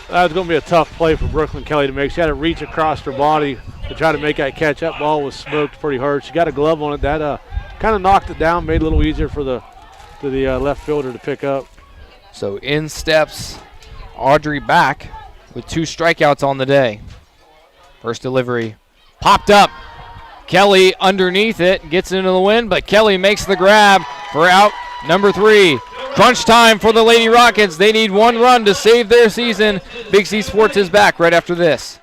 C: that was going to be a tough play for Brooklyn Kelly to make. She had to reach across her body to try to make that catch. That ball was smoked pretty hard. She got a glove on it. That kind of knocked it down, made it a little easier for the left fielder to pick up.
B: So in steps Audrey Back with 2 strikeouts on the day. First delivery popped up. Kelly underneath it, gets into the wind, but Kelly makes the grab for out number 3. Crunch time for the Lady Rockets. They need 1 run to save their season. Big C Sports is back right after this.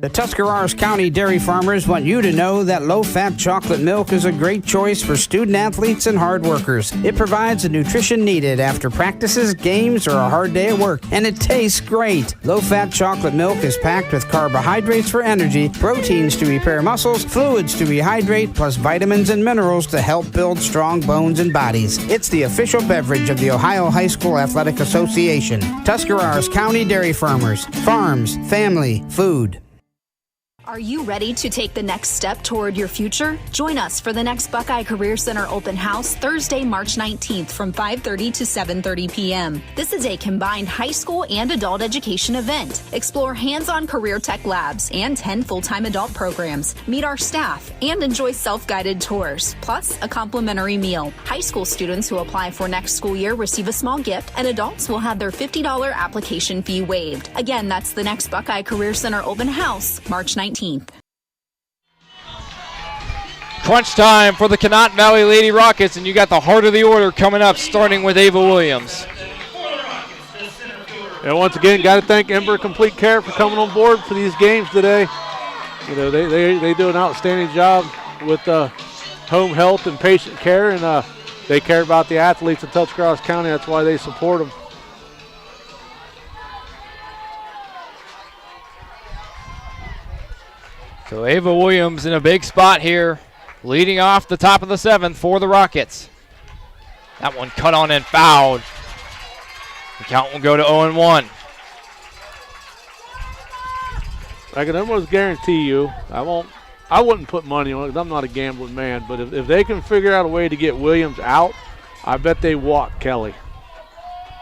S: The Tuscarawas County dairy farmers want you to know that low-fat chocolate milk is a great choice for student athletes and hard workers. It provides the nutrition needed after practices, games, or a hard day at work, and it tastes great. Low-fat chocolate milk is packed with carbohydrates for energy, proteins to repair muscles, fluids to rehydrate, plus vitamins and minerals to help build strong bones and bodies. It's the official beverage of the Ohio High School Athletic Association. Tuscarawas County dairy farmers. Farms, family, food.
U: Are you ready to take the next step toward your future? Join us for the next Buckeye Career Center Open House Thursday, March 19th from 5:30 to 7:30 p.m. This is a combined high school and adult education event. Explore hands-on career tech labs and 10 full-time adult programs. Meet our staff and enjoy self-guided tours, plus a complimentary meal. High school students who apply for next school year receive a small gift, and adults will have their $50 application fee waived. Again, that's the next Buckeye Career Center Open House, March 19th.
B: Crunch time for the Conotton Valley Lady Rockets, and you got the heart of the order coming up, starting with Ava Williams.
C: And once again, got to thank Ember Complete Care for coming on board for these games today. You know, they do an outstanding job with home health and patient care, and they care about the athletes in Tuscarawas County. That's why they support them.
B: So Ava Williams in a big spot here, leading off the top of the 7th for the Rockets. That one cut on and fouled. The count will go to 0-1.
C: I can almost guarantee you, I wouldn't put money on it because I'm not a gambling man, but if they can figure out a way to get Williams out, I bet they walk Kelly.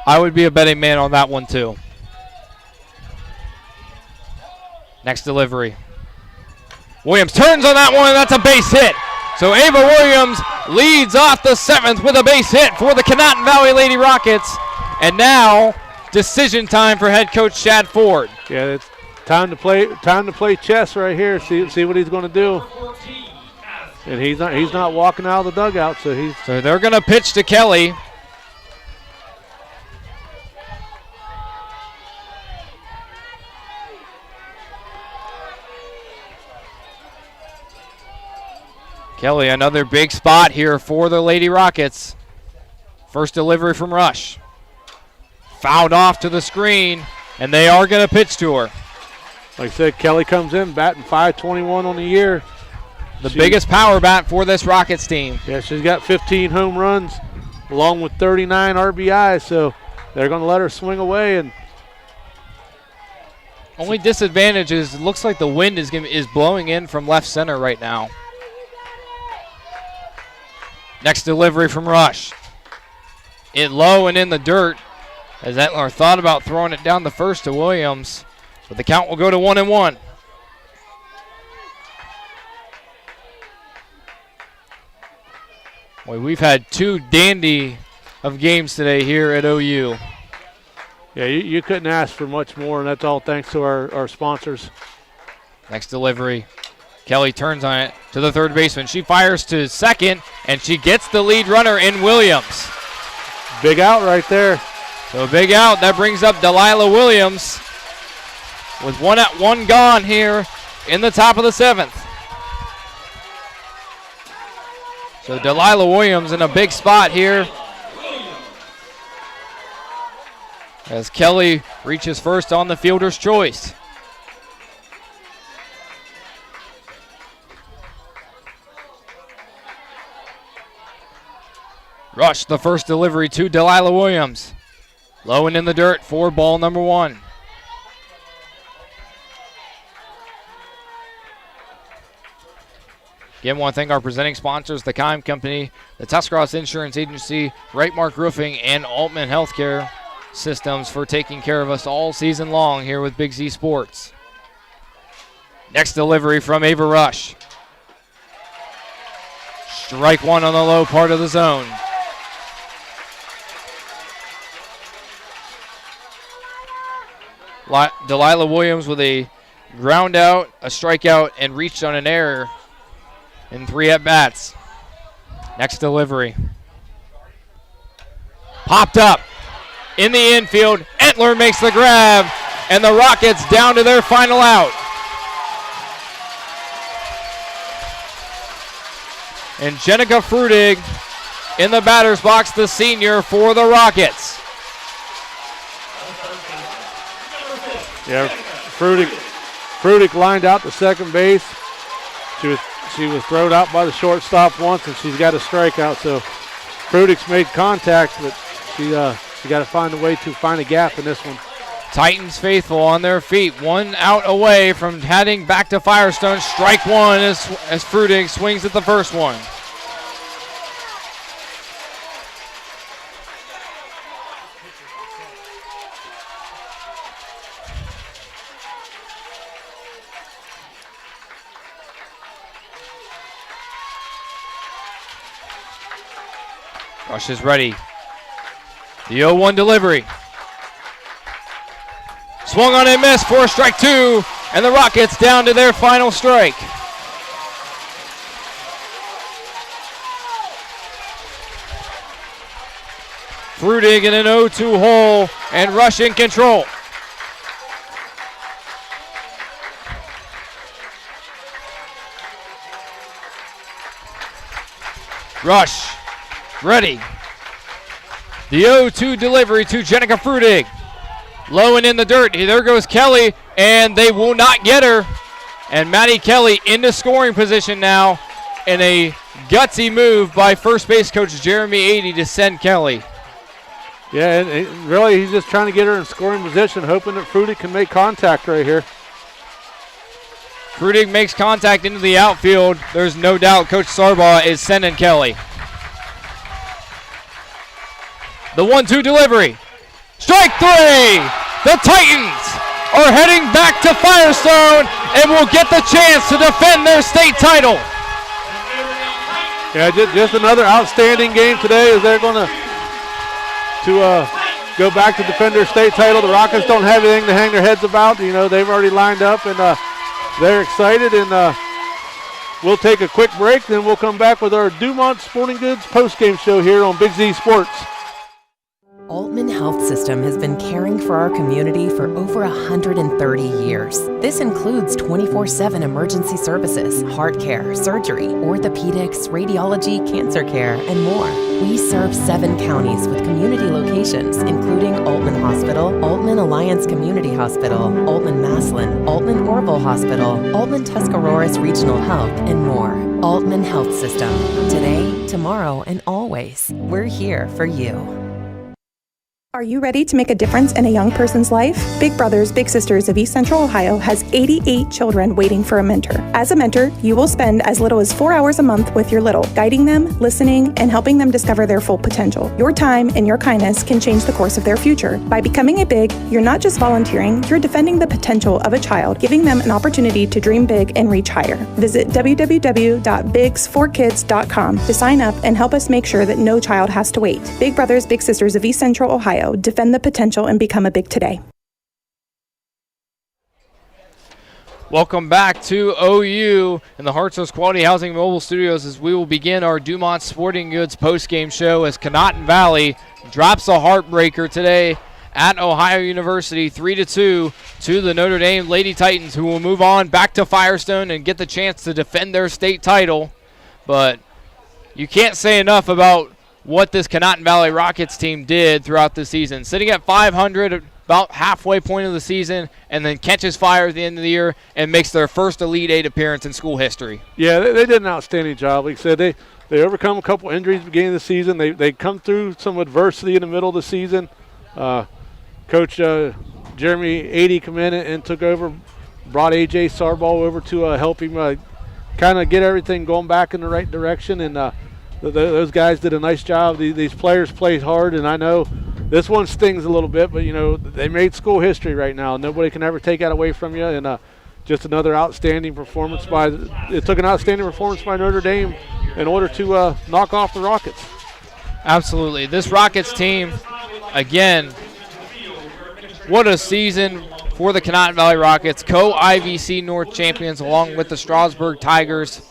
B: I would be a betting man on that one too. Next delivery. Williams turns on that one, and that's a base hit. So Ava Williams leads off the 7th with a base hit for the Conotton Valley Lady Rockets. And now, decision time for head coach Chad Ford.
C: Yeah, it's time to play chess right here. See what he's going to do. And he's not walking out of the dugout, so
B: they're going to pitch to Kelly. Kelly, another big spot here for the Lady Rockets. First delivery from Rush. Fouled off to the screen, and they are going to pitch to her.
C: Like I said, Kelly comes in batting .521 on the year.
B: The biggest power bat for this Rockets team.
C: Yeah, she's got 15 home runs along with 39 RBIs, so they're going to let her swing away. And
B: only disadvantage is it looks like the wind is blowing in from left center right now. Next delivery from Rush. It low and in the dirt as Etler thought about throwing it down the first to Williams, but the count will go to 1-1. Boy, we've had two dandy of games today here at OU.
C: Yeah, you couldn't ask for much more, and that's all thanks to our sponsors.
B: Next delivery. Kelly turns on it to the third baseman. She fires to second, and she gets the lead runner in Williams.
C: Big out right there.
B: So a big out. That brings up Delilah Williams with 1 gone here in the top of the 7th. So Delilah Williams in a big spot here as Kelly reaches first on the fielder's choice. Rush, the first delivery to Delilah Williams. Low and in the dirt for ball number 1. Again, want to thank our presenting sponsors, the Kime Company, the Tuscarawas Insurance Agency, Right Mark Roofing, and Altman Healthcare Systems for taking care of us all season long here with Big Z Sports. Next delivery from Ava Rush. Strike one on the low part of the zone. Delilah Williams with a ground out, a strikeout, and reached on an error in 3 at-bats. Next delivery. Popped up in the infield. Etler makes the grab, and the Rockets down to their final out. And Jenica Frudig in the batter's box, the senior for the Rockets.
C: Yeah, Frudig lined out to second base. She was thrown out by the shortstop once, and she's got a strikeout. So Frudig's made contact, but she got to find a way to find a gap in this one.
B: Titans faithful on their feet. 1 out away from heading back to Firestone. Strike one as Frudig swings at the first one. Rush is ready. The 0-1 delivery. Swung on and missed for strike 2, and the Rockets down to their final strike. Frudig in an 0-2 hole, and Rush in control. Rush ready. The 0-2 delivery to Jenica Frudig. Low and in the dirt. There goes Kelly, and they will not get her. And Maddie Kelly into scoring position now in a gutsy move by first base coach Jeremy 80 to send Kelly.
C: Yeah, and really he's just trying to get her in scoring position, hoping that Frudig can make contact right here.
B: Frudig makes contact into the outfield. There's no doubt Coach Sarbaugh is sending Kelly. The 1-2 delivery. Strike 3! The Titans are heading back to Firestone and will get the chance to defend their state title.
C: Yeah, just another outstanding game today as they're going to go back to defend their state title. The Rockets don't have anything to hang their heads about. You know, they've already lined up and they're excited. And we'll take a quick break, then we'll come back with our Dumont Sporting Goods post-game show here on Big Z Sports.
P: Altman Health System has been caring for our community for over 130 years. This includes 24/7 emergency services, heart care, surgery, orthopedics, radiology, cancer care, and more. We serve 7 counties with community locations, including Altman Hospital, Altman Alliance Community Hospital, Altman Maslin, Altman Orville Hospital, Altman Tuscaroras Regional Health, and more. Altman Health System. Today, tomorrow, and always. We're here for you.
D: Are you ready to make a difference in a young person's life? Big Brothers Big Sisters of East Central Ohio has 88 children waiting for a mentor. As a mentor, you will spend as little as 4 hours a month with your little, guiding them, listening, and helping them discover their full potential. Your time and your kindness can change the course of their future. By becoming a Big, you're not just volunteering, you're defending the potential of a child, giving them an opportunity to dream big and reach higher. Visit www.bigs4kids.com to sign up and help us make sure that no child has to wait. Big Brothers Big Sisters of East Central Ohio. Defend the potential and become a Big today.
B: Welcome back to OU in the Hartso's Quality Housing Mobile Studios as we will begin our Dumont Sporting Goods postgame show as Conotton Valley drops a heartbreaker today at Ohio University 3-2 to the Notre Dame Lady Titans, who will move on back to Firestone and get the chance to defend their state title. But you can't say enough about what this Conotton Valley Rockets team did throughout the season. Sitting at 500, about halfway point of the season, and then catches fire at the end of the year and makes their first Elite Eight appearance in school history.
C: Yeah, they did an outstanding job. Like I said, they overcome a couple injuries at the beginning of the season. They come through some adversity in the middle of the season. Coach Jeremy 80 come in and took over, brought A.J. Sarbaugh over to help him kind of get everything going back in the right direction, and those guys did a nice job. These players played hard, and I know this one stings a little bit, but, you know, they made school history right now. Nobody can ever take that away from you, and just another outstanding performance it took an outstanding performance by Notre Dame in order to knock off the Rockets.
B: Absolutely. This Rockets team, again, what a season for the Conotton Valley Rockets, co-IVC North champions along with the Strasburg Tigers,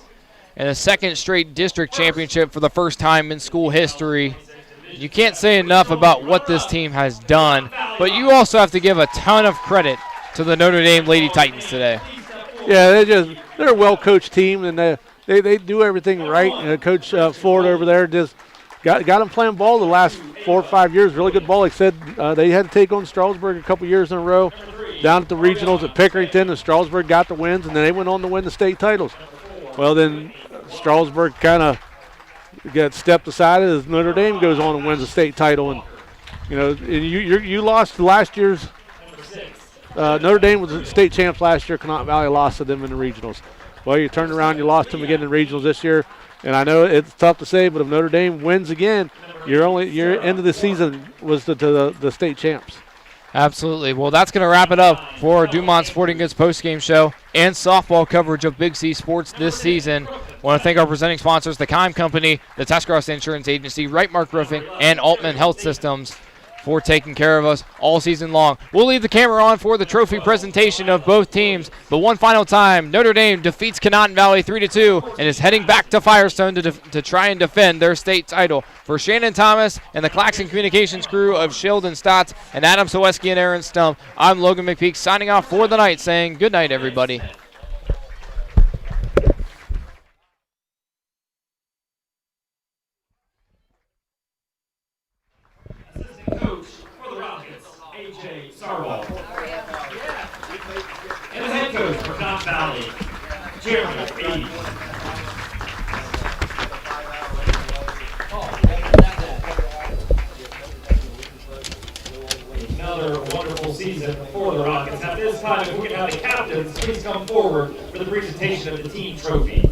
B: and a second straight district championship for the first time in school history. You can't say enough about what this team has done, but you also have to give a ton of credit to the Notre Dame Lady Titans today.
C: Yeah, they're a well-coached team, and they do everything right. Coach Ford over there just got them playing ball the last 4 or 5 years, really good ball. Like I said, they had to take on Strasburg a couple years in a row down at the regionals at Pickerington, and Strasburg got the wins, and then they went on to win the state titles. Well, then Strasburg kind of got stepped aside as Notre Dame goes on and wins the state title. And, you know, you lost last year's Notre Dame was the state champs last year. Conotton Valley lost to them in the regionals. Well, you turned around, you lost them again in the regionals this year. And I know it's tough to say, but if Notre Dame wins again, your end of the season was to the state champs.
B: Absolutely. Well, that's going to wrap it up for our Dumont Sporting Goods postgame show and softball coverage of Big C Sports this season. I want to thank our presenting sponsors, the Kime Company, the Tuscarawas Insurance Agency, Right Mark Roofing, and Altman Health Systems for taking care of us all season long. We'll leave the camera on for the trophy presentation of both teams, but one final time, Notre Dame defeats Conotton Valley 3-2 and is heading back to Firestone to try and defend their state title. For Shannon Thomas and the Claxon Communications crew of Sheldon, Stotts, and Adam Soweski and Aaron Stump, I'm Logan McPeek signing off for the night, saying good night, everybody.
T: Coach for the Rockets, A.J. Sarbaugh. And the head coach for Conotton Valley, Jeremy 80. Another wonderful season for the Rockets. At this time, if we can have the captains please come forward for the presentation of the team trophy.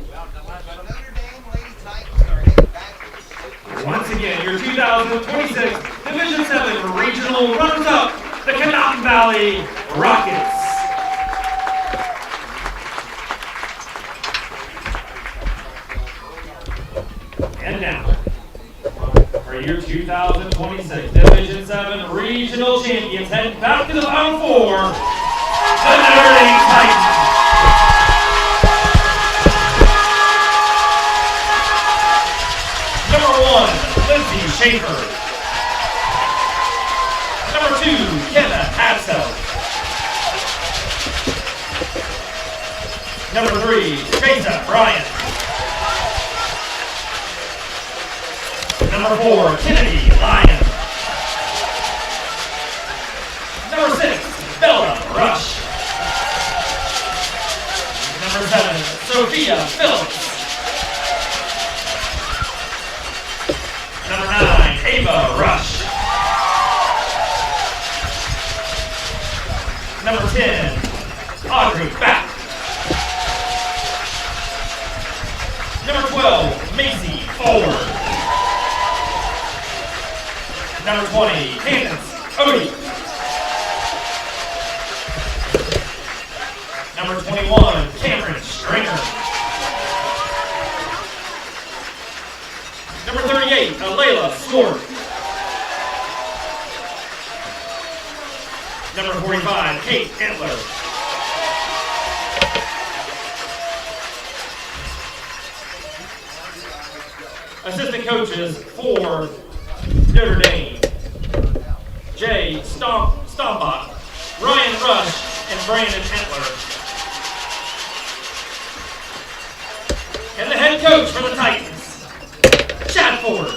T: Once again, your 2026 Division VII Regional runners-up, the Conotton Valley Rockets. 2026 Division VII Regional Champions head back to the Final Four, the Notre Dame Titans. Number 1, Lindsay Schaefer. Number 2, Kenna Hadsell. Number 3, Teresa Bryant. Number 4, Kennedy Lyon. Number 6, Bella Rush. Number 7, Sophia Phillips. Number 9, Ava Rush. Number 10, Audrey Back. Number 12, Macy Ford. Number 20, Candace Odie. Number 21, Cameron Stringer. Number 38, Alayla Swart. Number 45, Kate Antler. Assistant coaches for Notre Dame: Jay Stombach, Ryan Rush, and Brandon Antler. And the head coach for the Titans, Chad Ford.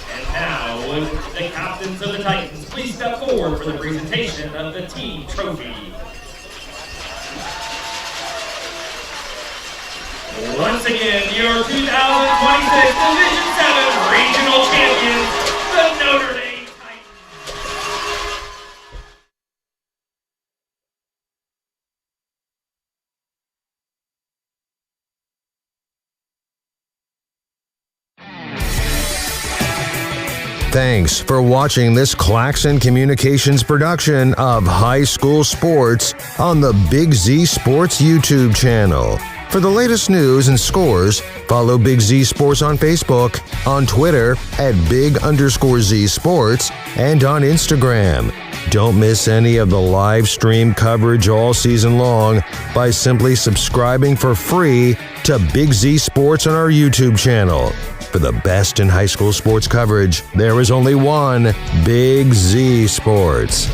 T: And now, with the captains of the Titans, please step forward for the presentation of the team trophy. Once again, your 2026 Division VII Regional Champions, the Notre Dame Titans.
A: Thanks for watching this Claxon Communications production of high school sports on the Big Z Sports YouTube channel. For the latest news and scores, follow Big Z Sports on Facebook, on Twitter @Big_Z Sports, and on Instagram. Don't miss any of the live stream coverage all season long by simply subscribing for free to Big Z Sports on our YouTube channel. For the best in high school sports coverage, there is only one Big Z Sports.